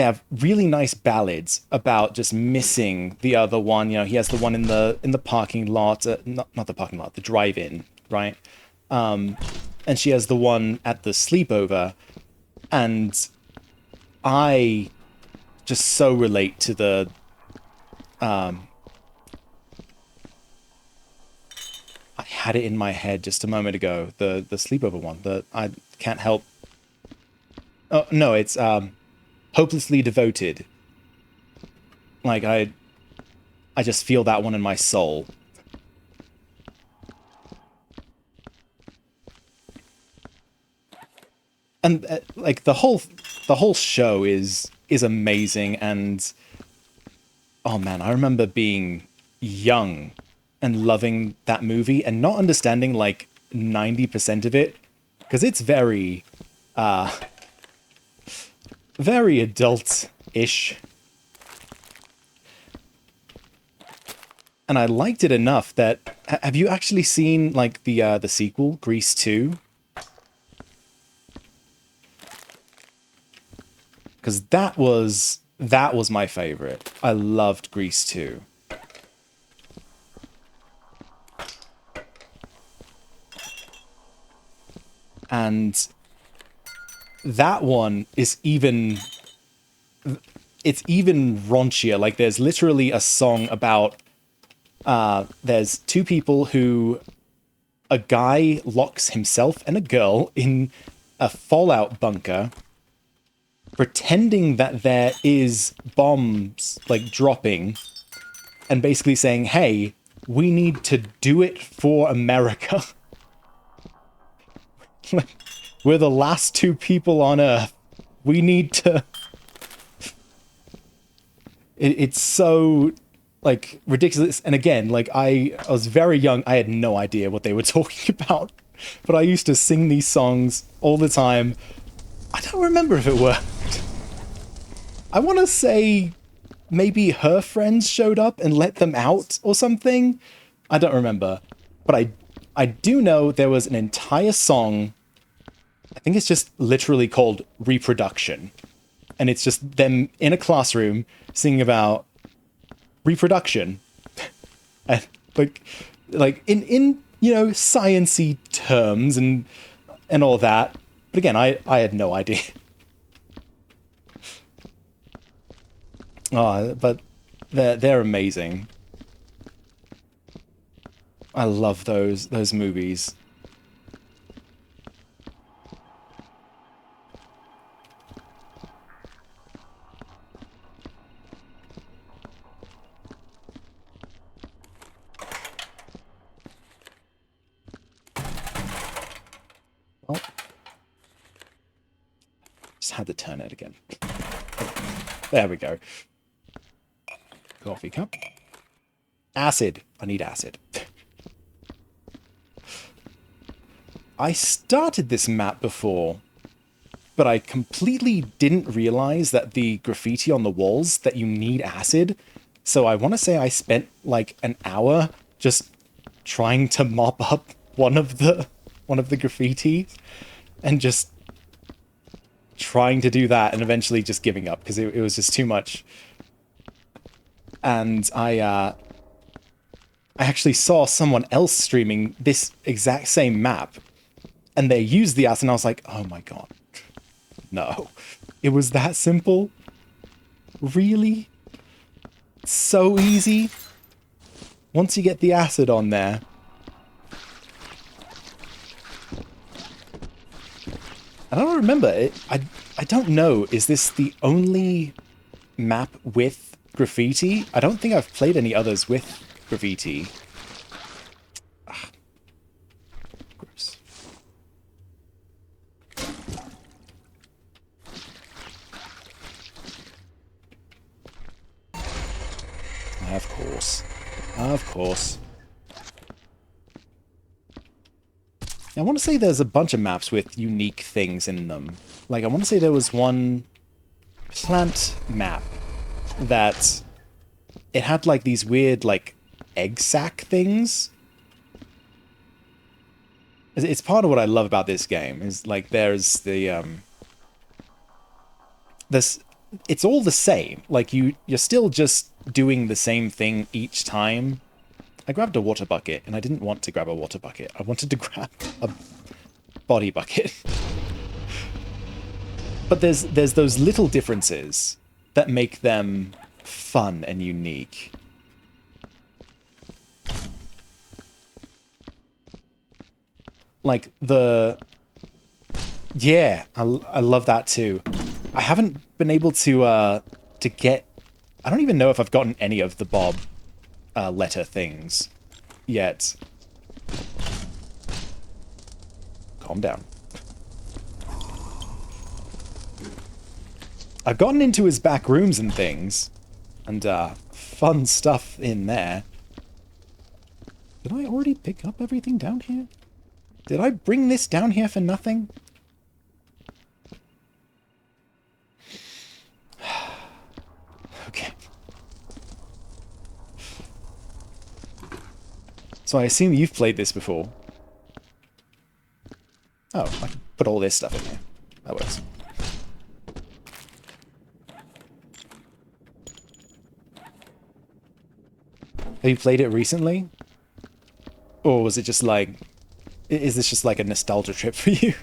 have really nice ballads about just missing the other one. You know, he has the one in the parking lot, not the parking lot, the drive-in, right? And she has the one at the sleepover, and I just so relate to the I had it in my head just a moment ago, the sleepover one. The I can't help. Oh no, it's hopelessly devoted. Like I just feel that one in my soul. And like the whole show is amazing. And oh man, I remember being young and loving that movie and not understanding like 90% of it because it's very adult-ish. And I liked it enough that have you actually seen like the sequel, Grease 2? Because that was my favorite. I loved Grease 2. And that one is it's even raunchier. Like there's literally a song about there's two people who a guy locks himself and a girl in a fallout bunker pretending that there is bombs like dropping and basically saying, hey, we need to do it for America. We're the last two people on Earth. We need to... it's so, like, ridiculous. And again, like, I was very young. I had no idea what they were talking about. But I used to sing these songs all the time. I don't remember if it worked. I want to say maybe her friends showed up and let them out or something. I don't remember. But I do know there was an entire song, I think it's just literally called Reproduction. And it's just them in a classroom singing about reproduction. And like in you know, science-y terms and all that. But again, I had no idea. Oh, but they're amazing. I love those movies. Well, just had to turn it again. There we go. Coffee cup. Acid. I need acid. I started this map before, but I completely didn't realize that the graffiti on the walls, that you need acid. So I want to say I spent like an hour just trying to mop up one of the graffiti and just trying to do that and eventually just giving up because it was just too much. And I actually saw someone else streaming this exact same map and they used the acid and I was like, oh my god, no. It was that simple? Really? So easy? Once you get the acid on there. I don't remember it. I don't know. Is this the only map with graffiti? I don't think I've played any others with graffiti. Ah, gross. Of course. Of course. I want to say there's a bunch of maps with unique things in them. Like, I want to say there was one plant map that it had, like, these weird, like, egg sac things. It's part of what I love about this game, is, like, there's the, it's all the same. Like, you're still just doing the same thing each time. I grabbed a water bucket, and I didn't want to grab a water bucket. I wanted to grab a body bucket. But there's those little differences that make them fun and unique. Like yeah, I love that too. I haven't been able to get... I don't even know if I've gotten any of the Bob letter things yet. Calm down. I've gotten into his back rooms and things, and fun stuff in there. Did I already pick up everything down here? Did I bring this down here for nothing? Okay. So I assume you've played this before. Oh, I can put all this stuff in here. That works. Have you played it recently? Or was it just like... Is this just like a nostalgia trip for you?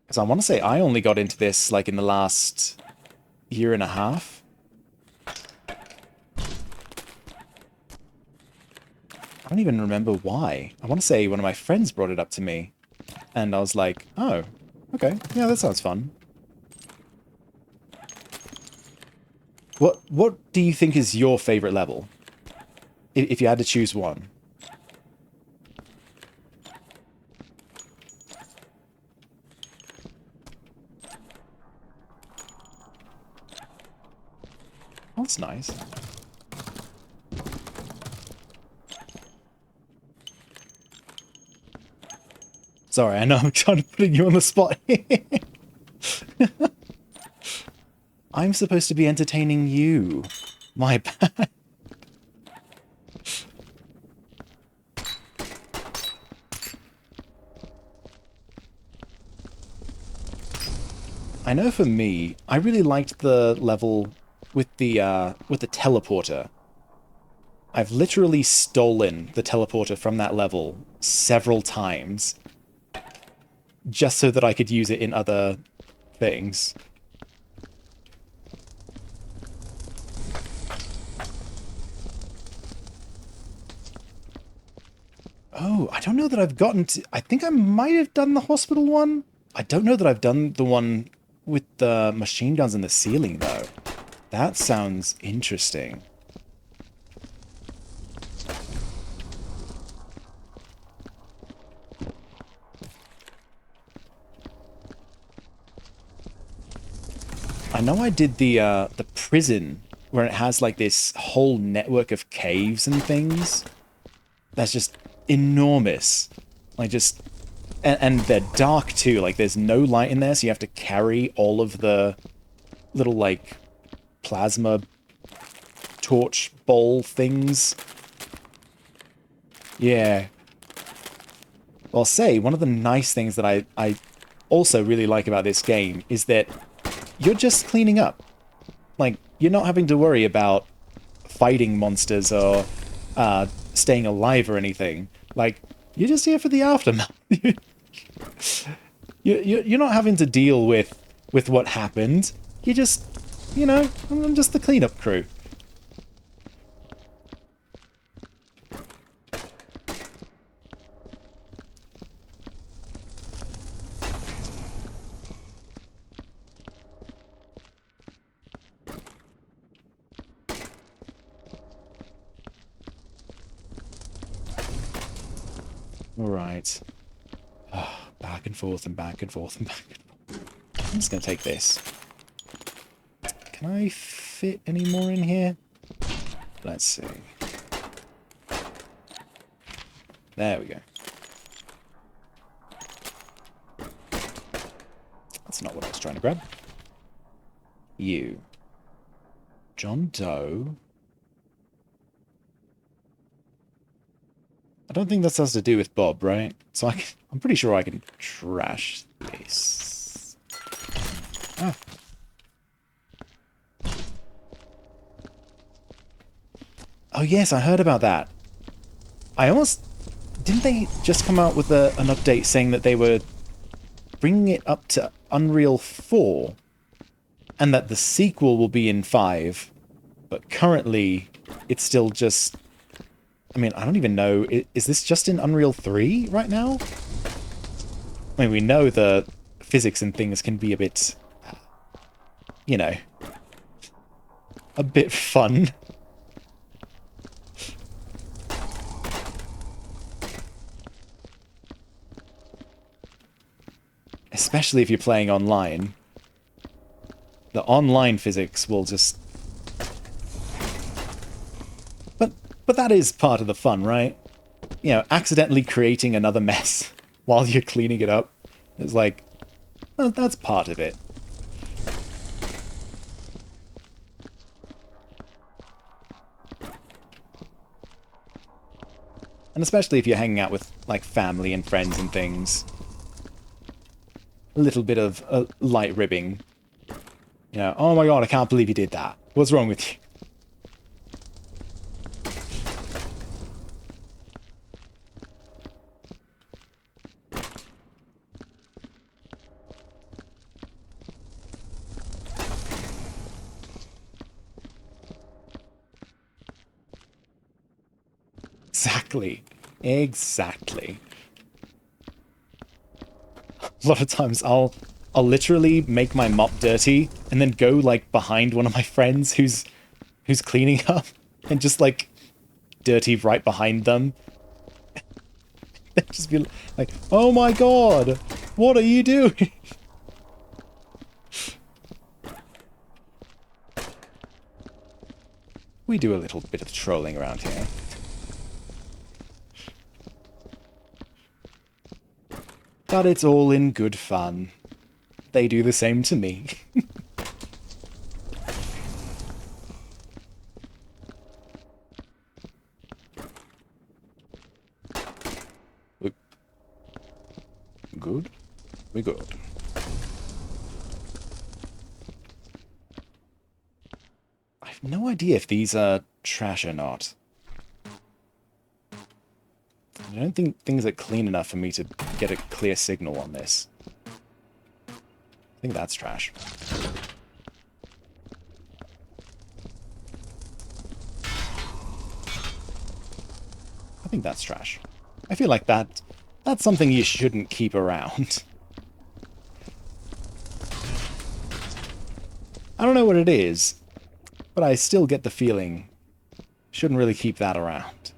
Because I want to say I only got into this like in the last year and a half. I don't even remember why. I want to say one of my friends brought it up to me. And I was like, oh, okay. Yeah, that sounds fun. What do you think is your favorite level? If you had to choose one. Oh, that's nice. Sorry, I know I'm trying to put you on the spot. I'm supposed to be entertaining you. My bad. I know for me, I really liked the level with the teleporter. I've literally stolen the teleporter from that level several times just so that I could use it in other things. Oh, I don't know that I've gotten to... I think I might have done the hospital one. I don't know that I've done the one with the machine guns in the ceiling, though. That sounds interesting. I know I did the prison, where it has, like, this whole network of caves and things. That's just enormous. Like, just... And they're dark, too. Like, there's no light in there, so you have to carry all of the little, like, plasma torch bowl things. Yeah. Well, say, one of the nice things that I also really like about this game is that you're just cleaning up. Like, you're not having to worry about fighting monsters or staying alive or anything. Like, you're just here for the aftermath. You're not having to deal with what happened. You just, you know, I'm just the cleanup crew. Alright. Oh, back and forth and back and forth and back and forth. I'm just going to take this. Can I fit any more in here? Let's see. There we go. That's not what I was trying to grab. You. John Doe. I don't think this has to do with Bob, right? So I'm pretty sure I can trash this. Ah. Oh yes, I heard about that. I almost... Didn't they just come out with an update saying that they were bringing it up to Unreal 4? And that the sequel will be in 5. But currently, it's still just... I mean, I don't even know. Is this just in Unreal 3 right now? I mean, we know the physics and things can be a bit, you know, a bit fun. Especially if you're playing online. The online physics will just... But that is part of the fun, right? You know, accidentally creating another mess while you're cleaning it up. It's like, well, that's part of it. And especially if you're hanging out with, like, family and friends and things. A little bit of light ribbing. You know, oh my god, I can't believe you did that. What's wrong with you? Exactly. Exactly. A lot of times I'll literally make my mop dirty and then go like behind one of my friends who's cleaning up and just like dirty right behind them. Just be like, "Oh my god, what are you doing?" We do a little bit of trolling around here. But it's all in good fun. They do the same to me. Good? We good. I have no idea if these are trash or not. I don't think things are clean enough for me to get a clear signal on this. I think that's trash. I think that's trash. I feel like that's something you shouldn't keep around. I don't know what it is, but I still get the feeling shouldn't really keep that around.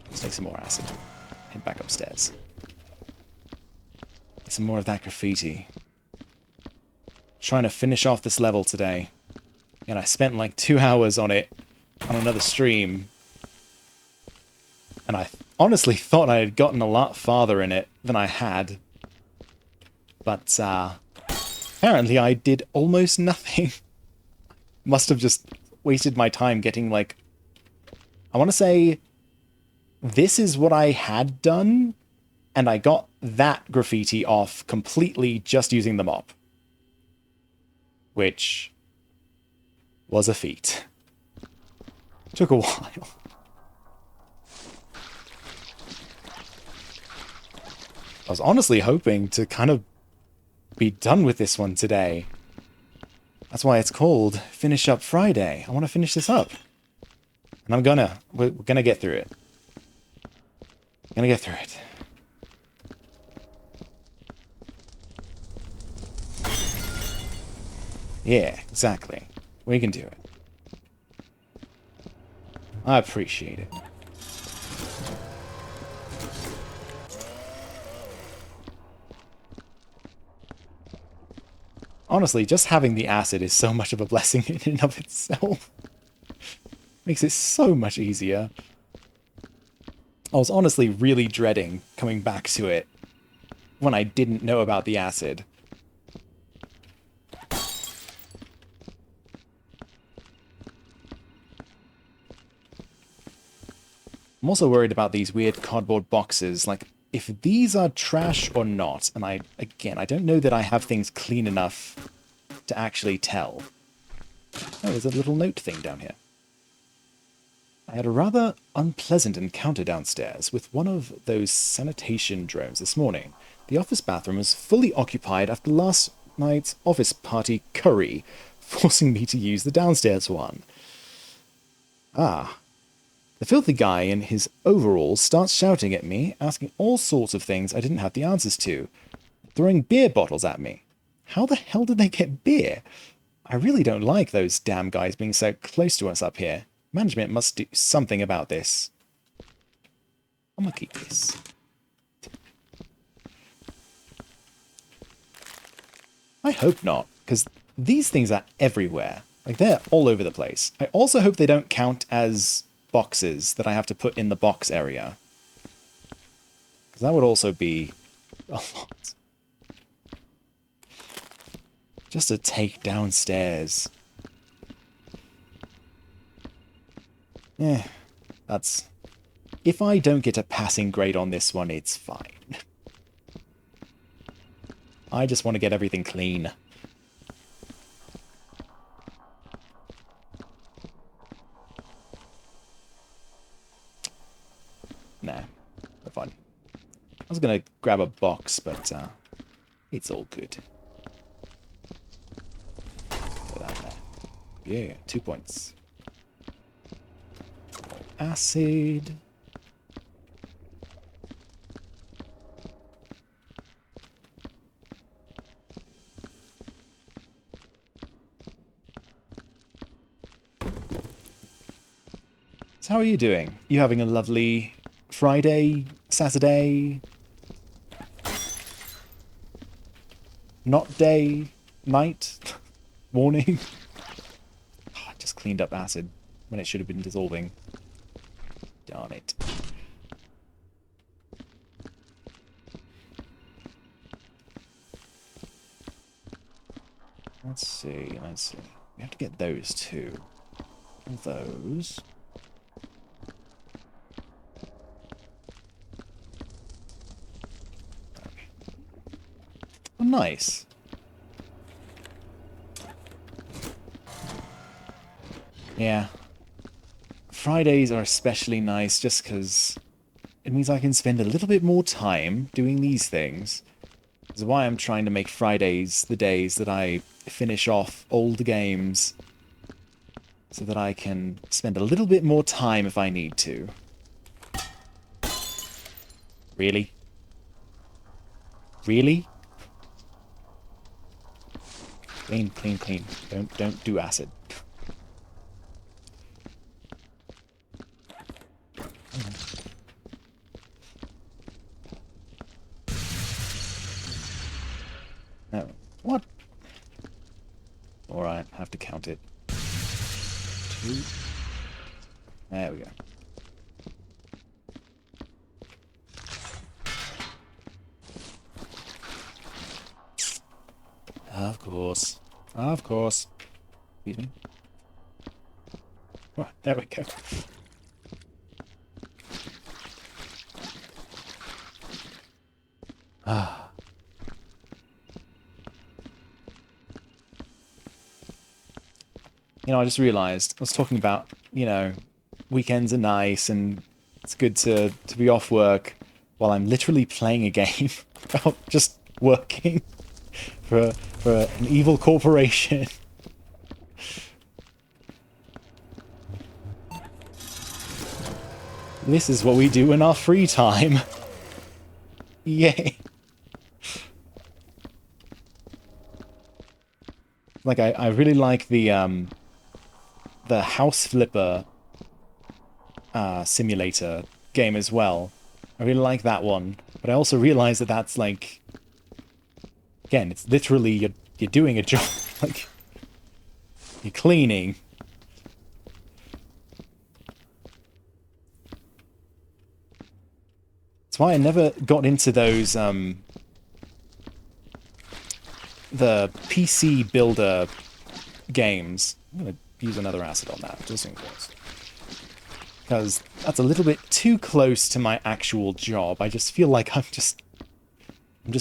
Let's take some more acid. Head back upstairs. Get some more of that graffiti. Trying to finish off this level today. And I spent like 2 hours on it on another stream, and I honestly thought I had gotten a lot farther in it than I had. But apparently I did almost nothing. Must have just wasted my time getting, like... I want to say this is what I had done, and I got that graffiti off completely just using the mop. Which was a feat. Took a while. I was honestly hoping to kind of be done with this one today. That's why it's called Finish Up Friday. I want to finish this up. And we're gonna get through it. Gonna get through it. Yeah, exactly. We can do it. I appreciate it. Honestly, just having the acid is so much of a blessing in and of itself. Makes it so much easier. I was honestly really dreading coming back to it when I didn't know about the acid. I'm also worried about these weird cardboard boxes, like, if these are trash or not, and I don't know that I have things clean enough to actually tell. Oh, there's a little note thing down here. I had a rather unpleasant encounter downstairs with one of those sanitation drones this morning. The office bathroom was fully occupied after last night's office party curry, forcing me to use the downstairs one. Ah. The filthy guy in his overalls starts shouting at me, asking all sorts of things I didn't have the answers to, throwing beer bottles at me. How the hell did they get beer? I really don't like those damn guys being so close to us up here. Management must do something about this. I'm gonna keep this. I hope not, because these things are everywhere. Like, they're all over the place. I also hope they don't count as boxes that I have to put in the box area. Because that would also be a lot. Just to take downstairs. Yeah, that's... If I don't get a passing grade on this one, it's fine. I just want to get everything clean. Nah, we're fine. I was gonna grab a box, but it's all good. Put that there. Yeah, 2 points. Acid. So how are you doing? You having a lovely Friday, Saturday, not day, night, morning? Oh, I just cleaned up acid when it should have been dissolving. Darn it. Let's see, let's see. We have to get those too. Those. Oh, nice. Yeah. Fridays are especially nice just because it means I can spend a little bit more time doing these things. That's why I'm trying to make Fridays the days that I finish off old games so that I can spend a little bit more time if I need to. Really? Really? Clean, clean, clean. Don't do acid. No. What? Alright, have to count it. 2, There we go. Of course. Of course. Excuse me. Oh, there we go. Ah. You know, I just realized, I was talking about, you know, weekends are nice and it's good to be off work while I'm literally playing a game about just working for an evil corporation. This is what we do in our free time. Yay. Like, I really like the house flipper simulator game as well. I really like that one, but I also realize that that's like, again, it's literally you're doing a job, like you're cleaning. That's why I never got into those the PC builder games. I'm gonna use another acid on that, just in case. Because that's a little bit too close to my actual job. I just feel like I'm just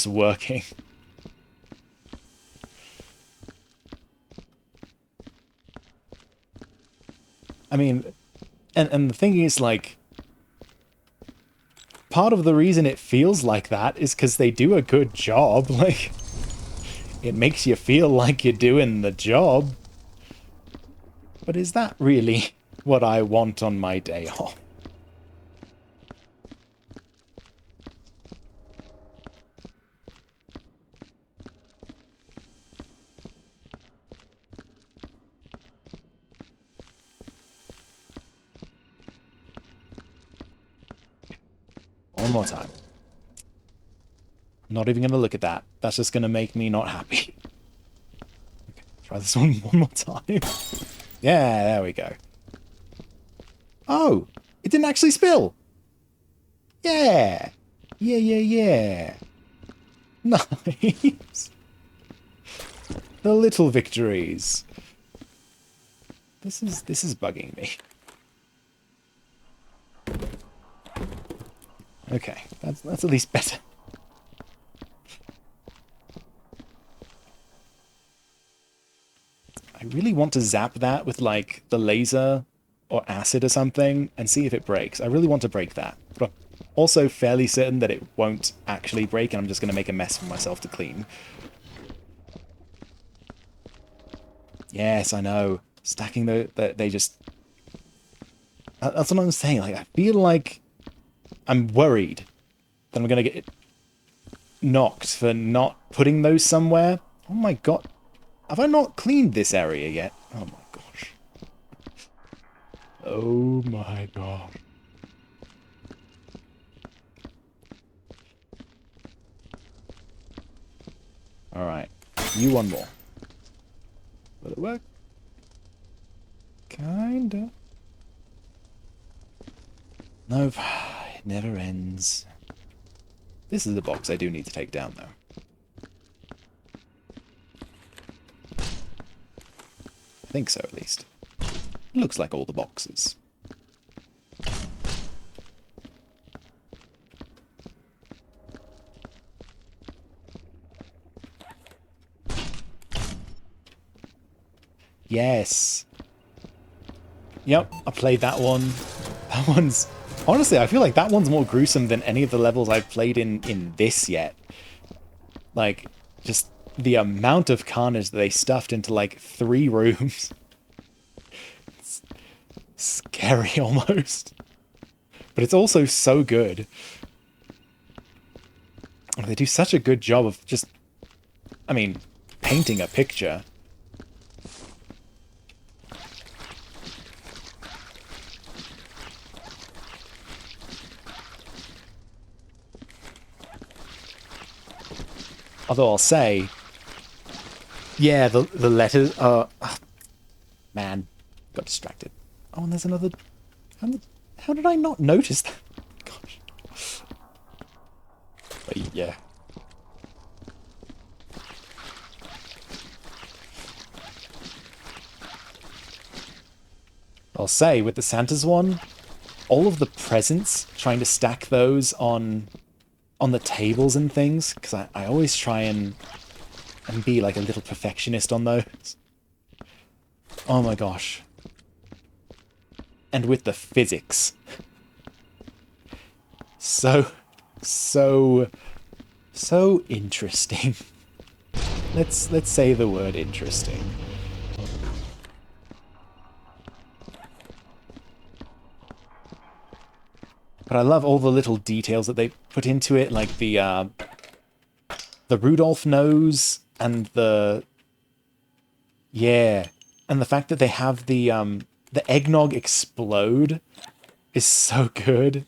working. I mean, and the thing is, like, part of the reason it feels like that is because they do a good job. Like, it makes you feel like you're doing the job. But is that really what I want on my day off? One more time. I'm not even going to look at that. That's just going to make me not happy. Okay, try this one more time. Yeah, there we go. Oh, it didn't actually spill. Yeah. Yeah. Nice. The little victories. This is bugging me. Okay, that's at least better. I really want to zap that with, like, the laser or acid or something and see if it breaks. I really want to break that. But I'm also fairly certain that it won't actually break and I'm just going to make a mess for myself to clean. Yes, I know. Stacking they just... That's what I'm saying. Like, I feel like I'm worried that I'm going to get knocked for not putting those somewhere. Oh my god. Have I not cleaned this area yet? Oh my gosh. Oh my gosh. Alright. You one more. Will it work? Kinda. Nope. It never ends. This is the box I do need to take down, though. I think so, at least. It looks like all the boxes. Yes. Yep, I played that one. That one's... Honestly, I feel like that one's more gruesome than any of the levels I've played in this yet. Like, just the amount of carnage that they stuffed into, like, 3 rooms. It's scary, almost. But it's also so good. They do such a good job of just... I mean, painting a picture. Although I'll say, yeah, the letters are... Oh, man, got distracted. Oh, and there's another did I not notice that? Gosh. But yeah. I'll say, with the Santa's one, all of the presents, trying to stack those on the tables and things, because I always try and be like a little perfectionist on those. Oh my gosh. And with the physics. So interesting. Let's say the word interesting. But I love all the little details that they put into it, like the Rudolph nose and the and the fact that they have the eggnog explode is so good.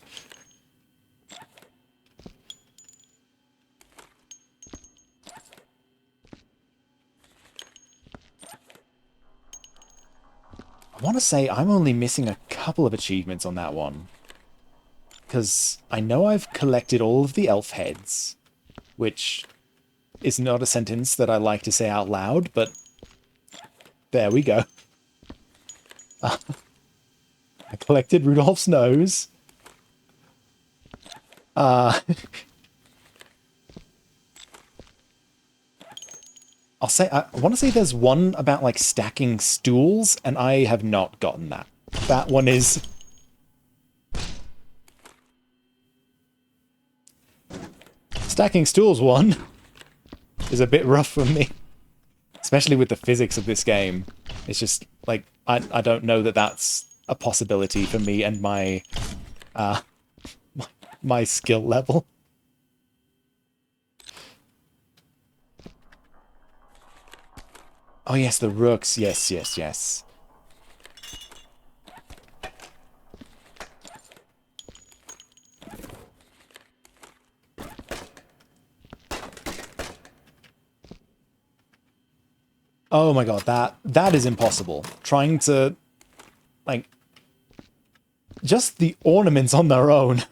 I want to say I'm only missing a couple of achievements on that one. Because I know I've collected all of the elf heads, which is not a sentence that I like to say out loud, but there we go. I collected Rudolph's nose. I'll say, I want to say there's one about like stacking stools, and I have not gotten that. That one is... Stacking stools one is a bit rough for me. Especially with the physics of this game. It's just, like, I don't know that that's a possibility for me and my skill level. Oh yes, the rooks. Yes, yes, yes. Oh my god, that is impossible. Trying to, like, just the ornaments on their own.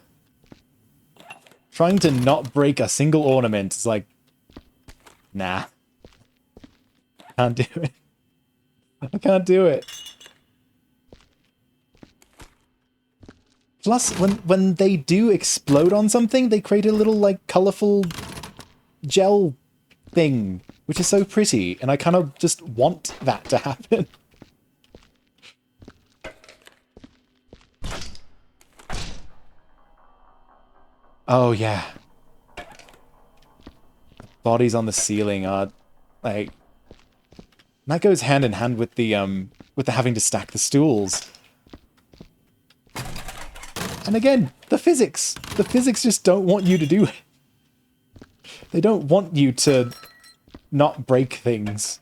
Trying to not break a single ornament is like, nah. Can't do it. I can't do it. Plus, when they do explode on something, they create a little, like, colourful gel thing, which is so pretty, and I kind of just want that to happen. Oh, yeah. Bodies on the ceiling are, like... That goes hand in hand with the having to stack the stools. And again, the physics. The physics just don't want you to do it. They don't want you to not break things.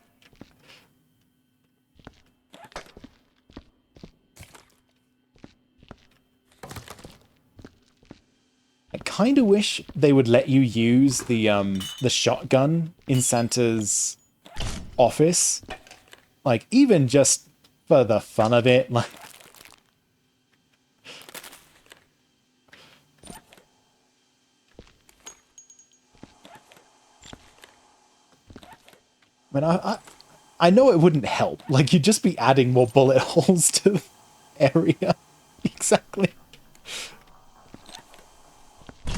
I kind of wish they would let you use the shotgun in Santa's office. Like, even just for the fun of it, like... I mean, I know it wouldn't help. Like, you'd just be adding more bullet holes to the area. Exactly.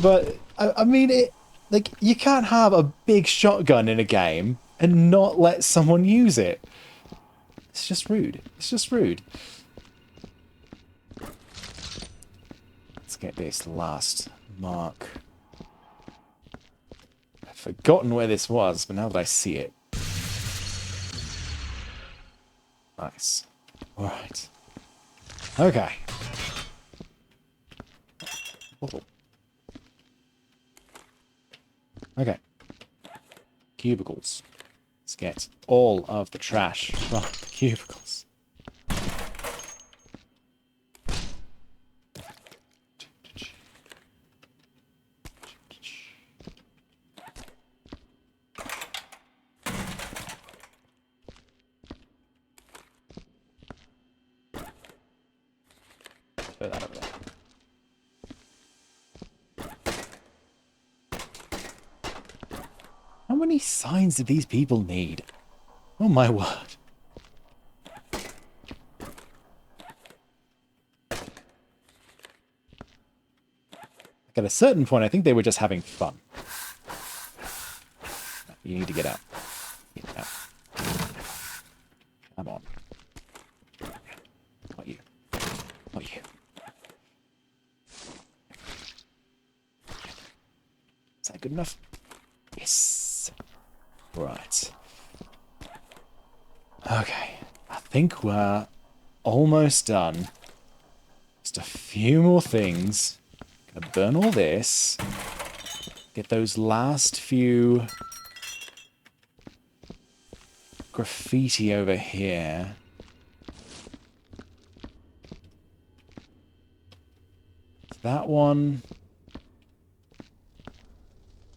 But, I mean, like, you can't have a big shotgun in a game and not let someone use it. It's just rude. It's just rude. Let's get this last mark. I've forgotten where this was, but now that I see it. Nice. Alright. Okay. Whoa. Okay. Cubicles. Let's get all of the trash from the cubicles. Put that over there. many signs do these people need? Oh my word. At a certain point, I think they were just having fun. You need to get out. Get out. Come on. Not you. Not you. Is that good enough? Yes. Right. Okay. I think we're almost done. Just a few more things. Gonna burn all this. Get those last few graffiti over here. That one.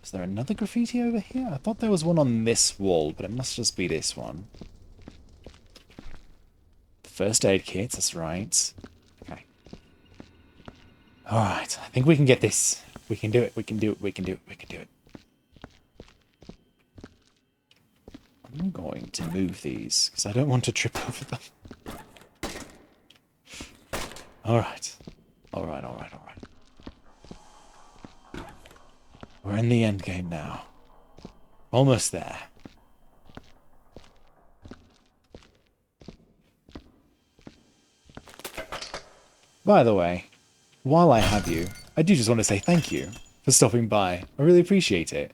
Is there another graffiti over here? I thought there was one on this wall, but it must just be this one. First aid kits, that's right. Okay. Alright, I think we can get this. We can do it, we can do it, we can do it, we can do it. I'm going to move these, because I don't want to trip over them. Alright. Alright, alright, alright. We're in the end game now. Almost there. By the way, while I have you, I do just want to say thank you for stopping by. I really appreciate it.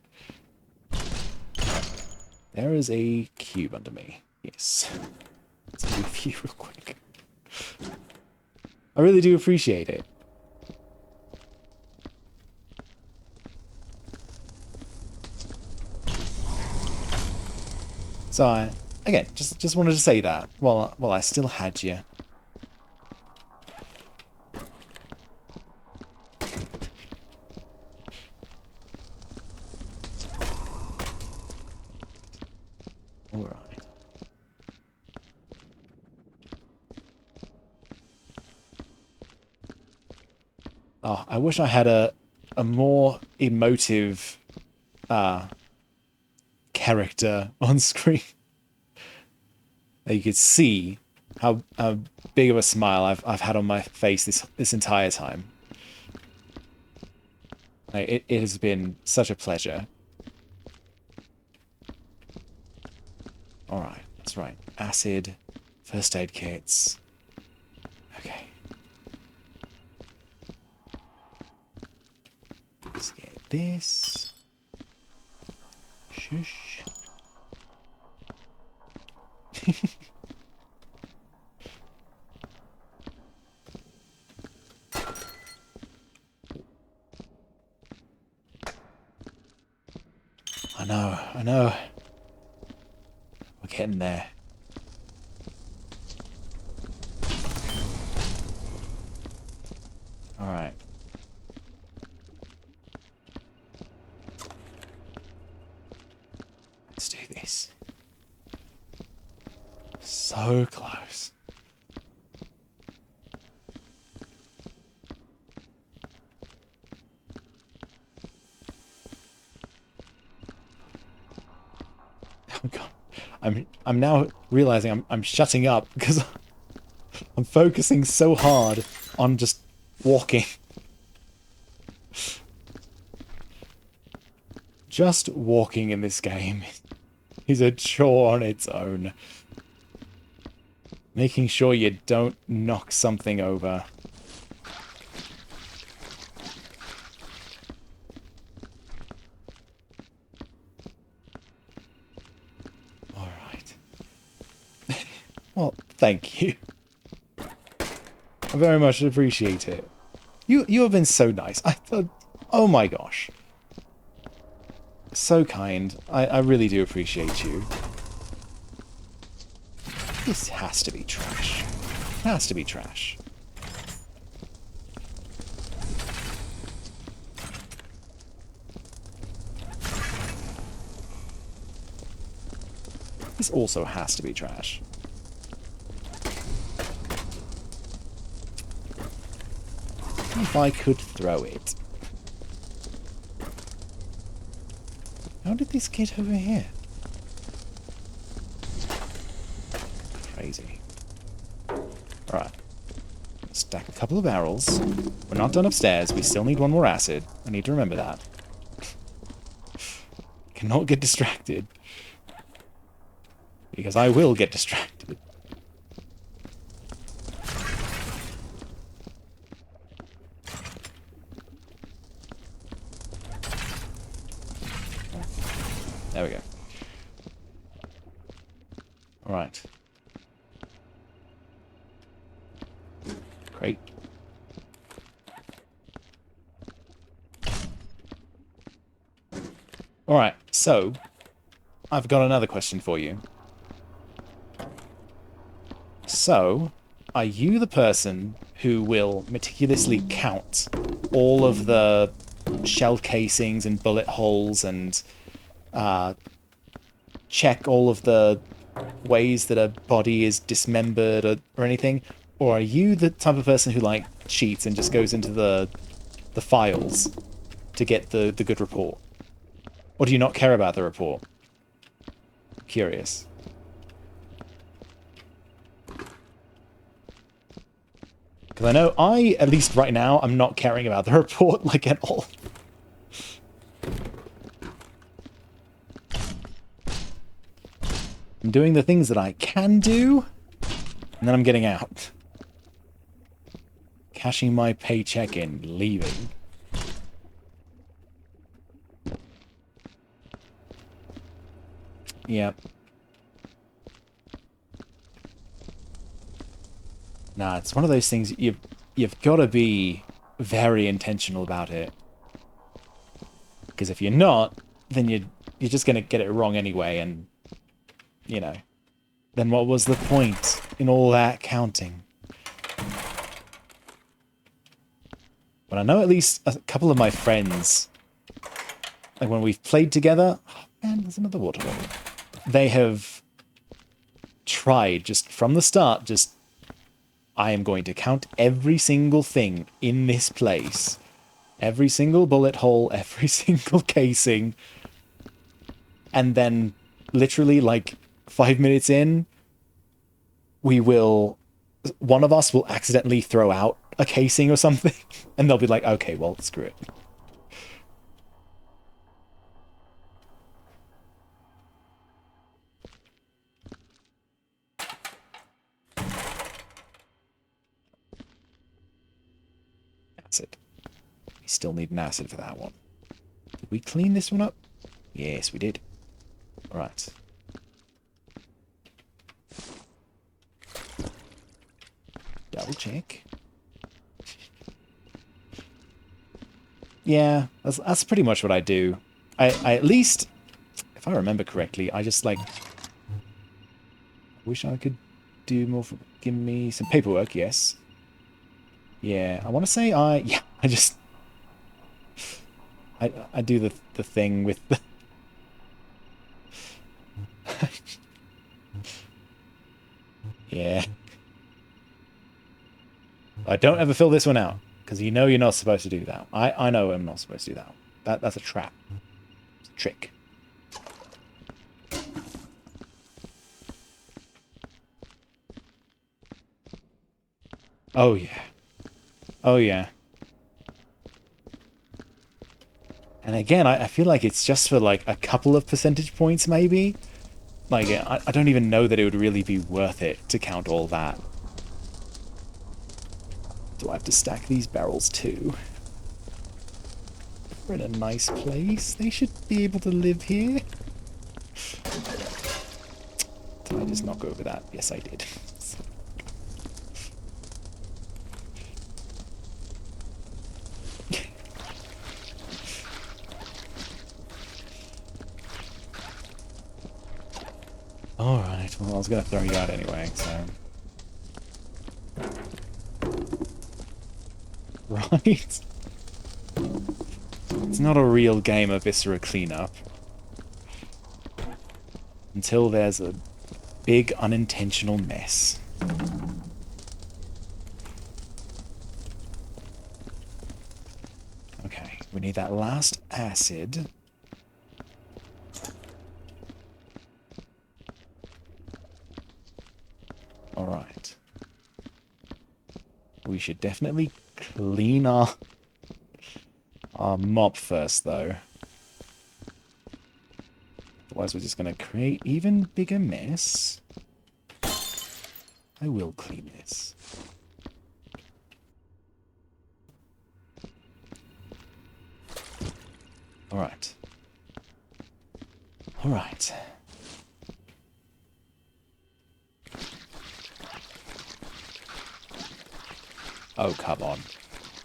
There is a cube under me. Yes. Let's move you real quick. I really do appreciate it. So, again, just wanted to say that while I still had you. All right. Oh, I wish I had a more emotive character on screen. That you could see how big of a smile I've had on my face this entire time. It has been such a pleasure. Alright, that's right. Acid, first aid kits. Okay. Let's get this. Shush. I know. We're getting there. Alright. Let's do this. So close. Oh god. I'm now realizing I'm shutting up because I'm focusing so hard on just walking. Just walking in this game is a chore on its own. Making sure you don't knock something over. Alright. Well, thank you. I very much appreciate it. You have been so nice. I thought, oh my gosh. So kind. I really do appreciate you. This has to be trash. It has to be trash. This also has to be trash. If I could throw it. How did this get over here? Crazy. Alright. Stack a couple of barrels. We're not done upstairs. We still need one more acid. I need to remember that. Cannot get distracted. Because I will get distracted. There we go. Alright. Great. Alright, so I've got another question for you. So, are you the person who will meticulously count all of the shell casings and bullet holes and check all of the ways that a body is dismembered or anything? Or are you the type of person who, like, cheats and just goes into the files to get the good report? Or do you not care about the report? Curious. Because I know at least right now, I'm not caring about the report, like, at all. I'm doing the things that I can do, and then I'm getting out. Cashing my paycheck in, leaving. Yep. Nah, it's one of those things you've got to be very intentional about it. Because if you're not, then you're just going to get it wrong anyway, and, you know, then what was the point in all that counting? But I know at least a couple of my friends, like when we've played together, oh man, there's another water bottle. They have tried just from the start, just, I am going to count every single thing in this place. Every single bullet hole, every single casing. And then, literally, like, 5 minutes in, one of us will accidentally throw out a casing or something. And they'll be like, okay, well, screw it. Acid. We still need an acid for that one. Did we clean this one up? Yes, we did. Alright. Double check. Yeah, that's pretty much what I do. I at least, if I remember correctly, I just, like, wish I could do more for, give me some paperwork, yes. Yeah, I want to say I do the thing with the yeah. I don't ever fill this one out, because you know you're not supposed to do that. I know I'm not supposed to do that. That's a trap. It's a trick. Oh yeah. Oh yeah. And again, I feel like it's just for like a couple of percentage points maybe. Like, I don't even know that it would really be worth it to count all that. Do I have to stack these barrels too? We're in a nice place. They should be able to live here. Did I just not go over that? Yes, I did. Alright, well, I was going to throw you out anyway, so... Right? It's not a real game of Viscera Cleanup. Until there's a big unintentional mess. Okay, we need that last acid. should definitely clean our mop first, though. Otherwise, we're just going to create even bigger mess. I will clean this. Alright. Alright. Oh, come on.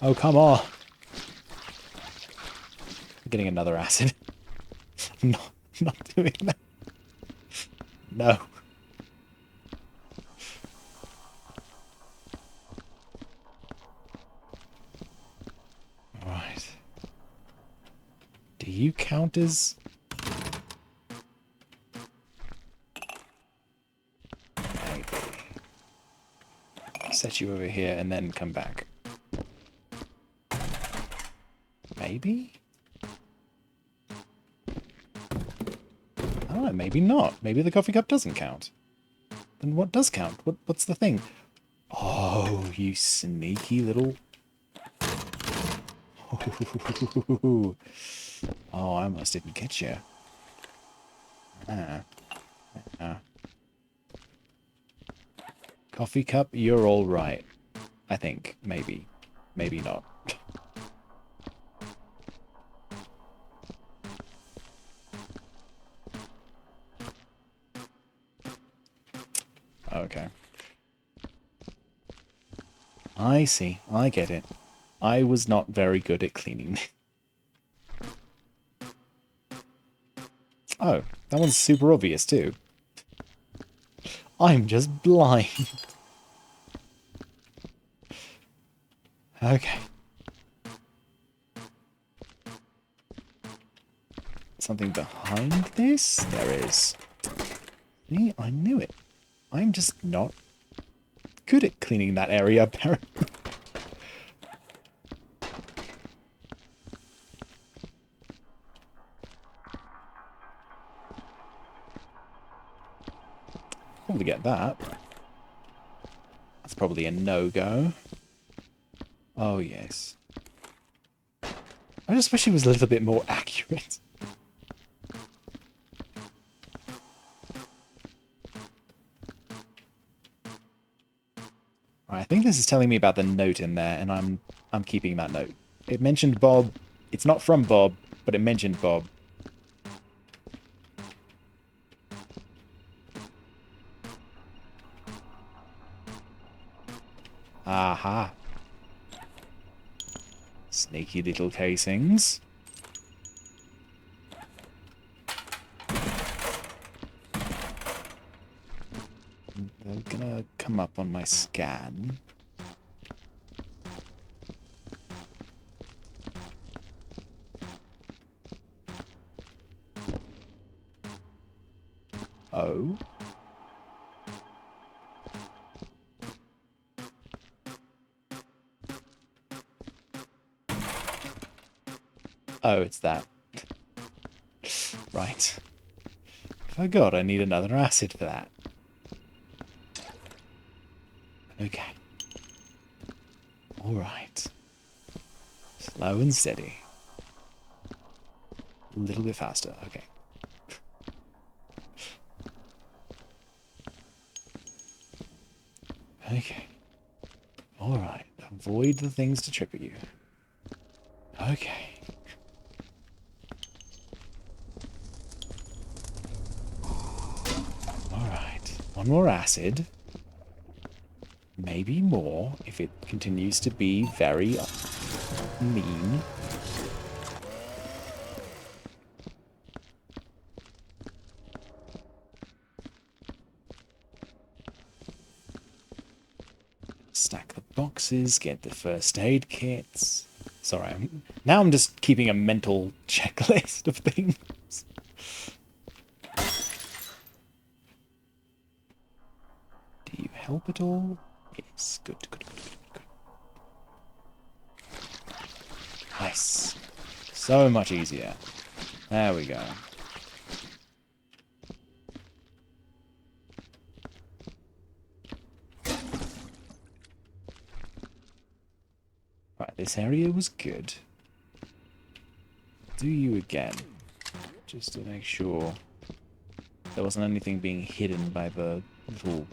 Oh, come on! I'm getting another acid. Not doing that. No. Right. Do you count as... Maybe. Set you over here and then come back. Maybe? I don't know, maybe not. Maybe the coffee cup doesn't count. Then what does count? What's the thing? Oh, you sneaky little... Oh, I almost didn't get you. Coffee cup, you're all right. I think. Maybe. Maybe not. Okay. I see. I get it. I was not very good at cleaning. Oh, that one's super obvious too. I'm just blind. Okay. Something behind this? There is. See, I knew it. I'm just not good at cleaning that area, apparently. Probably get that. That's probably a no-go. Oh, yes. I just wish he was a little bit more accurate. Right, I think this is telling me about the note in there, and I'm keeping that note. It mentioned Bob. It's not from Bob, but it mentioned Bob. Aha. Sneaky little casings. They're gonna come up on my scan. Oh. Oh, it's that. Right. Forgot I need another acid for that. Okay. Alright. Slow and steady. A little bit faster. Okay. Okay. Alright. Avoid the things to trip at you. Okay. Alright. One more acid. Maybe more if it continues to be very mean. Stack the boxes, get the first aid kits. Sorry, now I'm just keeping a mental checklist of things. Do you help at all? Yes, good, good, good, good, good. Nice. So much easier. There we go. this area was good. Do you again. Just to make sure there wasn't anything being hidden by the little...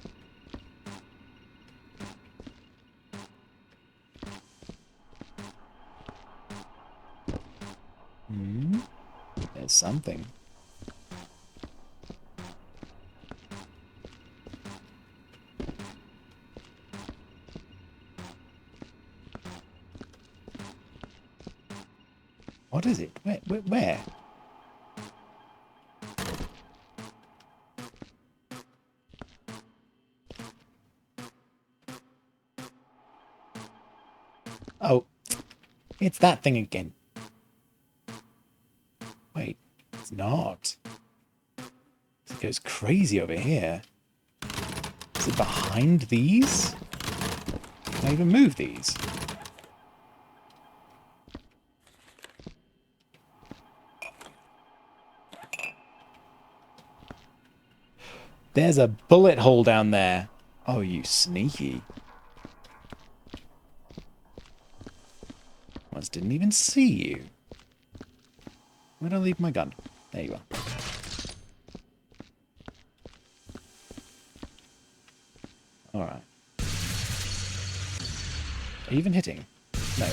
There's something. What is it? Where? Oh, it's that thing again. Wait, it's not. It goes crazy over here. Is it behind these? Can I even move these? There's a bullet hole down there. Oh, you sneaky. Almost didn't even see you. Where'd I leave my gun? There you are. Alright. Are you even hitting? No.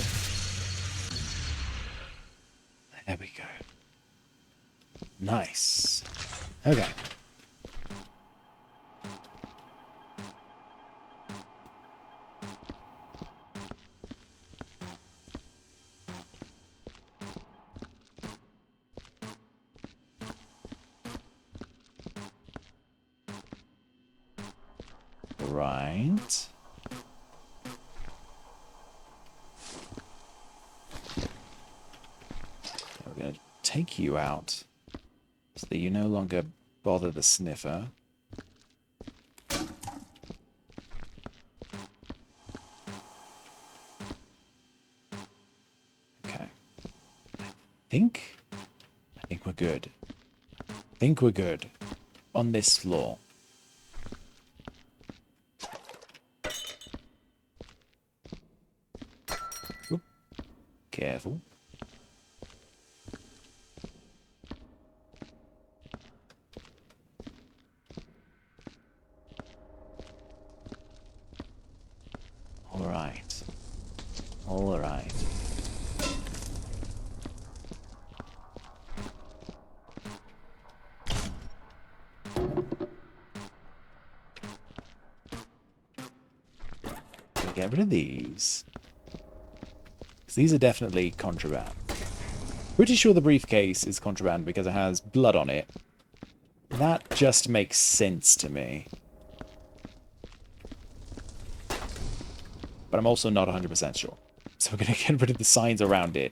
There we go. Nice. Okay. Right. We're going to take you out so that you no longer bother the sniffer. Okay. I think we're good. I think we're good on this floor. Careful. All right. All right. Get rid of these. These are definitely contraband. Pretty sure the briefcase is contraband because it has blood on it. That just makes sense to me. But I'm also not 100% sure. So we're going to get rid of the signs around it.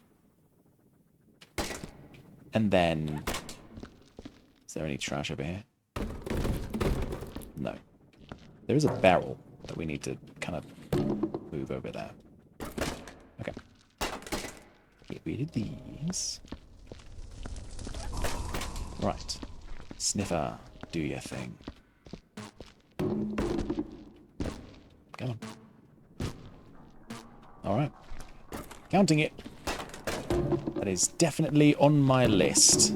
And then... Is there any trash over here? No. There is a barrel that we need to kind of move over there. Okay. Get rid of these. Right. Sniffer, do your thing. Come on. Alright. Counting it. That is definitely on my list.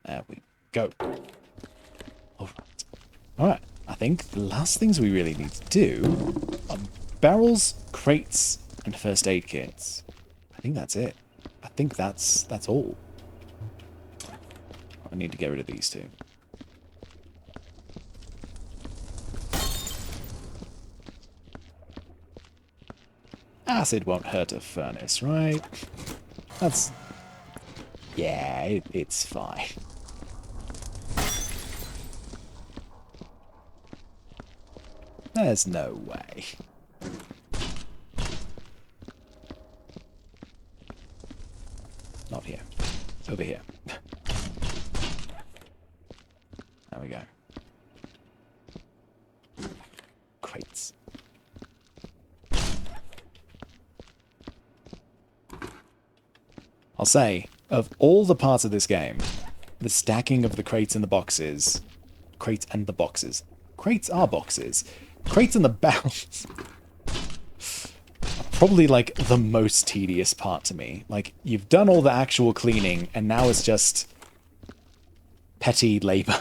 There we go. Alright, I think the last things we really need to do are barrels, crates, and first aid kits. I think that's it. I think that's all. I need to get rid of these two. Acid won't hurt a furnace, right? That's... Yeah, it's fine. There's no way. Not here. Over here. There we go. Crates. I'll say, of all the parts of this game, the stacking of the crates and the boxes. Crates and the boxes. Crates are boxes. Crates and the barrels. Probably like the most tedious part to me. Like, you've done all the actual cleaning and now it's just petty labor.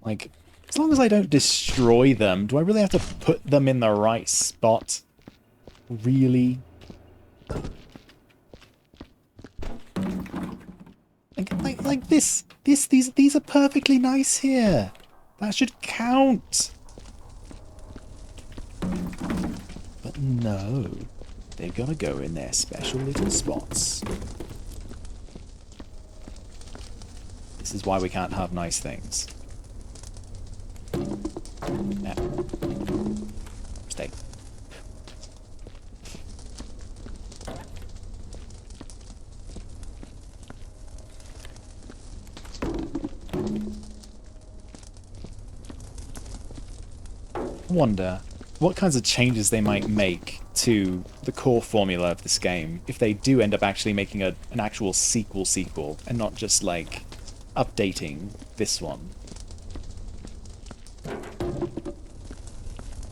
Like, as long as I don't destroy them, do I really have to put them in the right spot? Really? Like this. These are perfectly nice here. That should count. But no, they've got to go in their special little spots. This is why we can't have nice things. Yeah. Stay. I wonder what kinds of changes they might make to the core formula of this game if they do end up actually making an actual sequel and not just like updating this one.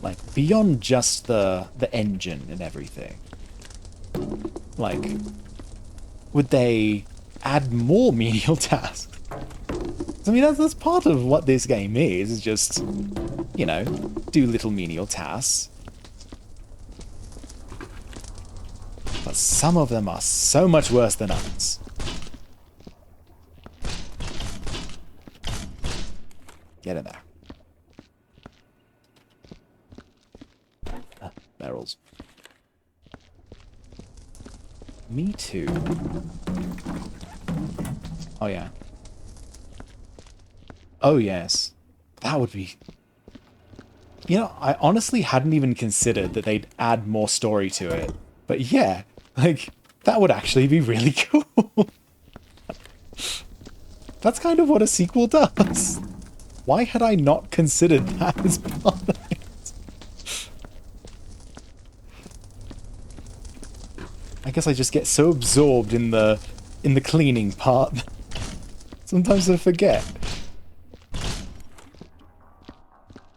Like, beyond just the engine and everything. Like, would they add more menial tasks? I mean, that's part of what this game is just, you know, do little menial tasks. But some of them are so much worse than others. Get in there. Barrels. Me too. Oh, yeah. Oh, yes. That would be... You know, I honestly hadn't even considered that they'd add more story to it. But yeah, like, that would actually be really cool. That's kind of what a sequel does. Why had I not considered that as part of it? I guess I just get so absorbed in the cleaning part. Sometimes I forget.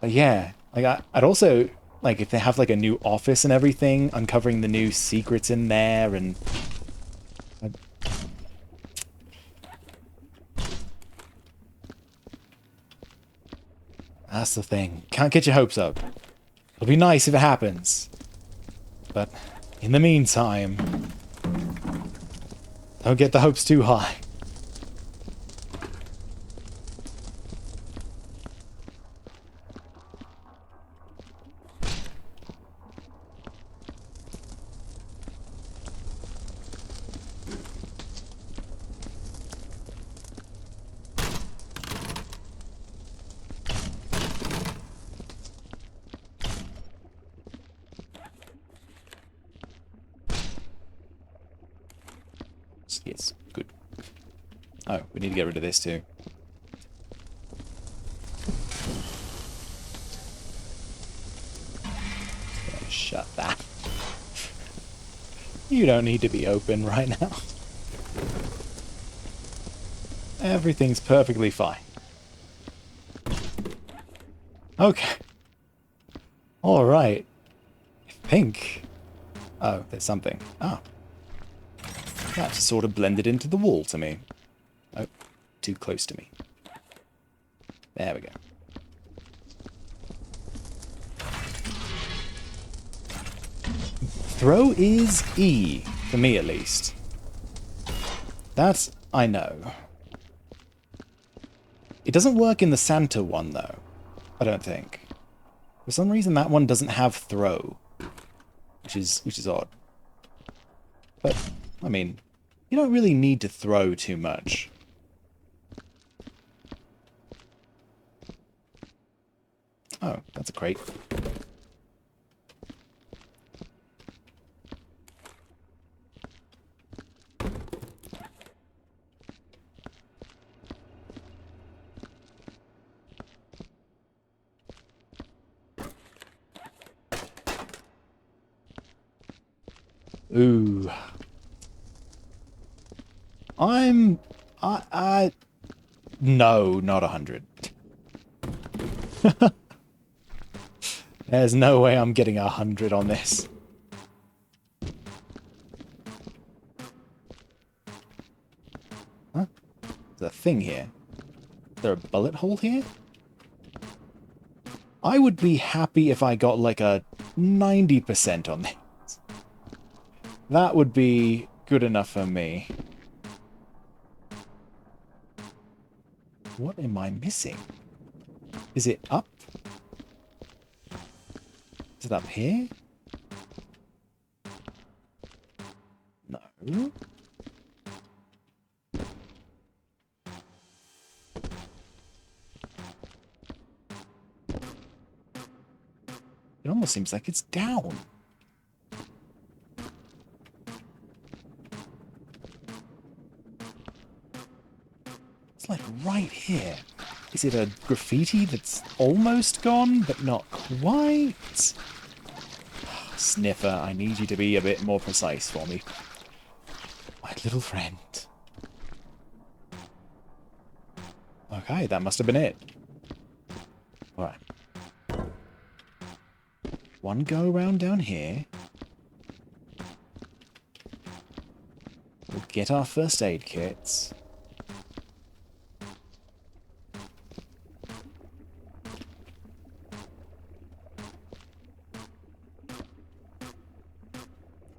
But yeah, like I'd also like if they have like a new office and everything, uncovering the new secrets in there and that's the thing. Can't get your hopes up. It'll be nice if it happens. But in the meantime, don't get the hopes too high. Yes, good. Oh, we need to get rid of this too. Shut that. You don't need to be open right now. Everything's perfectly fine. Okay. Alright. I think... Oh, there's something. Oh. That sort of blended into the wall to me. Oh, too close to me. There we go. Throw is E, for me at least. That I know. It doesn't work in the Santa one, though. I don't think. For some reason, that one doesn't have throw. Which is odd. But, I mean, you don't really need to throw too much. Oh, that's a crate. Ooh. No, not 100. There's no way I'm getting 100 on this. Huh? There's a thing here. Is there a bullet hole here? I would be happy if I got like a 90% on this. That would be good enough for me. What am I missing? Is it up? Is it up here? No. It almost seems like it's down. It's like right here. Is it a graffiti that's almost gone, but not quite? Sniffer, I need you to be a bit more precise for me. My little friend. Okay, that must have been it. Alright. One go around down here. We'll get our first aid kits.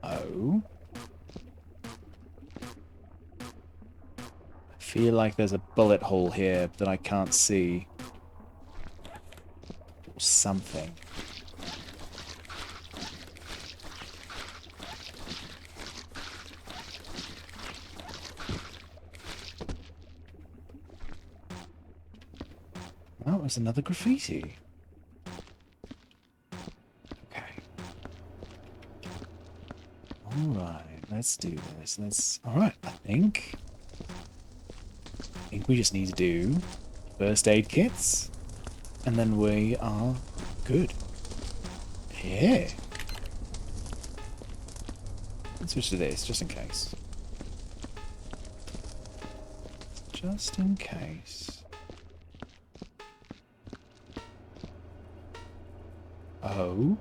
Oh. I feel like there's a bullet hole here that I can't see. Or something. Oh, there's another graffiti. Okay. Alright, let's do this. Alright, I think we just need to do first aid kits. And then we are good. Yeah. Let's switch to this, just in case. Just in case. Oh.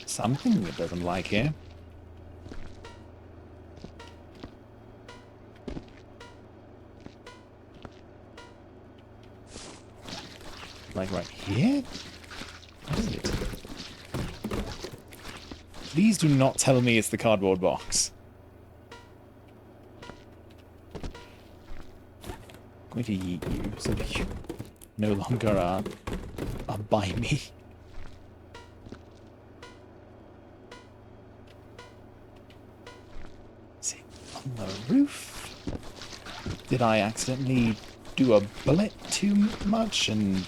Something it doesn't like here. Like right here? What is it? Please do not tell me it's the cardboard box. I'm going to yeet you so that you no longer are by me. Is it on the roof? Did I accidentally do a bullet too much and...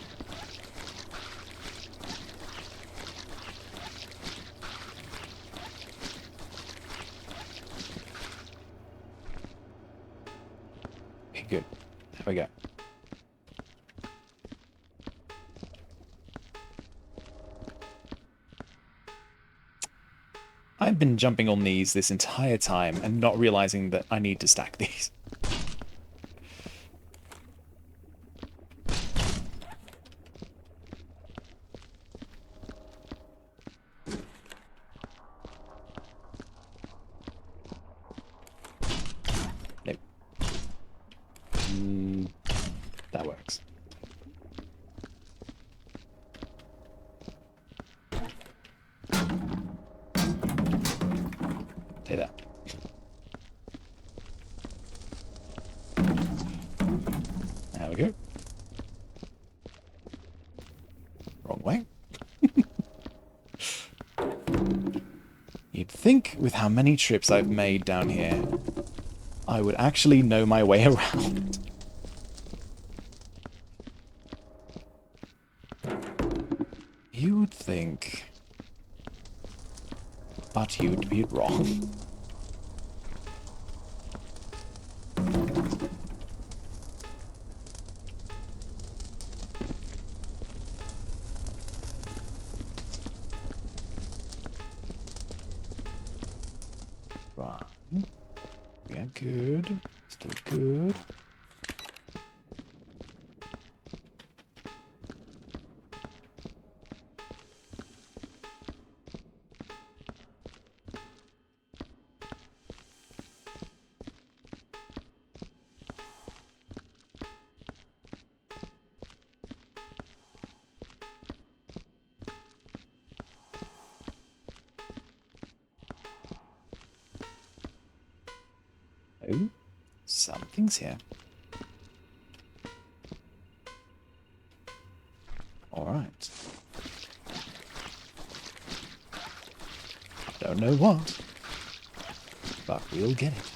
Good. There we go. I've been jumping on these this entire time and not realizing that I need to stack these. That works. Take that. There we go. Wrong way. You'd think with how many trips I've made down here, I would actually know my way around. You would think, but you'd be wrong. good. Still good. Oh, something's here. Alright. Don't know what, but we'll get it.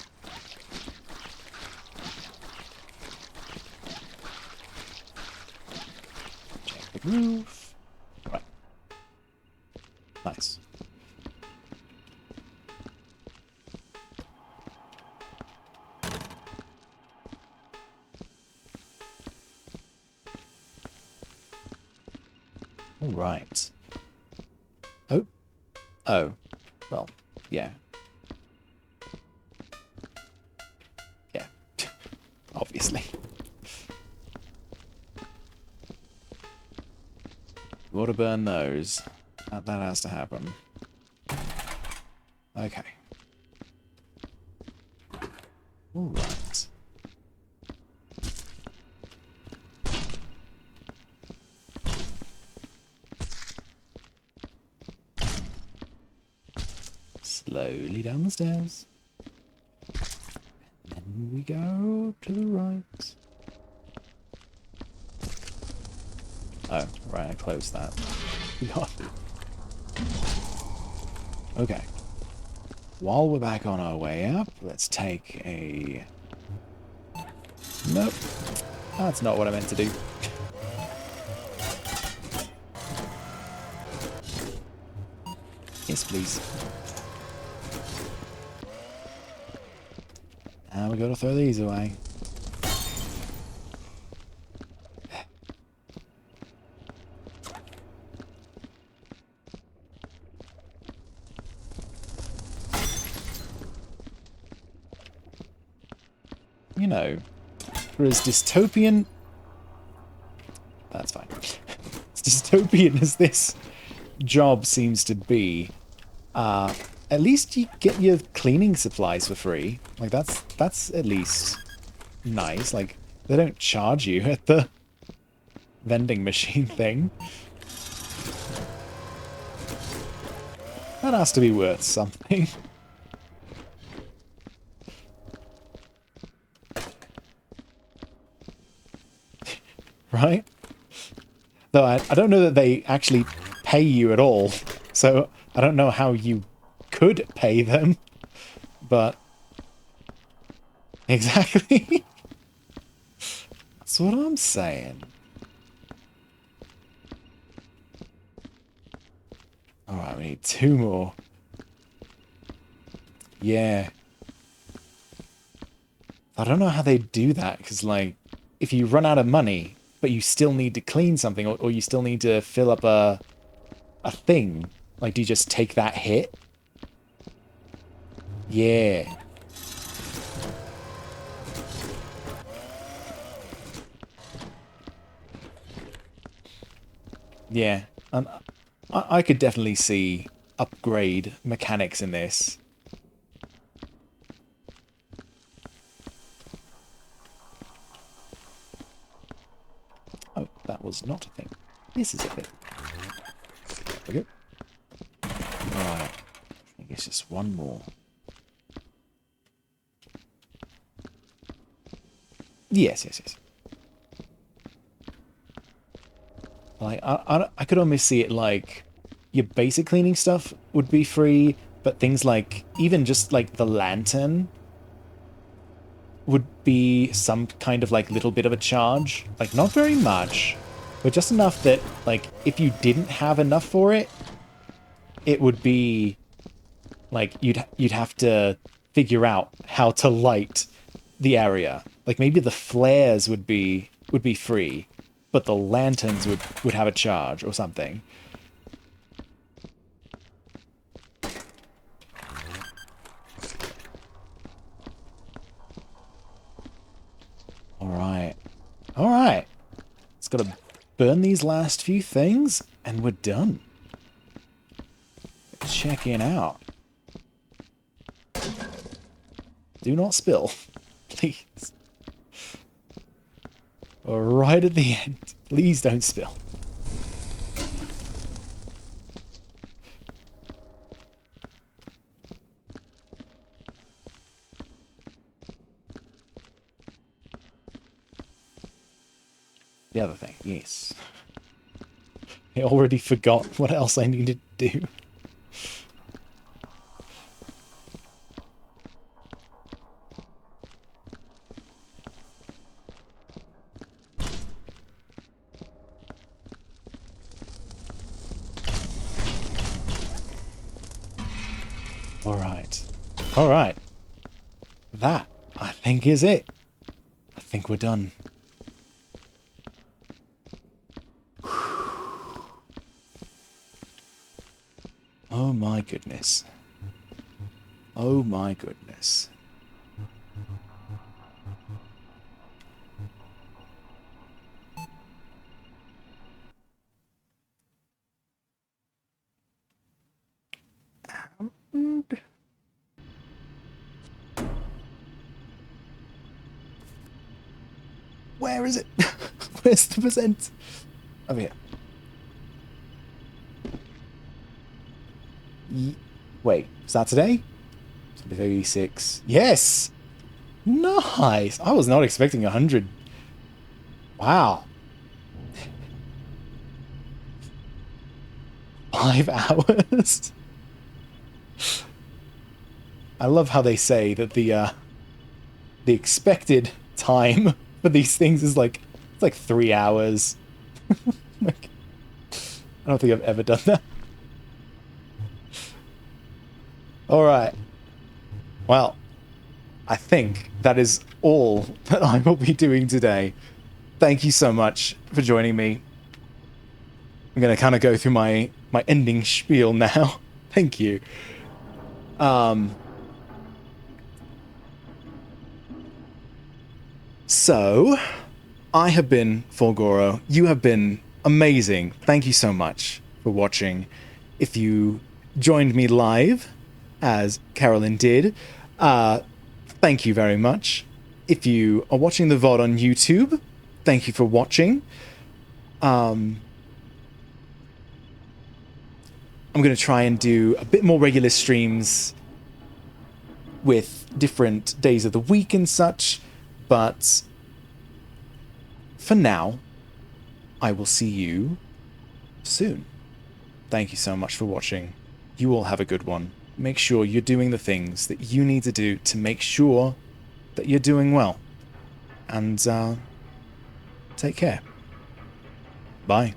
Check the roof. Right. Nice. All right. Oh. Oh. Well, yeah. Yeah. Obviously. Gotta burn those. That has to happen. Okay. All right. Slowly down the stairs. And then we go to the right. Oh, right, I closed that. God. Okay. While we're back on our way up, let's take a... Nope. That's not what I meant to do. Yes, please. Now we gotta throw these away. You know, for as dystopian... That's fine. As dystopian as this job seems to be, at least you get your cleaning supplies for free. Like, that's at least nice. Like, they don't charge you at the vending machine thing. That has to be worth something. Right? Though I don't know that they actually pay you at all, so I don't know how you could pay them, but... Exactly. That's what I'm saying. Alright, we need 2 more. Yeah. I don't know how they do that, because, like, if you run out of money, but you still need to clean something, or you still need to fill up a thing, like, do you just take that hit? Yeah. Yeah. And I could definitely see upgrade mechanics in this. Oh, that was not a thing. This is a thing. There we go. Alright. I think it's just one more. Yes, yes, yes. Like, I could almost see it like your basic cleaning stuff would be free, but things like, even just like the lantern would be some kind of like little bit of a charge. Like, not very much, but just enough that, like, if you didn't have enough for it, it would be like you'd have to figure out how to light the area. Like, maybe the flares would be free, but the lanterns would have a charge or something. burn these last few things, and we're done. Check it out. Do not spill, please. Right at the end. Please don't spill. The other thing, yes. I already forgot what else I needed to do. Alright. Alright. That, I think, is it. I think we're done. Oh my goodness. Oh my goodness. Where is it? Where's the percent? Over here. Wait, is that today? 36. Yes! Nice! I was not expecting 100. Wow. 5 hours? I love how they say that the expected time for these things is like, it's like 3 hours. Like, I don't think I've ever done that. Alright. Well, I think that is all that I will be doing today. Thank you so much for joining me. I'm going to kind of go through my ending spiel now. Thank you. So, I have been Vorgoro. You have been amazing. Thank you so much for watching. If you joined me live, as Carolyn did, thank you very much. If you are watching the VOD on YouTube, thank you for watching. I'm going to try and do a bit more regular streams with different days of the week and such, but for now, I will see you soon. Thank you so much for watching. You all have a good one. Make sure you're doing the things that you need to do to make sure that you're doing well. And take care. Bye.